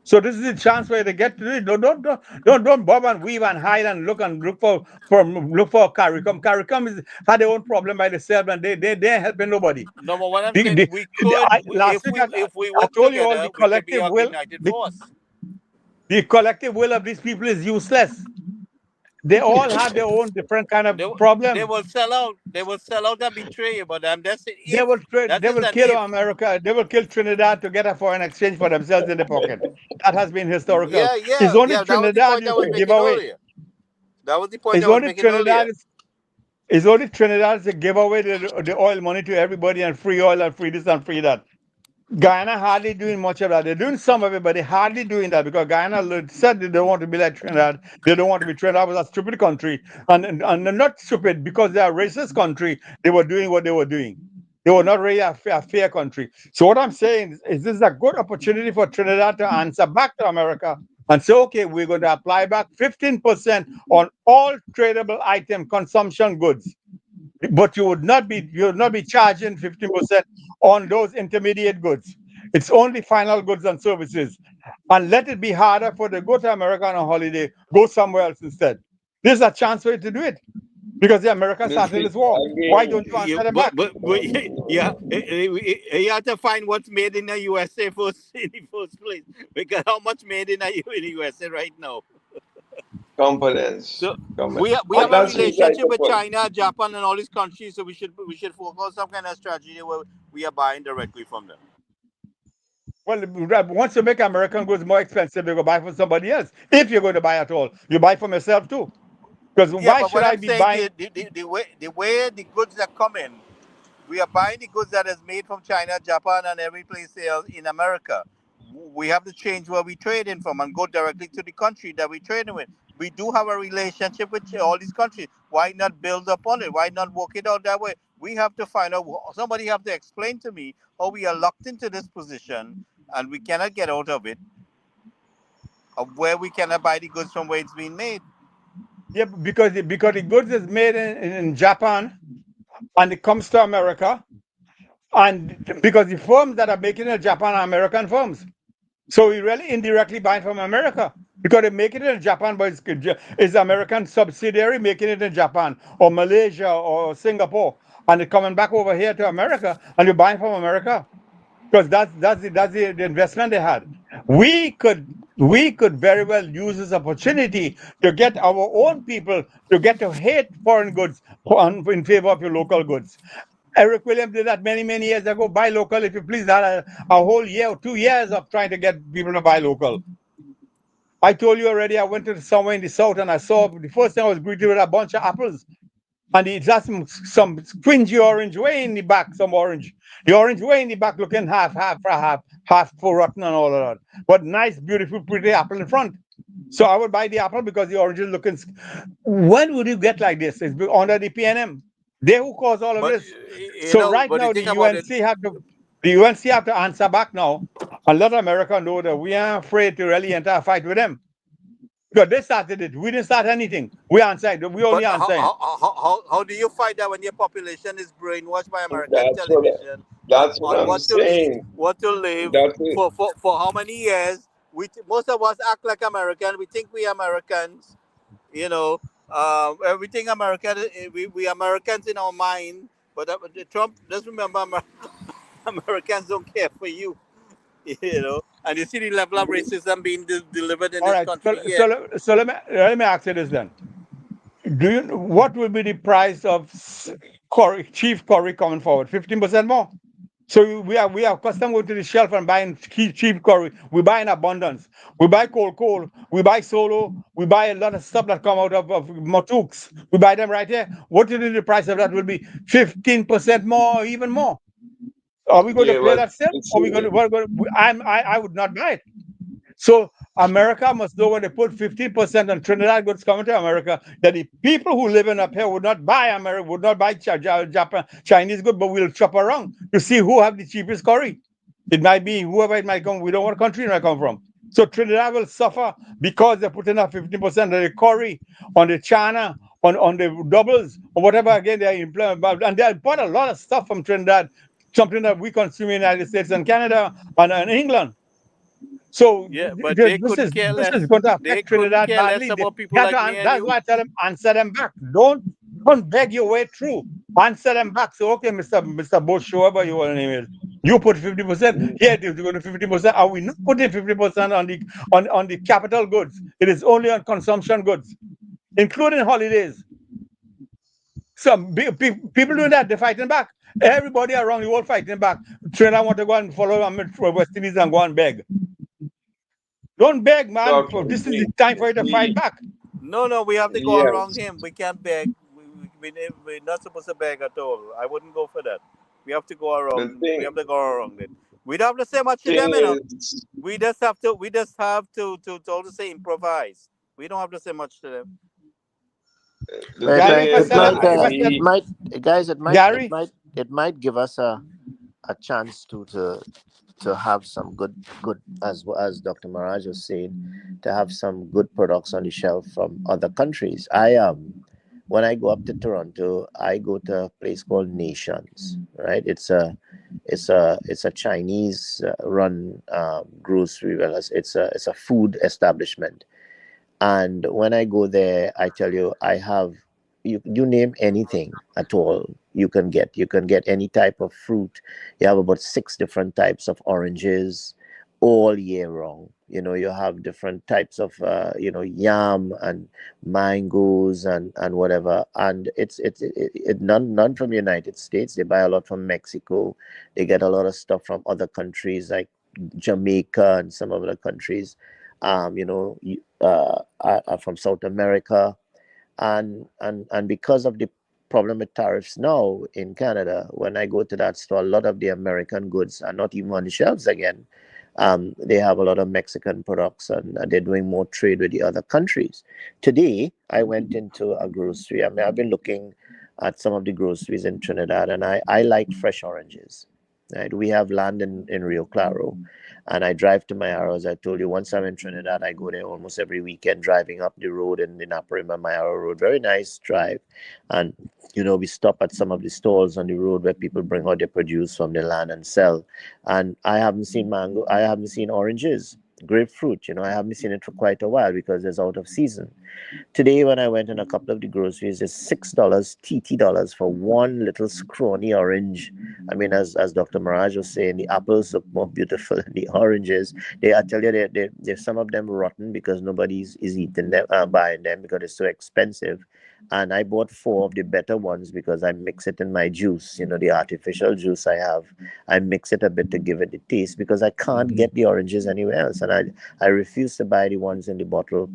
[SPEAKER 5] So this is a chance for you to get to it. Don't bob and weave and hide and look for CARICOM. CARICOM is had their own problem by themselves and they ain't helping nobody.
[SPEAKER 2] No, but what I'm
[SPEAKER 5] The,
[SPEAKER 2] saying,
[SPEAKER 5] the,
[SPEAKER 2] we could,
[SPEAKER 5] last week
[SPEAKER 2] if we
[SPEAKER 5] I
[SPEAKER 2] work
[SPEAKER 5] told you all
[SPEAKER 2] together,
[SPEAKER 5] the
[SPEAKER 2] we could be
[SPEAKER 5] collective
[SPEAKER 2] a
[SPEAKER 5] will
[SPEAKER 2] united
[SPEAKER 5] the,
[SPEAKER 2] force.
[SPEAKER 5] the collective will of these people is useless. They all have their own different kind of
[SPEAKER 2] They
[SPEAKER 5] problem.
[SPEAKER 2] will sell out. They will sell out and betray you. But that's it.
[SPEAKER 5] They
[SPEAKER 2] If
[SPEAKER 5] will
[SPEAKER 2] that
[SPEAKER 5] they
[SPEAKER 2] is
[SPEAKER 5] will
[SPEAKER 2] an
[SPEAKER 5] kill
[SPEAKER 2] if.
[SPEAKER 5] America. They will kill Trinidad to get a foreign exchange for themselves in the pocket. That has been historical.
[SPEAKER 2] Yeah,
[SPEAKER 5] It's
[SPEAKER 2] yeah,
[SPEAKER 5] only
[SPEAKER 2] yeah. That was the
[SPEAKER 5] Trinidad
[SPEAKER 2] point
[SPEAKER 5] is
[SPEAKER 2] I was
[SPEAKER 5] to give
[SPEAKER 2] making
[SPEAKER 5] away.
[SPEAKER 2] earlier. That was the point
[SPEAKER 5] It's
[SPEAKER 2] I was
[SPEAKER 5] only
[SPEAKER 2] making earlier.
[SPEAKER 5] Trinidad is it's only Trinidad to give away the oil money to everybody and free oil and free this and free that. Guyana hardly doing much of that. They're doing some of it, but they're hardly doing that because Guyana said they don't want to be like Trinidad. They don't want to be Trinidad was a stupid country. And they're not stupid because they're a racist country. They were doing what they were doing. They were not really a fair country. So what I'm saying is this is a good opportunity for Trinidad to answer back to America and say, okay, we're going to apply back 15% on all tradable item consumption goods. But you would not be charging 15% on those intermediate goods. It's only final goods and services. And let it be harder for the go to America on a holiday, go somewhere else instead. There's a chance for you to do it because the America started
[SPEAKER 3] Mr.
[SPEAKER 5] this war. Why don't you answer
[SPEAKER 2] You,
[SPEAKER 5] them back?
[SPEAKER 2] but yeah, you have to find what's made in the USA first in the first place. Because how much made in the USA right now?
[SPEAKER 3] Components.
[SPEAKER 2] So we
[SPEAKER 5] I,
[SPEAKER 2] have a
[SPEAKER 3] That's what I
[SPEAKER 2] relationship with
[SPEAKER 3] suppose.
[SPEAKER 2] China, Japan, and all these countries. So we should focus some kind of strategy where we are buying directly from them.
[SPEAKER 5] well, once you make American goods more expensive, you go buy from somebody else. If you're going to buy at all, you buy from yourself too. Because
[SPEAKER 2] Yeah,
[SPEAKER 5] why
[SPEAKER 2] but
[SPEAKER 5] should
[SPEAKER 2] what
[SPEAKER 5] I
[SPEAKER 2] I'm
[SPEAKER 5] be
[SPEAKER 2] saying,
[SPEAKER 5] buying?
[SPEAKER 2] the way the goods that come in, we are buying the goods that is made from China, Japan, and every place else in America. We have to change where we trade in from and go directly to the country that we trade with. We do have a relationship with all these countries. Why not build upon it? Why not work it out that way? We have to find out. Somebody have to explain to me how we are locked into this position and we cannot get out of it. Of where we cannot buy the goods from where it's being made.
[SPEAKER 5] Yeah, because the goods is made in Japan and it comes to America, and because the firms that are making it in Japan are American firms. So we really indirectly buying from America because they make it in Japan, but it's American subsidiary making it in Japan or Malaysia or Singapore, and it's coming back over here to America, and you're buying from America because that's the investment they had. We could very well use this opportunity to get our own people to get to hate foreign goods in favor of your local goods. Eric Williams did that many years ago. Buy local, if you please. That a whole year or 2 years of trying to get people to buy local. I told you already. I went to somewhere in the south and I saw the first thing I was greeted with a bunch of apples. And it's just some cringy orange way in the back, some orange. The orange way in the back looking half full rotten and all of that. But nice, beautiful, pretty apple in front. So I would buy the apple because the orange is looking. When would you get like this? It's under the PNM. They who cause all of
[SPEAKER 2] But
[SPEAKER 5] this. So right
[SPEAKER 2] but the
[SPEAKER 5] now
[SPEAKER 2] thing about it,
[SPEAKER 5] the UNC have to answer back now and let America know that we are afraid to really enter a fight with them. Because they started it. We didn't start anything. We answered. We
[SPEAKER 2] but
[SPEAKER 5] only answered.
[SPEAKER 2] how do you fight that when your population is brainwashed by American
[SPEAKER 3] That's what
[SPEAKER 2] television
[SPEAKER 3] that's what
[SPEAKER 2] on
[SPEAKER 3] I'm
[SPEAKER 2] what to eat,
[SPEAKER 3] saying.
[SPEAKER 2] what to live
[SPEAKER 3] That's it.
[SPEAKER 2] for how many years? Most of us act like American. We think we Americans. You know, everything American. We Americans in our mind. But Trump, just remember, Americans don't care for you. You know, and you see the level of racism being delivered in
[SPEAKER 5] All
[SPEAKER 2] this
[SPEAKER 5] right.
[SPEAKER 2] country here.
[SPEAKER 5] So let me ask you this then. Do you what will be the price of cheap curry coming forward? 15% more. So we are accustomed going to the shelf and buying cheap curry. We buy in abundance. We buy coal. We buy solo. We buy a lot of stuff that come out of Matuks. We buy them right here. What do you think the price of that will be? 15% more, or even more. Are we going to
[SPEAKER 3] Yeah,
[SPEAKER 5] play
[SPEAKER 3] but
[SPEAKER 5] that still?
[SPEAKER 3] it's
[SPEAKER 5] Are we going to? I would not buy it. So America must know when they put 15% on Trinidad goods coming to America, that the people who live in up here would not buy Japan Chinese goods, but will shop around to see who have the cheapest curry. It might be whoever it might come. We don't know what country it might come from. So Trinidad will suffer because they're putting up 15% of the curry on the china, on the doubles, or whatever again they are implementing. And they import a lot of stuff from Trinidad, something that we consume in the United States and Canada and England. So
[SPEAKER 2] Yeah, but they couldn't care
[SPEAKER 5] this is
[SPEAKER 2] less.
[SPEAKER 5] going to
[SPEAKER 2] They
[SPEAKER 5] affect
[SPEAKER 2] couldn't
[SPEAKER 5] Trinidad
[SPEAKER 2] care less
[SPEAKER 5] badly.
[SPEAKER 2] about people like me and
[SPEAKER 5] That's
[SPEAKER 2] you.
[SPEAKER 5] why I tell them answer them back. Don't beg your way through. Answer them back. So okay, Mr. Bush, whoever your name is, you put 50%. Here you go to 50%. Are we not putting 50% on the capital goods? It is only on consumption goods. including holidays. Some people doing that, they're fighting back. Everybody around the world fighting back. Trinidad want to go and follow West Indies and go and beg. Don't beg, man.
[SPEAKER 3] Doctor,
[SPEAKER 5] This is the time for you to fight back.
[SPEAKER 2] No, we have to go around
[SPEAKER 3] yes,
[SPEAKER 2] him. We can't beg. We're not supposed to beg at all. I wouldn't go for that. We have to go
[SPEAKER 3] the
[SPEAKER 2] around. We
[SPEAKER 3] thing,
[SPEAKER 2] have to go around it. We don't have to say much to
[SPEAKER 3] thing
[SPEAKER 2] them,
[SPEAKER 3] is,
[SPEAKER 2] We just have to. We just have to all to say improvise. We don't have to say much to them.
[SPEAKER 3] the
[SPEAKER 6] But
[SPEAKER 3] thing
[SPEAKER 5] Gary,
[SPEAKER 3] is,
[SPEAKER 6] it
[SPEAKER 3] we,
[SPEAKER 6] might, guys,
[SPEAKER 5] Gary,
[SPEAKER 6] it might give us a chance to have some good as Dr. Maraj was saying, to have some good products on the shelf from other countries. When I go up to Toronto, I go to a place called Nations. Right, it's a Chinese run grocery. Well, it's a food establishment, and when I go there, I tell you, I have you name anything at all, you can get any type of fruit. You have about six different types of oranges all year round. You have different types of yam and mangoes and whatever. And none from the United States. They buy a lot from Mexico. They get a lot of stuff from other countries like Jamaica and some other countries, from South America. And because of the problem with tariffs now in Canada, when I go to that store, a lot of the American goods are not even on the shelves again. They have a lot of Mexican products, and they're doing more trade with the other countries. Today, I went into a grocery. I mean, I've been looking at some of the groceries in Trinidad, and I like fresh oranges. Right? We have land in Rio Claro, and I drive to Mayaro. As I told you, once I'm in Trinidad, I go there almost every weekend, driving up the road in the Naparima Mayaro Road. Very nice drive. And, we stop at some of the stalls on the road where people bring out their produce from the land and sell. And I haven't seen mango, I haven't seen oranges, grapefruit. I haven't seen it for quite a while because it's out of season. Today, when I went in a couple of the groceries, it's $6 TT dollars for one little scrawny orange. I mean, as Dr. Mirage was saying, the apples look more beautiful than the oranges. I tell you, they some of them rotten because nobody's is eating them, buying them because it's so expensive. And I bought four of the better ones because I mix it in my juice. The artificial juice I have, I mix it a bit to give it the taste because I can't get the oranges anywhere else, and I refuse to buy the ones in the bottle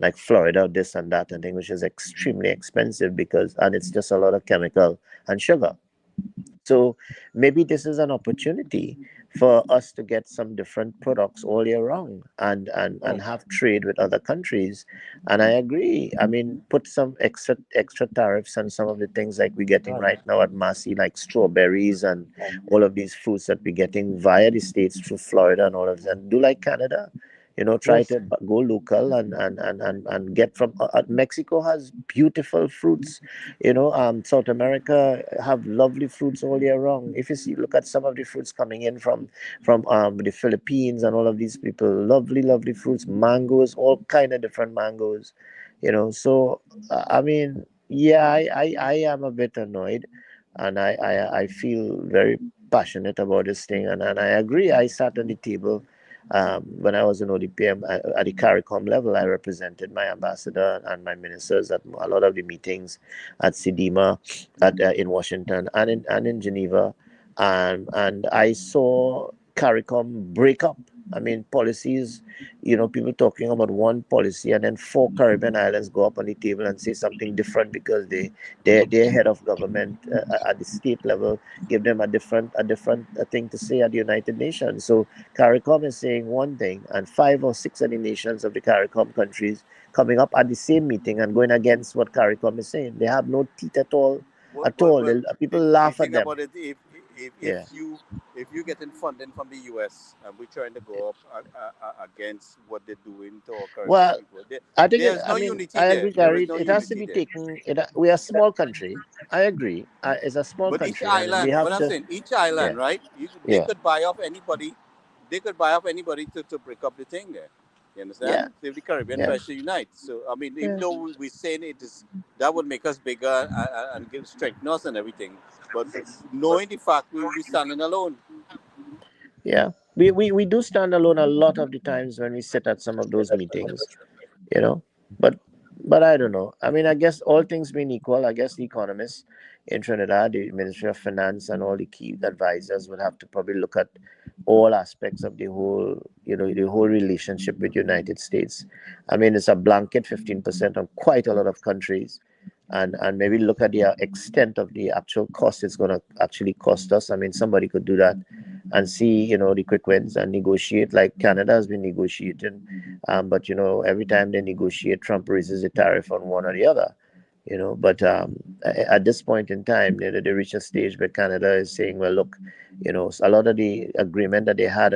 [SPEAKER 6] like Florida, this and that, and thing, which is extremely expensive and it's just a lot of chemical and sugar. So maybe this is an opportunity for us to get some different products all year round and have trade with other countries. And I agree. I mean, put some extra tariffs on some of the things like we're getting right now at Massey, like strawberries and all of these fruits that we're getting via the states through Florida and all of that. Do like Canada. Try
[SPEAKER 5] yes.
[SPEAKER 6] to go local and get from Mexico has beautiful fruits. South America have lovely fruits all year round. If you look at some of the fruits coming in from the Philippines and all of these people, lovely fruits, mangoes, all kind of different mangoes. So I mean, yeah, I am a bit annoyed, and I feel very passionate about this thing, and I agree. I sat on the table when I was in ODPM at the CARICOM level. I represented my ambassador and my ministers at a lot of the meetings at SIDIMA, in Washington and in Geneva, and I saw CARICOM break up. I mean, policies, people talking about one policy, and then four Caribbean islands go up on the table and say something different because their head of government at the state level give them a different thing to say at the United Nations. So CARICOM is saying one thing, and five or six of the nations of the CARICOM countries coming up at the same meeting and going against what CARICOM is saying. They have no teeth at all. At all. People
[SPEAKER 2] The
[SPEAKER 6] laugh at
[SPEAKER 2] thing
[SPEAKER 6] them.
[SPEAKER 2] about it, if
[SPEAKER 6] Yeah.
[SPEAKER 2] you getting funding from the U.S. and we're trying to go up against what they're doing to our Caribbean
[SPEAKER 6] Well,
[SPEAKER 2] people,
[SPEAKER 6] I think
[SPEAKER 2] there's
[SPEAKER 6] I
[SPEAKER 2] no
[SPEAKER 6] mean
[SPEAKER 2] unity
[SPEAKER 6] I
[SPEAKER 2] there.
[SPEAKER 6] agree,
[SPEAKER 2] There
[SPEAKER 6] Gary.
[SPEAKER 2] is no
[SPEAKER 6] It has to
[SPEAKER 2] unity
[SPEAKER 6] be
[SPEAKER 2] there.
[SPEAKER 6] taken. We are a small country. I agree. It's a small
[SPEAKER 2] But each
[SPEAKER 6] country, and we
[SPEAKER 2] island, what
[SPEAKER 6] have
[SPEAKER 2] I'm
[SPEAKER 6] to.
[SPEAKER 2] saying, each island,
[SPEAKER 6] Yeah.
[SPEAKER 2] right? They
[SPEAKER 6] Yeah.
[SPEAKER 2] could buy off anybody. They could buy off anybody to break up the thing there. You
[SPEAKER 6] Yeah.
[SPEAKER 2] understand? So if the Caribbean
[SPEAKER 6] Yeah.
[SPEAKER 2] tries to unite, so I mean, even
[SPEAKER 6] Yeah.
[SPEAKER 2] though we're saying it is that would make us bigger and give strengthen us and everything, but knowing the fact we standing alone.
[SPEAKER 6] Yeah. We do stand alone a lot of the times when we sit at some of those meetings. you know. But But I don't know. I mean, I guess all things being equal, I guess the economists in Trinidad, the Ministry of Finance, and all the key advisors would have to probably look at all aspects of the whole, the whole relationship with United States. I mean, it's a blanket 15% on quite a lot of countries, and maybe look at the extent of the actual cost it's going to actually cost us. I mean, somebody could do that and see, the quick wins and negotiate like Canada has been negotiating. But every time they negotiate, Trump raises the tariff on one or the other. But at this point in time, they reach a stage where Canada is saying, well, look, a lot of the agreement that they had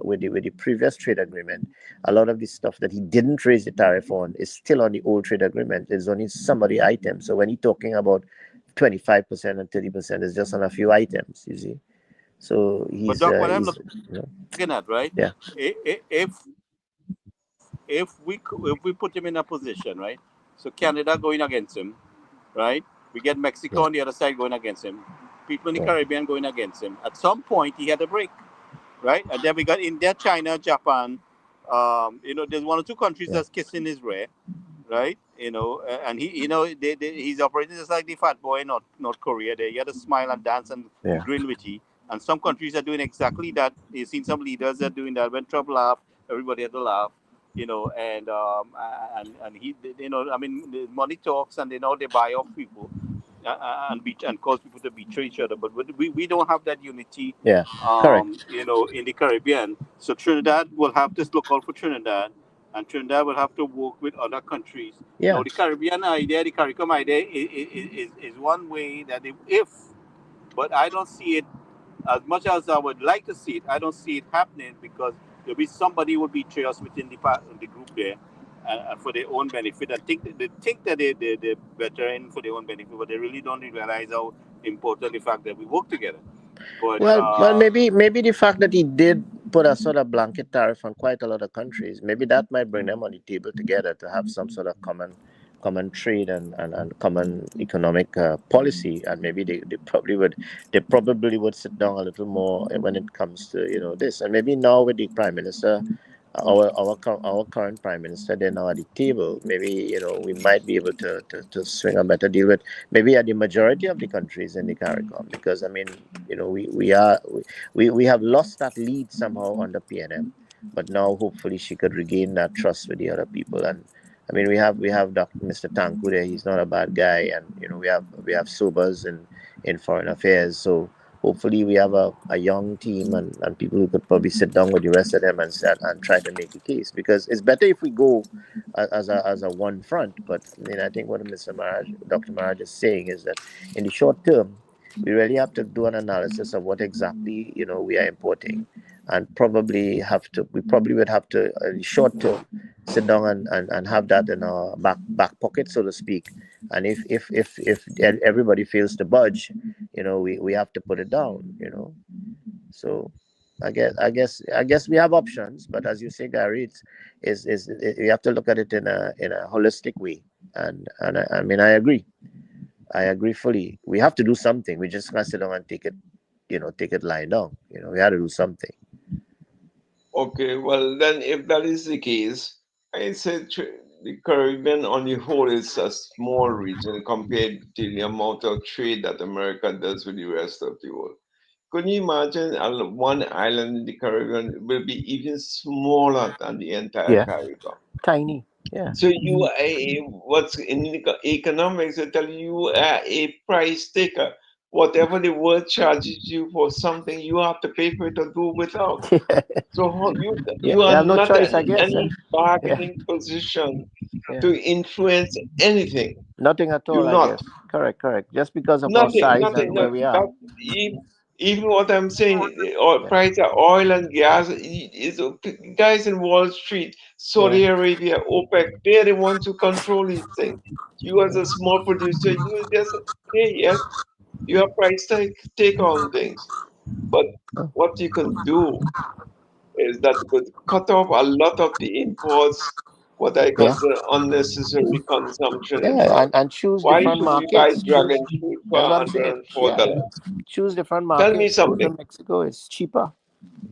[SPEAKER 6] with the previous trade agreement, a lot of the stuff that he didn't raise the tariff on is still on the old trade agreement. It's only some of the items. So when he's talking about 25% and 30%, it's just on a few items, you see. So
[SPEAKER 2] But Doc, what I'm
[SPEAKER 6] he's
[SPEAKER 2] looking at, right?
[SPEAKER 6] yeah,
[SPEAKER 2] If we put him in a position, right? So Canada going against him, right? We get Mexico
[SPEAKER 6] yeah,
[SPEAKER 2] on the other side going against him. People in the
[SPEAKER 6] yeah,
[SPEAKER 2] Caribbean going against him. At some point, he had a break, right? And then we got India, China, Japan. There's one or two countries
[SPEAKER 6] yeah,
[SPEAKER 2] that's kissing his rear, right? And he, he's operating just like the fat boy in North Korea. There, you had to smile and dance and
[SPEAKER 6] yeah,
[SPEAKER 2] grin with you. And some countries are doing exactly that. You've seen some leaders that are doing that. When Trump laughed, everybody had to laugh. And he, I mean, the money talks, and they buy off people, and cause people to betray each other. But we don't have that unity,
[SPEAKER 6] yeah. Correct.
[SPEAKER 2] in the Caribbean. So Trinidad will have to look out for Trinidad, and Trinidad will have to work with other countries. Now,
[SPEAKER 6] Yeah.
[SPEAKER 2] the Caribbean idea, the CARICOM idea, is one way that if, but I don't see it as much as I would like to see it. I don't see it happening because there'll be somebody who will betray us within the group there, for their own benefit. I think they think that they're better in for their own benefit, but they really don't realize how important the fact that we work together. But
[SPEAKER 6] Well, maybe the fact that he did put a sort of blanket tariff on quite a lot of countries, maybe that might bring them on the table together to have some sort of common trade and common economic policy, and maybe they probably would sit down a little more when it comes to this, and maybe now with the prime minister, our current prime minister, they're now at the table. Maybe we might be able to swing a better deal with maybe at the majority of the countries in the CARICOM, because I mean we have lost that lead somehow under PNM, but now hopefully she could regain that trust with the other people. And I mean we have Mr. Tanku there. He's not a bad guy, and we have Sobers in foreign affairs. So hopefully we have a young team and people who could probably sit down with the rest of them and try to make a case, because it's better if we go as a one front. But I mean, I think what Dr. Maharaj is saying is that in the short term, we really have to do an analysis of what exactly we are importing, and we probably would have to in the short term sit down and have that in our back pocket, so to speak. And if everybody fails to budge, we have to put it down. So I guess we have options, but as you say, Gary, you have to look at it in a holistic way. And I mean, I agree fully. We have to do something. We just can't sit down and take it lying down. We have to do something.
[SPEAKER 3] Okay, well, then if that is the case, I say the Caribbean on the whole is a small region compared to the amount of trade that America does with the rest of the world. Could you imagine one island in the Caribbean will be even smaller than the entire
[SPEAKER 6] Yeah,
[SPEAKER 3] Caribbean?
[SPEAKER 6] tiny. Yeah,
[SPEAKER 3] So what's in economics, they tell you are a price taker. Whatever the world charges you for something, you have to pay for it or do without. So
[SPEAKER 6] yeah.
[SPEAKER 3] you
[SPEAKER 6] You
[SPEAKER 3] are
[SPEAKER 6] have no
[SPEAKER 3] not
[SPEAKER 6] choice, I
[SPEAKER 3] in
[SPEAKER 6] guess.
[SPEAKER 3] any
[SPEAKER 6] Yeah,
[SPEAKER 3] bargaining position
[SPEAKER 6] yeah.
[SPEAKER 3] to influence anything.
[SPEAKER 6] Nothing at all,
[SPEAKER 3] You're
[SPEAKER 6] I
[SPEAKER 3] not.
[SPEAKER 6] guess. Correct, correct. Just because of our
[SPEAKER 3] Nothing,
[SPEAKER 6] size
[SPEAKER 3] nothing.
[SPEAKER 6] and where
[SPEAKER 3] No,
[SPEAKER 6] we are.
[SPEAKER 3] that, even what I'm saying, the oil,
[SPEAKER 6] Yeah,
[SPEAKER 3] price of oil and gas is guys in Wall Street,
[SPEAKER 6] yeah,
[SPEAKER 3] Saudi Arabia, OPEC. They're the ones who control these things. You as a small producer, you just hey yes, you have price take on things. But what you can do is that you could cut off a lot of the imports, what I
[SPEAKER 6] yeah,
[SPEAKER 3] consider unnecessary consumption
[SPEAKER 6] yeah.
[SPEAKER 3] import.
[SPEAKER 6] And choose
[SPEAKER 3] Why
[SPEAKER 6] different
[SPEAKER 3] should we buy
[SPEAKER 6] markets. Choose.
[SPEAKER 3] dragon fruit for
[SPEAKER 6] That's what I'm saying. Yeah,
[SPEAKER 3] $104?
[SPEAKER 6] choose different
[SPEAKER 3] Tell me
[SPEAKER 6] markets. Go to
[SPEAKER 3] something.
[SPEAKER 6] Mexico. It's cheaper.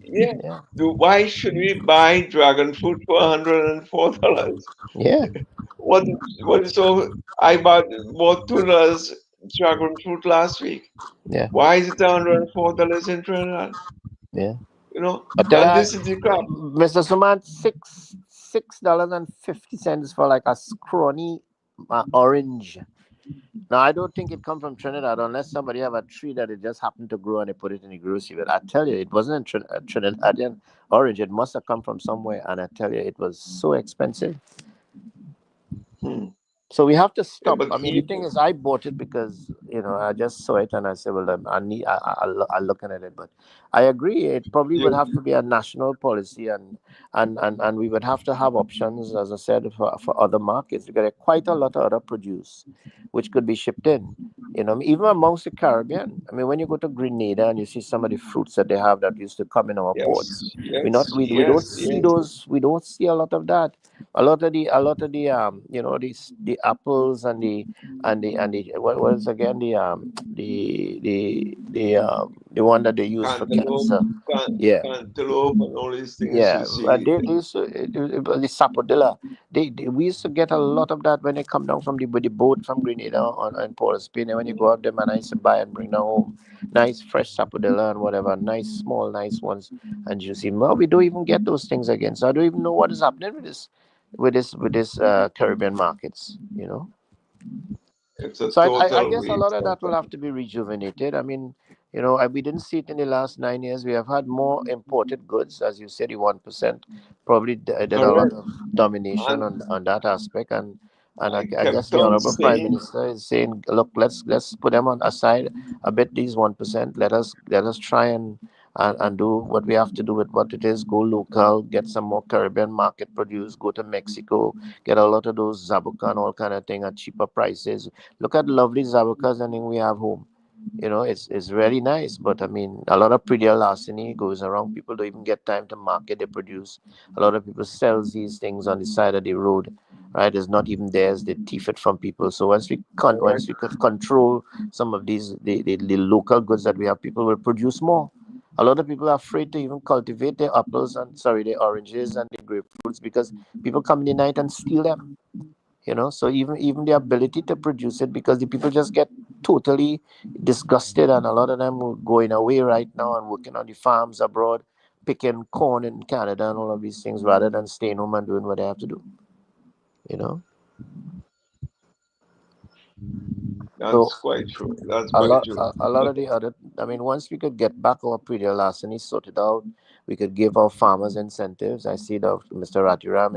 [SPEAKER 3] Yeah.
[SPEAKER 6] Yeah,
[SPEAKER 3] Why should we buy dragon fruit for $104?
[SPEAKER 6] yeah.
[SPEAKER 3] What so I bought $2 dragon fruit last week.
[SPEAKER 6] Yeah,
[SPEAKER 3] Why is it $104 in Trinidad?
[SPEAKER 6] yeah.
[SPEAKER 3] You know,
[SPEAKER 6] I tell
[SPEAKER 3] and
[SPEAKER 6] you,
[SPEAKER 3] this is the crap.
[SPEAKER 6] Mr. Suman, $6.50 for like a scrawny orange. Now I don't think it come from Trinidad unless somebody have a tree that it just happened to grow and they put it in the grocery. But I tell you, it wasn't a Trinidadian orange. It must have come from somewhere, and I tell you, it was so expensive.
[SPEAKER 3] Hmm.
[SPEAKER 6] So we have to
[SPEAKER 3] Yeah,
[SPEAKER 6] stop.
[SPEAKER 3] but
[SPEAKER 6] I mean, the thing is, I bought it because I just saw it and I said, well, I need. I'm looking at it, but I agree. It probably would have to be a national policy, and we would have to have options, as I said, for other markets. We got quite a lot of other produce, which could be shipped in. Even amongst the Caribbean. I mean, when you go to Grenada and you see some of the fruits that they have that used to come in our ports,
[SPEAKER 3] yes,
[SPEAKER 6] we not
[SPEAKER 3] yes,
[SPEAKER 6] we don't
[SPEAKER 3] yes,
[SPEAKER 6] see
[SPEAKER 3] yes.
[SPEAKER 6] those. We don't see a lot of that. A lot of the the apples and the what is again the one that they use for
[SPEAKER 3] Cantaloupe,
[SPEAKER 6] cancer. Yeah,
[SPEAKER 3] cantaloupe, and all these things
[SPEAKER 6] yeah,
[SPEAKER 3] you see.
[SPEAKER 6] they used to, the sapodilla. We used to get a lot of that when they come down from with the boat from Grenada on Port of Spain. And when you go out there, man, I used to buy and bring them home. Nice fresh sapodilla and whatever, nice small, nice ones and juicy. Well, we don't even get those things again. So I don't even know what is happening with this Caribbean markets.
[SPEAKER 3] It's a
[SPEAKER 6] So I
[SPEAKER 3] total
[SPEAKER 6] guess a lot
[SPEAKER 3] waste
[SPEAKER 6] of
[SPEAKER 3] of
[SPEAKER 6] that will have to be rejuvenated. I mean, we didn't see it in the last 9 years. We have had more imported goods, as you said, the 1% probably did a lot
[SPEAKER 3] correct.
[SPEAKER 6] of domination
[SPEAKER 3] And
[SPEAKER 6] on that aspect, and I,
[SPEAKER 3] I
[SPEAKER 6] I guess
[SPEAKER 3] kept
[SPEAKER 6] the
[SPEAKER 3] on
[SPEAKER 6] honorable prime
[SPEAKER 3] saying,
[SPEAKER 6] minister is saying, look, let's put them on aside a bit. These 1%. Let us try and do what we have to do with what it is. Go local, get some more Caribbean market produce. Go to Mexico, get a lot of those zabuca and all kind of thing at cheaper prices. Look at lovely zabukas and thing we have home. It's really nice, but I mean, a lot of pretty larceny goes around. People don't even get time to market they produce. A lot of people sells these things on the side of the road, right? It's not even theirs. They thief it from people. So once
[SPEAKER 3] correct.
[SPEAKER 6] we could control some of these the local goods that we have, people will produce more. A lot of people are afraid to even cultivate their apples and sorry, their oranges and their grapefruits because people come in the night and steal them. So even the ability to produce it, because the people just get totally disgusted, and a lot of them are going away right now and working on the farms abroad, picking corn in Canada and all of these things rather than staying home and doing what they have to do you know so
[SPEAKER 3] That's quite true. That's
[SPEAKER 6] a
[SPEAKER 3] quite
[SPEAKER 6] lot
[SPEAKER 3] true.
[SPEAKER 6] a lot
[SPEAKER 3] But
[SPEAKER 6] of the other, I mean, once we could get back our pretty larceny sorted out, we could give our farmers incentives. I see that Mr. Ratiram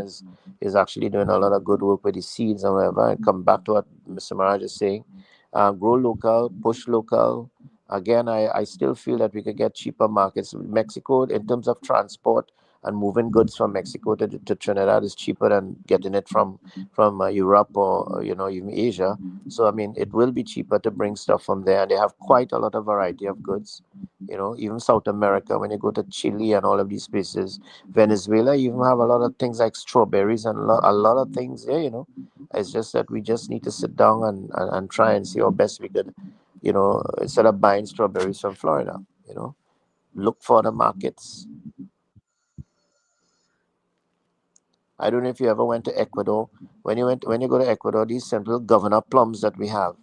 [SPEAKER 6] is actually doing a lot of good work with the seeds and whatever. And come back to what Mr. Maraj is saying, grow local, push local. Again, I still feel that we could get cheaper markets. Mexico, in terms of transport and moving goods from Mexico to Trinidad, is cheaper than getting it from Europe or even Asia. So I mean, it will be cheaper to bring stuff from there, and they have quite a lot of variety of goods. Even South America, when you go to Chile and all of these places, Venezuela, you even have a lot of things like strawberries and a lot of things there. It's just that we just need to sit down and try and see how best we could, instead of buying strawberries from Florida, look for the markets. I don't know if you ever went to Ecuador. When you go to Ecuador, these simple governor plums that we have.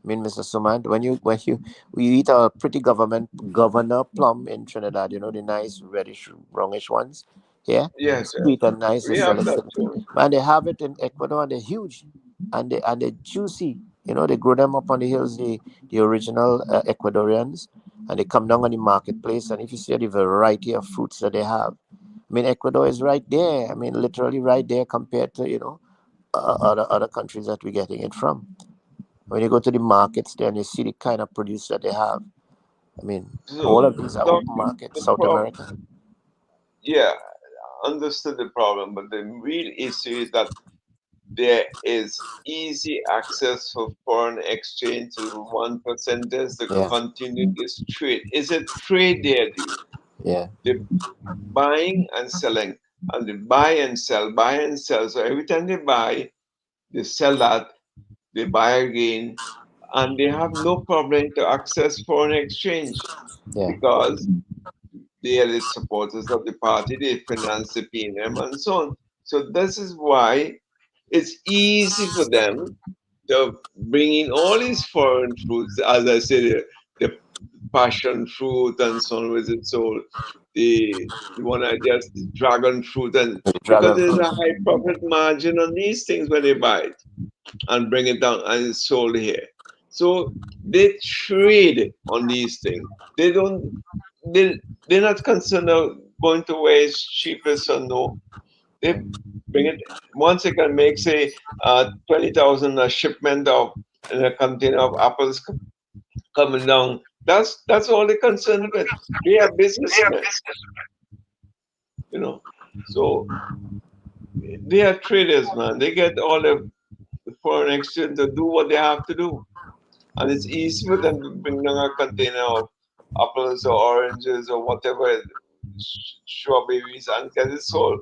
[SPEAKER 6] I mean, Mr. Sumant, when you eat a pretty governor plum in Trinidad, the nice reddish brownish ones. Yeah,
[SPEAKER 3] yes, yes,
[SPEAKER 6] sweet and nice. They
[SPEAKER 3] we
[SPEAKER 6] sell
[SPEAKER 3] have
[SPEAKER 6] it,
[SPEAKER 3] that too.
[SPEAKER 6] and they have it in Ecuador, and they're huge, and they're juicy. They grow them up on the hills, the original Ecuadorians, and they come down on the marketplace. And if you see the variety of fruits that they have, I mean, Ecuador is right there. I mean, literally right there compared to other countries that we're getting it from. When you go to the markets there and you see the kind of produce that they have, I mean, all
[SPEAKER 3] So,
[SPEAKER 6] of these are
[SPEAKER 3] Doc,
[SPEAKER 6] open markets.
[SPEAKER 3] the
[SPEAKER 6] South
[SPEAKER 3] prob
[SPEAKER 6] America.
[SPEAKER 3] yeah, understood the problem, but the real issue is that there is easy access for foreign exchange to 1% to
[SPEAKER 6] Yeah,
[SPEAKER 3] continue this trade. Is a trade there, dude.
[SPEAKER 6] yeah,
[SPEAKER 3] The buying and selling, and they buy and sell, buy and sell. So every time they buy, they sell that, they buy again, and they have no problem to access foreign exchange
[SPEAKER 6] yeah,
[SPEAKER 3] because they are the supporters of the party, they finance the PNM and so on. So this is why it's easy for them to bring in all these foreign fruits, as I said, the passion fruit and so on with it sold, the one I just the dragon fruit, and because
[SPEAKER 6] Dragon
[SPEAKER 3] there's
[SPEAKER 6] fruit.
[SPEAKER 3] a high profit margin on these things when they buy it and bring it down and it's sold here. So they trade on these things. They don't they they're not concerned of going to where it's cheapest or no. They bring it once they can make say 20,000 a shipment of in a container of apples coming down. That's all they're concerned with. They are businessmen, you know. So they are traders, man. They get all the foreign exchange to do what they have to do. And it's easy for them to bring down a container of apples or oranges or whatever, strawberries, and get it sold.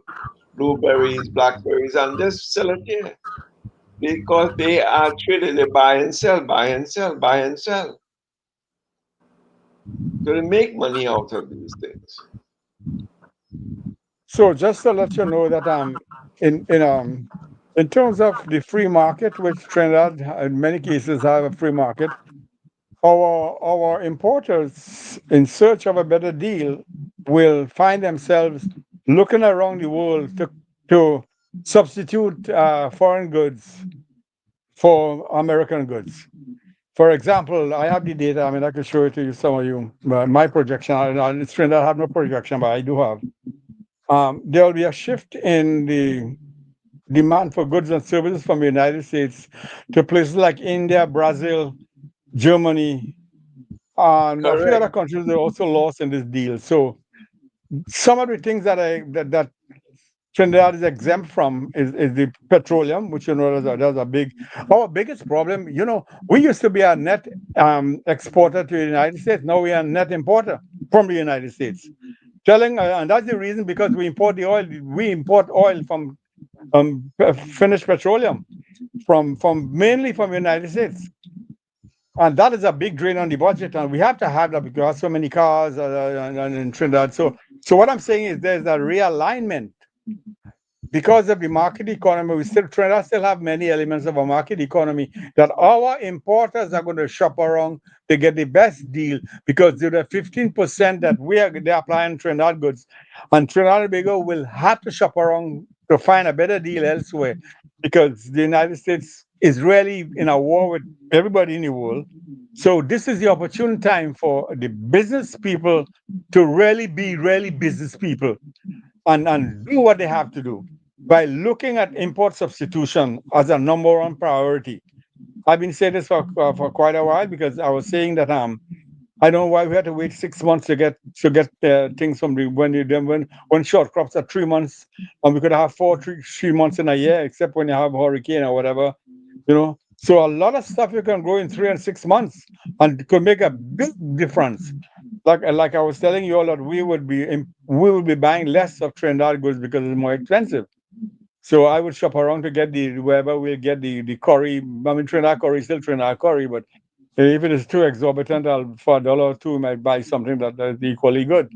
[SPEAKER 3] Blueberries, blackberries, and just sell it here. Because they are traded, they buy and sell, buy and sell, buy and sell. So they make money out of these things.
[SPEAKER 5] So just to let you know that in terms of the free market, which Trinidad in many cases have a free market, our importers in search of a better deal will find themselves looking around the world to substitute foreign goods for American goods. For example, I have the data. I mean, I can show it to you, some of you. My projection, it's Trinidad, I have no projection, but I do have. There will be a shift in the demand for goods and services from the United States to places like India, Brazil, Germany, and a few
[SPEAKER 3] Correct.
[SPEAKER 5] other countries are also lost in this deal. So some of the things that Trinidad is exempt from is the petroleum, which there's a big, our biggest problem. We used to be a net exporter to the United States. Now we are a net importer from the United States. And that's the reason, because we import the oil. We import oil from finished petroleum from mainly from the United States. And that is a big drain on the budget, and we have to have that because so many cars in Trinidad. So what I'm saying is there's a realignment because of the market economy. Trinidad still have many elements of a market economy that our importers are going to shop around to get the best deal, because the 15% that they're applying Trinidad goods, and Trinidad and Tobago will have to shop around to find a better deal elsewhere, because the United States is really in a war with everybody in the world. So this is the opportune time for the business people to really be really business people and do what they have to do by looking at import substitution as a number one priority. I've been saying this for quite a while, because I was saying that I don't know why we had to wait 6 months to get things from when short crops are 3 months, and we could have 3 months in a year, except when you have hurricane or whatever. So a lot of stuff you can grow in 3 and 6 months, and it could make a big difference. Like I was telling you all, that we will be buying less of Trinidad goods because it's more expensive. So I would shop around to get wherever we'll get the curry. I mean, Trinidad curry is still Trinidad curry, but if it is too exorbitant, for $1 or $2, I might buy something that is equally good.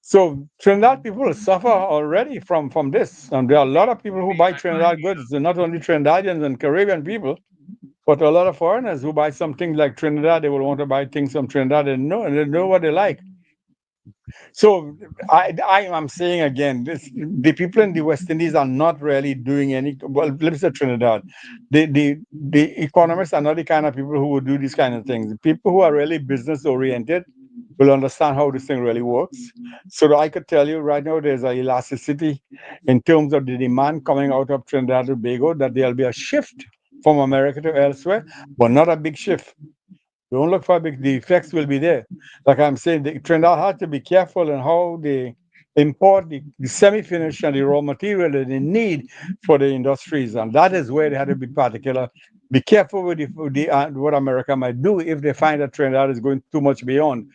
[SPEAKER 5] So Trinidad people suffer already from this, and there are a lot of people who buy Trinidad goods. They're not only Trinidadians and Caribbean people, but a lot of foreigners who buy something like Trinidad. They will want to buy things from Trinidad, and they know what they like. So I am saying again, the people in the West Indies are not really doing any. Well, let's say Trinidad, the economists are not the kind of people who would do these kind of things. The people who are really business oriented will understand how this thing really works. So that I could tell you right now, there's a elasticity in terms of the demand coming out of Trinidad and Tobago, that there'll be a shift from America to elsewhere, but not a big shift. Don't look for big. The effects will be there. Like I'm saying, the Trinidad had to be careful in how they import the semi-finished and the raw material that they need for the industries, and that is where they had to be particular. Be careful with what America might do if they find that Trinidad is going too much beyond.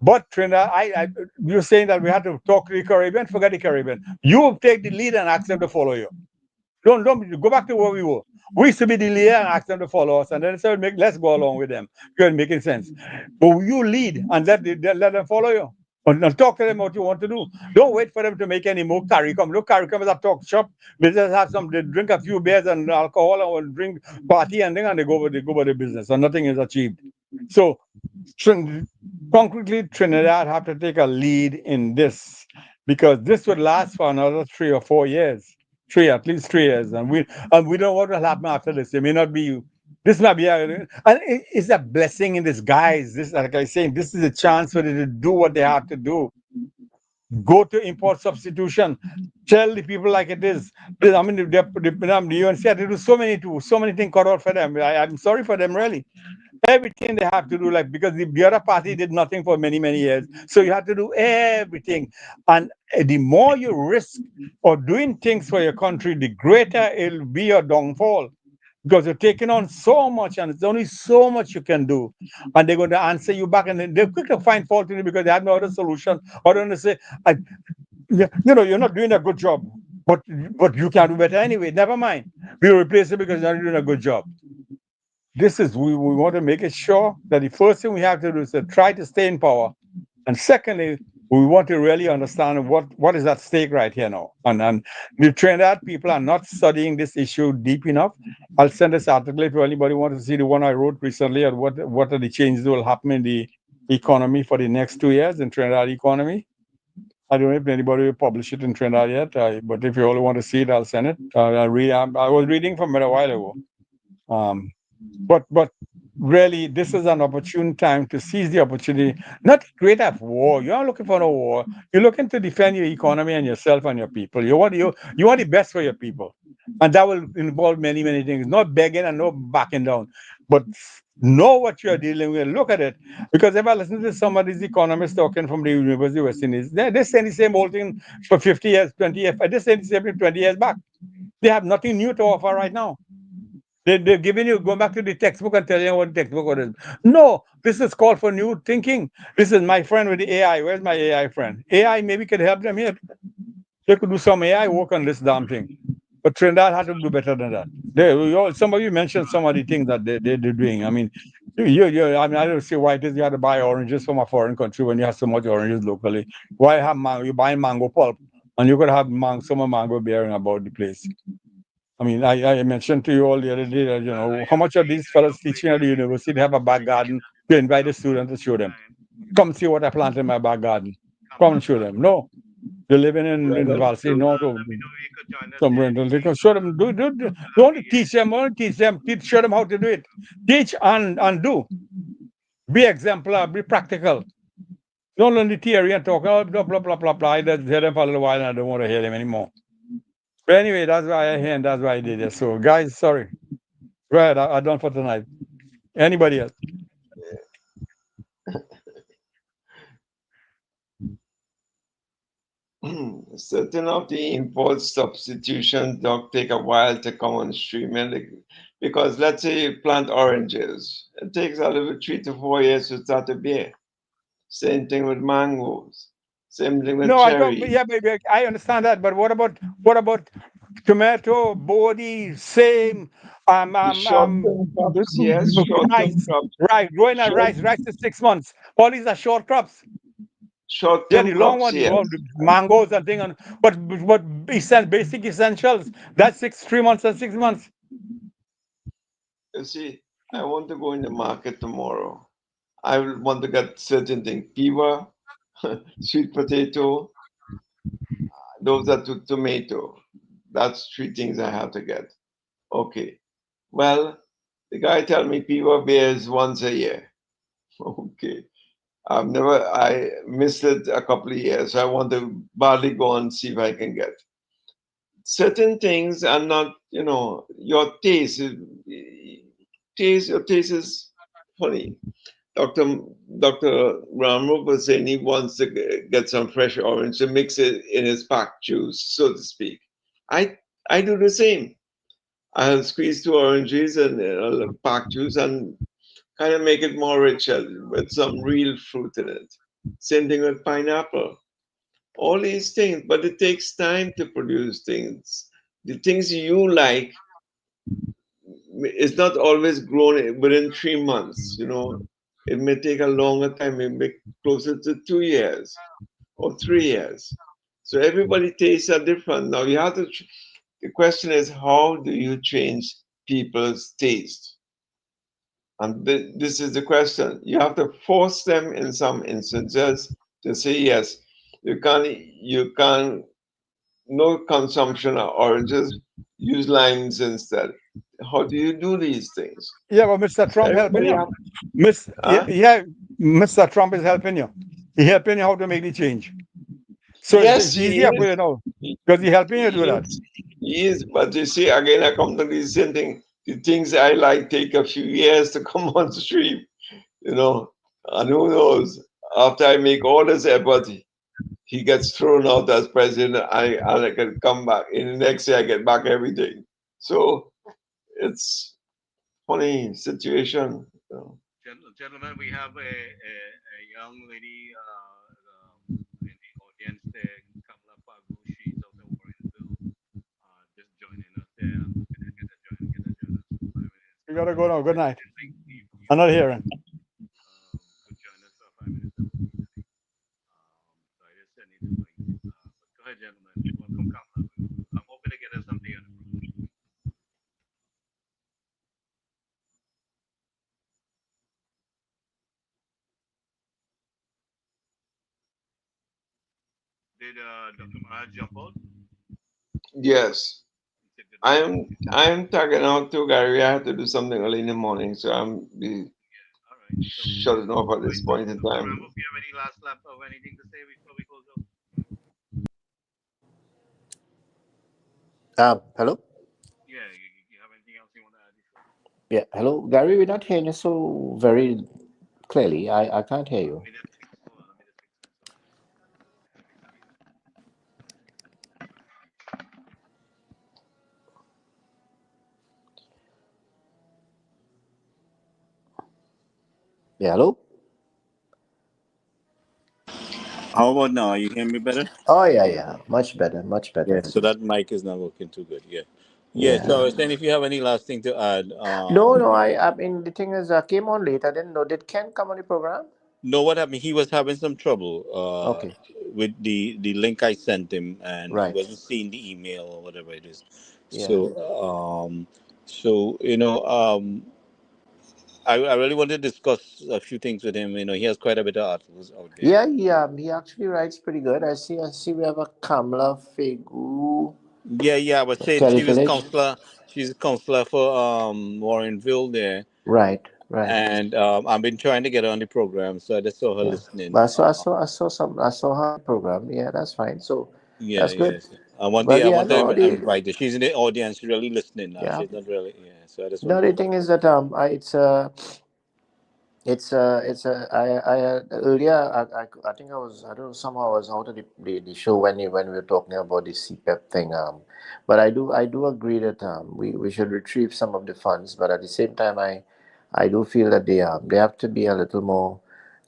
[SPEAKER 5] But Trinidad, you're saying that we have to talk to the Caribbean. Forget the Caribbean. You take the lead and ask them to follow you. Don't go back to where we were. We used to be the leader and ask them to follow us, and then say, let's go along with them. You're making sense. But you lead and let them follow you. And talk to them what you want to do. Don't wait for them to make any more CARICOM. No CARICOM is a talk shop. They just have some, they drink a few beers and alcohol or drink party and then and they go about their business and nothing is achieved. So Trin- concretely, Trinidad have to take a lead in this because this would last for another 3 or 4 years, at least 3 years, and we don't know what will happen after this. It may not be. This might be it's a blessing in disguise. This, like I say, this is a chance for them to do what they have to do. Go to import substitution. Tell the people like it is. I mean, the UNC had to do so many things cut out for them. I'm sorry for them, really. Everything they have to do, like because the other party did nothing for many years, so you have to do everything. And the more you risk or doing things for your country, the greater it'll be your downfall because you're taking on so much and it's only so much you can do, and they're going to answer you back and then they're quick to find fault in you because they have no other solution or they're going to say, you're not doing a good job, but you can do better anyway, never mind, we'll replace it because you're not doing a good job. This is we want to make it sure that the first thing we have to do is to try to stay in power, and secondly, we want to really understand what is at stake right here now. And the Trinidad people are not studying this issue deep enough. I'll send this article if anybody wants to see the one I wrote recently on what are the changes that will happen in the economy for the next 2 years in Trinidad economy. I don't know if anybody will publish it in Trinidad yet, but if you all want to see it, I'll send it. I was reading from it a while ago. Um, but really, this is an opportune time to seize the opportunity, not to create a war. You're not looking for no war. You're looking to defend your economy and yourself and your people. You want the best for your people, and that will involve many things. Not begging and no backing down, but know what you're dealing with. Look at it, because if I listen to some of these economists talking from the University of West Indies, they're saying the same old thing for 50 years, 20 years. They're saying the same thing 20 years back. They have nothing new to offer right now. They're giving you, go back to the textbook and tell you what the textbook is. No, this is called for new thinking. This is my friend with the AI. Where's my AI friend? AI maybe could help them here. They could do some AI work on this damn thing. But Trinidad had to do better than that. Some of you mentioned some of the things that they're doing. I mean, I mean, I don't see why it is you have to buy oranges from a foreign country when you have so much oranges locally. Why have mango? You buy mango pulp, and you could have some mango bearing about the place. I mean, I mentioned to you all the other day that, how much are these fellows teaching at the university? They have a back garden. You invite the students to show them. Come see what I planted in my back garden. Come and show them. No, they're living in Valsey, North of some rental. They can show them. Don't want to teach them. Show them how to do it. Teach and do. Be exemplar. Be practical. Don't learn the theory and talk. Oh, blah, blah, blah, blah, blah. I just hear them for a little while and I don't want to hear them anymore. But anyway, that's why I hear and that's why I did it. So, guys, sorry. Go ahead. I'm done for tonight. Anybody else?
[SPEAKER 3] Certain of the import substitutions don't take a while to come on stream, because let's say you plant oranges, it takes a little 3 to 4 years to start to bear. Same thing with mangoes. Same thing with
[SPEAKER 5] No, I don't.
[SPEAKER 3] cherry.
[SPEAKER 5] Yeah, baby, I understand that. But what about tomato, body, same,
[SPEAKER 3] The short-term crops, yes, short-term
[SPEAKER 5] rice,
[SPEAKER 3] crops.
[SPEAKER 5] growing a
[SPEAKER 3] Short,
[SPEAKER 5] rice is 6 months. All these are short crops. Yeah,
[SPEAKER 3] short-term
[SPEAKER 5] the long
[SPEAKER 3] crops,
[SPEAKER 5] one,
[SPEAKER 3] yes.
[SPEAKER 5] the mangoes and thing, but basic essentials. That's 3 months and 6 months.
[SPEAKER 3] You see, I want to go in the market tomorrow. I will want to get certain things. Piva, sweet potato, those are tomato. That's three things I have to get. Okay. Well, the guy tell me piva bears once a year. Okay. I missed it a couple of years. So I want to badly go and see if I can get. Certain things are not, your taste. Your taste is funny. Dr. Dr. Ramro was saying he wants to get some fresh orange to mix it in his packed juice, so to speak. I I do the same. I'll squeeze two oranges and I'll pack juice and kind of make it more rich with some real fruit in it. Same thing with pineapple. All these things, but it takes time to produce things. The things you like is not always grown within 3 months. it may take a longer time, it may be closer to 2 years or 3 years. So everybody tastes are different. Now you have to, the question is, how do you change people's taste? And this is the question. You have to force them in some instances to say yes. You can no consumption of oranges, use limes instead. How do you do these things?
[SPEAKER 5] Yeah, but Mr.
[SPEAKER 3] So
[SPEAKER 5] Trump helping
[SPEAKER 3] everybody
[SPEAKER 5] you.
[SPEAKER 3] have,
[SPEAKER 5] Yeah,
[SPEAKER 3] huh?
[SPEAKER 5] yeah, Mr. Trump is helping you. He helping you how to make the change. So
[SPEAKER 3] Yes,
[SPEAKER 5] it's
[SPEAKER 3] he
[SPEAKER 5] easier for
[SPEAKER 3] is.
[SPEAKER 5] you now
[SPEAKER 3] He,
[SPEAKER 5] because he helping you do
[SPEAKER 3] he
[SPEAKER 5] that.
[SPEAKER 3] is. He is. But you see, again, I come to the same thing. The things I like take a few years to come on stream, you know. And who knows? After I make all this effort, he gets thrown out as president. I can come back. In the next year, I get back everything. So it's funny situation.
[SPEAKER 4] Gentlemen, we have a young lady in the audience there, Kamala Pagu. She's out of Warrenville, just joining us there. I'm hoping to get her join us for 5 minutes.
[SPEAKER 5] You gotta go now. Good night.
[SPEAKER 4] I think you
[SPEAKER 5] I'm not
[SPEAKER 4] also
[SPEAKER 5] hearing.
[SPEAKER 4] could join us for 5 minutes of opening. So I just sent you the link. But go ahead, gentlemen. Welcome, Kamala. I'm hoping to get us something on the program. Did Dr. Maharaj jump out?
[SPEAKER 3] Yes.
[SPEAKER 4] He said good night.
[SPEAKER 3] I'm tagging out too, Gary. I have to do something early in the morning, so I'm be
[SPEAKER 4] All right. So,
[SPEAKER 3] shutting off at
[SPEAKER 4] all
[SPEAKER 3] this
[SPEAKER 4] right. So,
[SPEAKER 3] point in
[SPEAKER 4] Dr.
[SPEAKER 3] time.
[SPEAKER 4] Rambo, if you have any last lap of anything to say before we close out?
[SPEAKER 6] Hello?
[SPEAKER 4] Yeah. You have anything else you want to add before?
[SPEAKER 6] Yeah, hello, Gary. We're not hearing you so very clearly. I can't hear
[SPEAKER 4] Let
[SPEAKER 6] you.
[SPEAKER 4] me just fix. Hold on. Let me just fix this. Hold on.
[SPEAKER 6] Yeah, hello?
[SPEAKER 2] How about now? You hear me better?
[SPEAKER 6] Oh, yeah, yeah. Much better, much
[SPEAKER 2] Yeah.
[SPEAKER 6] better.
[SPEAKER 2] So that mic is not working too good. Yeah. Yeah. So I
[SPEAKER 6] Yeah.
[SPEAKER 2] was saying, if you have any last thing to add,
[SPEAKER 6] No, no, I mean, the thing is, I came on late. I didn't know. Did Ken come on the program?
[SPEAKER 2] know what happened? He was having some trouble
[SPEAKER 6] Okay,
[SPEAKER 2] with the link I sent him, and he
[SPEAKER 6] right.
[SPEAKER 2] wasn't seeing the email or whatever it is.
[SPEAKER 6] Yeah.
[SPEAKER 2] So I really want to discuss a few things with him. He has quite a bit of articles out there.
[SPEAKER 6] Yeah, he actually writes pretty good. I see we have a Kamala Fegu,
[SPEAKER 2] Yeah. I was saying
[SPEAKER 6] Kelly Village.
[SPEAKER 2] she's a counselor for Warrenville there,
[SPEAKER 6] Right, right.
[SPEAKER 2] and I've been trying to get her on the program, so I just saw her
[SPEAKER 6] Yeah.
[SPEAKER 2] listening.
[SPEAKER 6] But I saw her on the program. Yeah, that's fine. So
[SPEAKER 2] Yeah,
[SPEAKER 6] that's good.
[SPEAKER 2] yes. I want
[SPEAKER 6] But
[SPEAKER 2] the I
[SPEAKER 6] yeah,
[SPEAKER 2] want to
[SPEAKER 6] no,
[SPEAKER 2] invite her. She's in the audience, she's really listening now.
[SPEAKER 6] yeah.
[SPEAKER 2] She's not really, yeah. So I just
[SPEAKER 6] No,
[SPEAKER 2] want
[SPEAKER 6] the
[SPEAKER 2] to.
[SPEAKER 6] thing is that I earlier I think I don't know, somehow I was out of the show when we were talking about the CPEP thing, but I do agree that we should retrieve some of the funds, but at the same time I do feel that they have to be a little more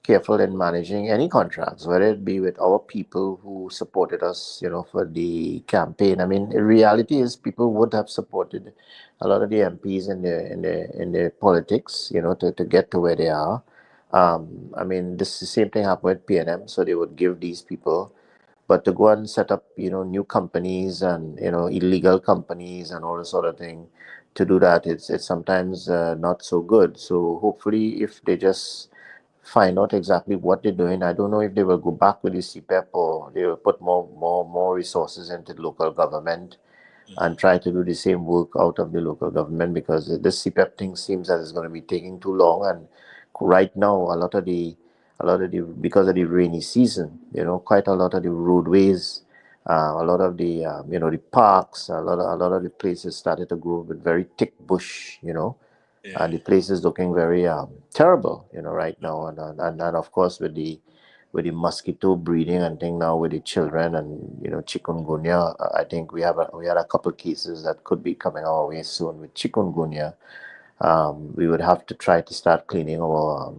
[SPEAKER 6] careful in managing any contracts, whether it be with our people who supported us, for the campaign. I mean, the reality is people would have supported a lot of the MPs in the politics, to get to where they are. I mean, this the same thing happened with PNM, so they would give these people, but to go and set up, new companies and illegal companies and all this sort of thing, to do that, it's sometimes not so good. So hopefully, if they just find out exactly what they're doing, I don't know if they will go back with the CPEP or they will put more resources into the local government and try to do the same work out of the local government, because this CPEP thing seems that it's going to be taking too long. And right now, a lot of the because of the rainy season, quite a lot of the roadways, a lot of the parks, a lot of the places started to grow with very thick bush,
[SPEAKER 2] Yeah,
[SPEAKER 6] and the place is looking very terrible, right now. And of course, with the mosquito breeding and thing now with the children, and chikungunya, I think we had a couple cases that could be coming our way soon with chikungunya. We would have to try to start cleaning our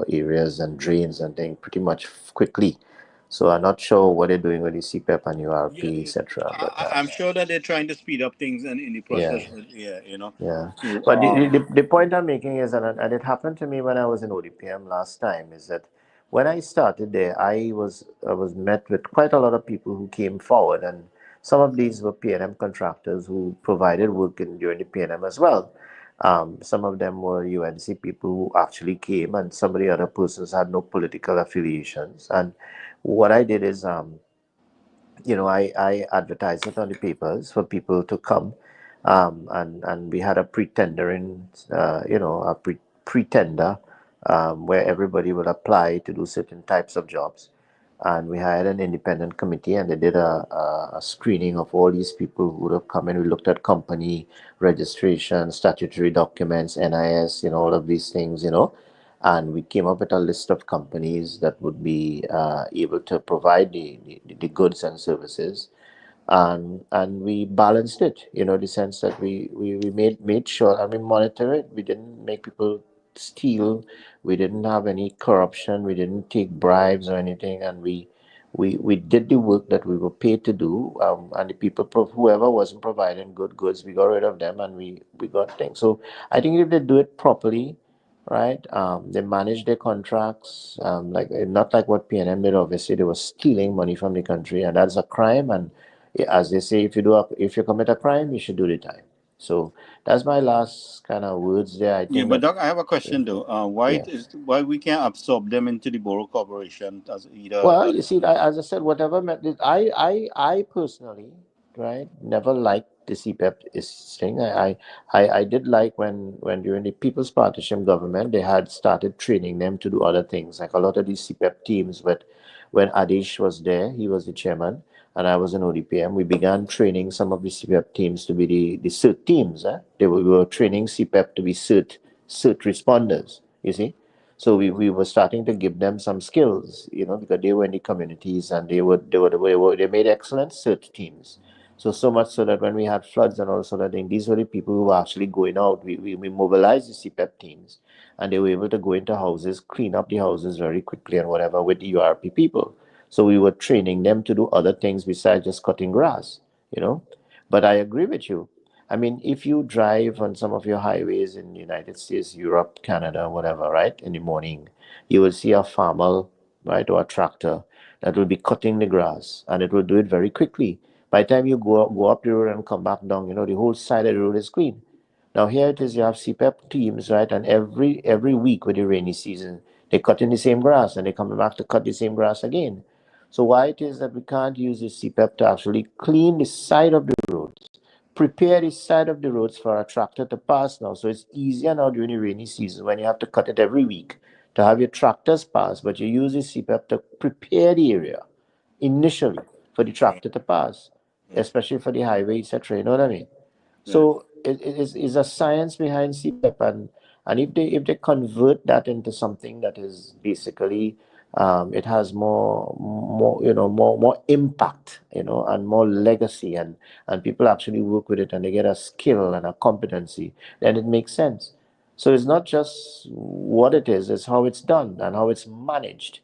[SPEAKER 6] areas and drains and thing pretty much quickly, So I'm not sure what they're doing with the CPEP and
[SPEAKER 2] Yeah,
[SPEAKER 6] URP, etc. But
[SPEAKER 2] I'm sure that they're trying to speed up things and in the
[SPEAKER 6] yeah.
[SPEAKER 2] process. But yeah, you know.
[SPEAKER 6] Yeah,
[SPEAKER 2] So
[SPEAKER 6] but the point I'm making is, and it happened to me when I was in ODPM last time, is that when I started there, I was met with quite a lot of people who came forward, and some of these were PNM contractors who provided work during the PNM as well. Some of them were UNC people who actually came, and some of the other persons had no political affiliations. And what I did is, I advertised it on the papers for people to come, and we had a pretendering, pretender, where everybody would apply to do certain types of jobs, and we hired an independent committee, and they did a screening of all these people who would have come in. We looked at company registration, statutory documents, NIS, all of these things, and we came up with a list of companies that would be able to provide the goods and services, and we balanced it, the sense that we made sure, I mean, monitor it. We didn't make people steal, we didn't have any corruption, we didn't take bribes or anything, and we did the work that we were paid to do, and the people, whoever wasn't providing good goods, we got rid of them, and we got things. So I think if they do it properly, right? They manage their contracts, like not like what PNM did. Obviously, they were stealing money from the country, and that's a crime. And as they say, if you commit a crime, you should do the time. So that's my last kind of words there. I
[SPEAKER 2] yeah,
[SPEAKER 6] think
[SPEAKER 2] but
[SPEAKER 6] that
[SPEAKER 2] Doc, I have a question though.
[SPEAKER 6] yeah.
[SPEAKER 2] Why we can't absorb them into the borough corporation as either?
[SPEAKER 6] Well, you see, as I said, whatever method, I personally, right, never liked the CPEP is thing. I did like when during the People's Partnership government, they had started training them to do other things, like a lot of these CPEP teams. But when Adish was there, he was the chairman, and I was in ODPM. We began training some of the CPEP teams to be the CERT teams. We were training CPEP to be CERT responders. You see. So we were starting to give them some skills, because they were in the communities, and they made excellent search teams. So much so that when we had floods and all sort of thing, these were the people who were actually going out. We mobilized the CPEP teams, and they were able to go into houses, clean up the houses very quickly and whatever with the URP people. So we were training them to do other things besides just cutting grass, you know. But I agree with you. I mean, if you drive on some of your highways in the United States, Europe, Canada, whatever, right, in the morning, you will see a farmer, right, or a tractor that will be cutting the grass, and it will do it very quickly. By the time you go up the road and come back down, the whole side of the road is clean. Now here it is, you have CPEP teams, right, and every week with the rainy season, they cut in the same grass, and they come back to cut the same grass again. So why it is that we can't use the CPEP to actually clean the side of the roads, prepare the side of the roads for a tractor to pass now. So it's easier now during the rainy season when you have to cut it every week to have your tractors pass, but you use the CPEP to prepare the area initially for the tractor to pass, especially for the highway, etc. You know what I mean?
[SPEAKER 2] Right.
[SPEAKER 6] So it is a science behind CPEP, and if they convert that into something that is basically, it has more impact, and more legacy, and people actually work with it, and they get a skill and a competency, then it makes sense. So it's not just what it is; it's how it's done and how it's managed.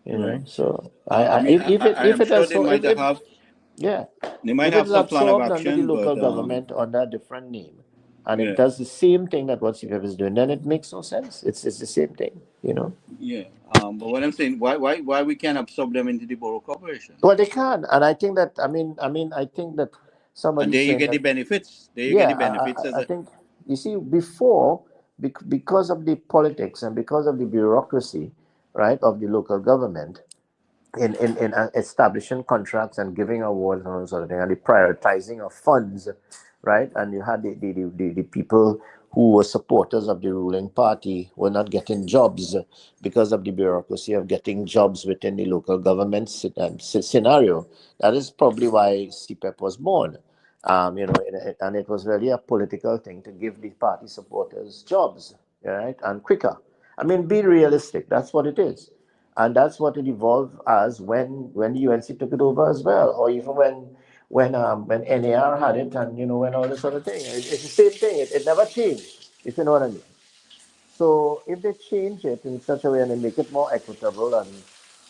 [SPEAKER 2] Right.
[SPEAKER 6] So
[SPEAKER 2] I mean, I
[SPEAKER 6] if
[SPEAKER 2] am
[SPEAKER 6] it
[SPEAKER 2] sure
[SPEAKER 6] has
[SPEAKER 2] they
[SPEAKER 6] so
[SPEAKER 2] might
[SPEAKER 6] if
[SPEAKER 2] have
[SPEAKER 6] yeah,
[SPEAKER 2] they might
[SPEAKER 6] if it
[SPEAKER 2] have
[SPEAKER 6] is
[SPEAKER 2] some plan of
[SPEAKER 6] absorbed under the
[SPEAKER 2] action, but
[SPEAKER 6] local government under a different name, and it
[SPEAKER 2] yeah,
[SPEAKER 6] does the same thing that what CPF is doing, then it makes no sense. It's the same thing.
[SPEAKER 2] yeah. But what I'm saying, why we can't absorb them into the borough corporation?
[SPEAKER 6] Well, they can, and I think that I think that
[SPEAKER 2] And
[SPEAKER 6] somebody
[SPEAKER 2] there you
[SPEAKER 6] saying
[SPEAKER 2] get the
[SPEAKER 6] that,
[SPEAKER 2] benefits. There you get
[SPEAKER 6] yeah,
[SPEAKER 2] the benefits as
[SPEAKER 6] I
[SPEAKER 2] a
[SPEAKER 6] think, you see, before, because of the politics and because of the bureaucracy, right, of the local government, in establishing contracts and giving awards and all sort of thing, and the prioritizing of funds, right? And you had the people who were supporters of the ruling party were not getting jobs because of the bureaucracy of getting jobs within the local government scenario. That is probably why CPEP was born. And it was really a political thing to give the party supporters jobs, right, and quicker. I mean, be realistic. That's what it is, and that's what it evolved as when the UNC took it over as well, or even when NAR had it, and when all this sort of thing. It's the same thing. It never changed. If you know what I mean. So if they change it in such a way and they make it more equitable,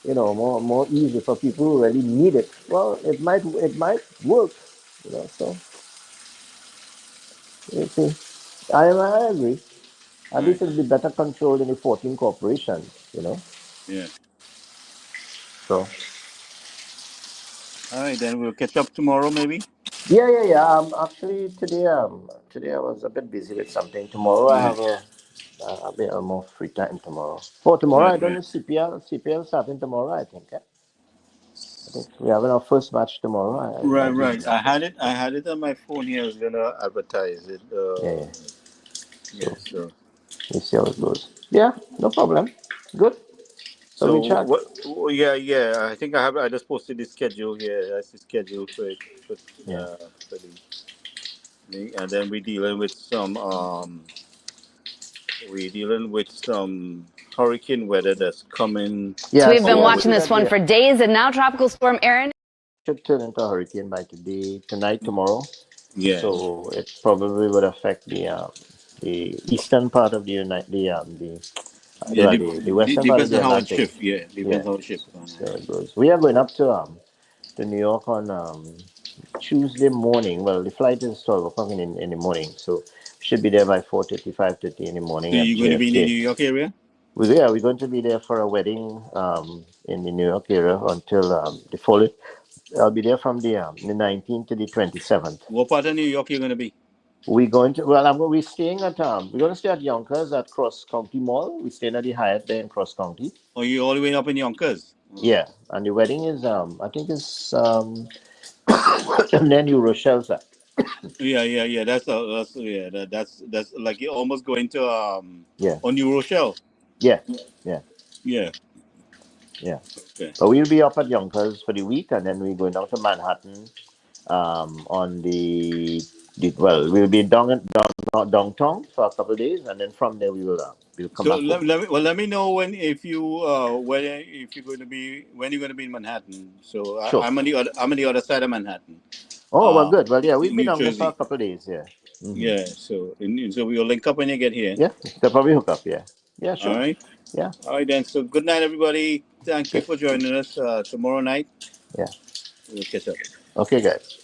[SPEAKER 6] more easy for people who really need it. Well, it might work, So you see, I agree.
[SPEAKER 2] All
[SPEAKER 6] At
[SPEAKER 2] right.
[SPEAKER 6] least it'll be better controlled in the 14 corporations.
[SPEAKER 2] Yeah.
[SPEAKER 6] So
[SPEAKER 2] All right. Then we'll catch up tomorrow, maybe.
[SPEAKER 6] yeah. Actually today I was a bit busy with something. Tomorrow I
[SPEAKER 2] Yeah.
[SPEAKER 6] have a bit more free time tomorrow. For tomorrow
[SPEAKER 2] Right.
[SPEAKER 6] I don't
[SPEAKER 2] Right.
[SPEAKER 6] know CPL starting tomorrow. I think we're having our first match tomorrow. I
[SPEAKER 2] Right.
[SPEAKER 6] believe.
[SPEAKER 2] Right. I had it. I had it on my phone here. I was gonna advertise it.
[SPEAKER 6] Yeah.
[SPEAKER 2] Yeah.
[SPEAKER 6] So
[SPEAKER 2] So.
[SPEAKER 6] we'll see how it goes. Yeah, no problem. Good. So
[SPEAKER 2] So
[SPEAKER 6] we chat.
[SPEAKER 2] what? Yeah. Yeah. I think I have. I just posted the schedule here. That's the schedule for it.
[SPEAKER 6] Yeah.
[SPEAKER 2] For and then we dealing with some. We dealing with some hurricane weather that's coming
[SPEAKER 8] So
[SPEAKER 6] Yeah,
[SPEAKER 8] we've been
[SPEAKER 6] I
[SPEAKER 2] our.
[SPEAKER 8] watching
[SPEAKER 6] see
[SPEAKER 8] this
[SPEAKER 6] that
[SPEAKER 8] one
[SPEAKER 6] there
[SPEAKER 8] for days, and now Tropical Storm Erin
[SPEAKER 6] should turn into a hurricane by today, tonight, tomorrow.
[SPEAKER 2] Yeah.
[SPEAKER 6] So it probably would affect the eastern part of the United
[SPEAKER 2] Yeah.
[SPEAKER 6] the western part of
[SPEAKER 2] Depends
[SPEAKER 6] the
[SPEAKER 2] on how it
[SPEAKER 6] Atlantic.
[SPEAKER 2] shifts. Yeah.
[SPEAKER 6] Yeah,
[SPEAKER 2] Depends how it shifts.
[SPEAKER 6] so it goes. We are going up to New York on Tuesday morning. Well, the flight is 12 o'clock in the morning, so should be there by 4:30, 5:30 in the
[SPEAKER 2] So
[SPEAKER 6] morning at
[SPEAKER 2] you're going to be in the
[SPEAKER 6] JFK.
[SPEAKER 2] New York area?
[SPEAKER 6] We're going to be there for a wedding in the New York area until the following. I'll be there from the 19th to the 27th.
[SPEAKER 2] What part of New York you're going to be?
[SPEAKER 6] We're staying we're going to stay at Yonkers at Cross County Mall. We're staying at the Hyatt there in Cross County.
[SPEAKER 2] Or you all the way up in Yonkers? Oh.
[SPEAKER 6] Yeah, and the wedding is I think it's near New Rochelle, sir.
[SPEAKER 2] Yeah. That's yeah. That's like you almost going to
[SPEAKER 6] Yeah,
[SPEAKER 2] on New Rochelle.
[SPEAKER 6] yeah, yeah,
[SPEAKER 2] Yeah.
[SPEAKER 6] yeah.
[SPEAKER 2] Okay.
[SPEAKER 6] But we'll be up at Yonkers for the week, and then we're going down to Manhattan on we'll be downtown for a couple of days, and then from there we'll come
[SPEAKER 2] So
[SPEAKER 6] back home.
[SPEAKER 2] let me know when if you when if you're going to be when you're going to be in Manhattan. So
[SPEAKER 6] Sure.
[SPEAKER 2] I'm on the other side of Manhattan,
[SPEAKER 6] Oh well, good. Well, yeah, we'll
[SPEAKER 2] in
[SPEAKER 6] be
[SPEAKER 2] New
[SPEAKER 6] down there for a
[SPEAKER 2] Jersey.
[SPEAKER 6] couple of days. Yeah.
[SPEAKER 2] Yeah. So so we'll link up when you get here.
[SPEAKER 6] Yeah, they'll probably hook up. Yeah. Yeah,
[SPEAKER 2] All
[SPEAKER 6] sure.
[SPEAKER 2] right.
[SPEAKER 6] Yeah.
[SPEAKER 2] All right then. So good night, everybody. Thank you
[SPEAKER 6] Okay.
[SPEAKER 2] for joining us. Tomorrow night
[SPEAKER 6] Yeah.
[SPEAKER 2] we'll catch up.
[SPEAKER 6] Okay, guys.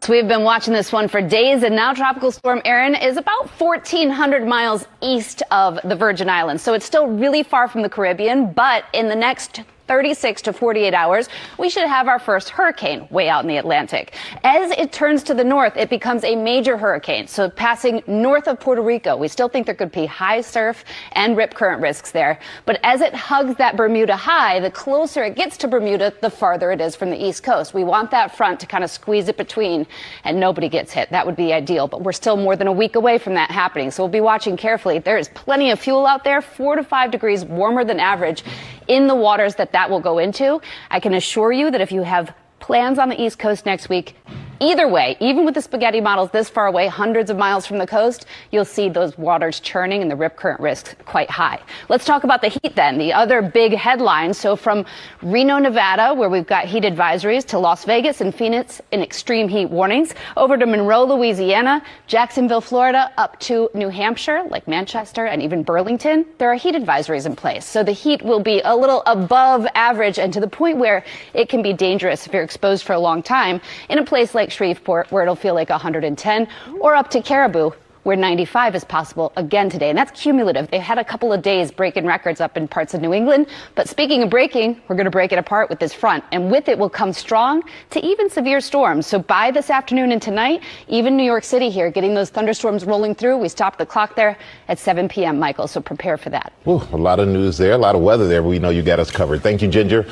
[SPEAKER 8] So we've been watching this one for days, and now Tropical Storm Erin is about 1,400 miles east of the Virgin Islands. So it's still really far from the Caribbean, but in the next 36 to 48 hours, we should have our first hurricane way out in the Atlantic. As it turns to the north, it becomes a major hurricane. So passing north of Puerto Rico, we still think there could be high surf and rip current risks there. But as it hugs that Bermuda high, the closer it gets to Bermuda, the farther it is from the East Coast. We want that front to kind of squeeze it between and nobody gets hit. That would be ideal, but we're still more than a week away from that happening. So we'll be watching carefully. There is plenty of fuel out there, 4 to 5 degrees warmer than average in the waters that will go into. I can assure you that if you have plans on the East Coast next week, either way, even with the spaghetti models this far away, hundreds of miles from the coast, you'll see those waters churning and the rip current risks quite high. Let's talk about the heat then, the other big headlines. So from Reno, Nevada, where we've got heat advisories, to Las Vegas and Phoenix in extreme heat warnings, over to Monroe, Louisiana, Jacksonville, Florida, up to New Hampshire, like Manchester and even Burlington, there are heat advisories in place. So the heat will be a little above average and to the point where it can be dangerous if you're exposed for a long time in a place like Shreveport, where it'll feel like 110, or up to Caribou, where 95 is possible again today. And that's cumulative. They had a couple of days breaking records up in parts of New England. But speaking of breaking, we're going to break it apart with this front. And with it will come strong to even severe storms. So by this afternoon and tonight, even New York City here, getting those thunderstorms rolling through. We stopped the clock there at 7 p.m., Michael. So prepare for that.
[SPEAKER 9] Ooh, a lot of news there, a lot of weather there. We know you got us covered. Thank you, Ginger.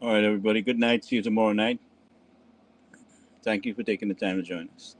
[SPEAKER 2] All right, everybody. Good night. See you tomorrow night. Thank you for taking the time to join us.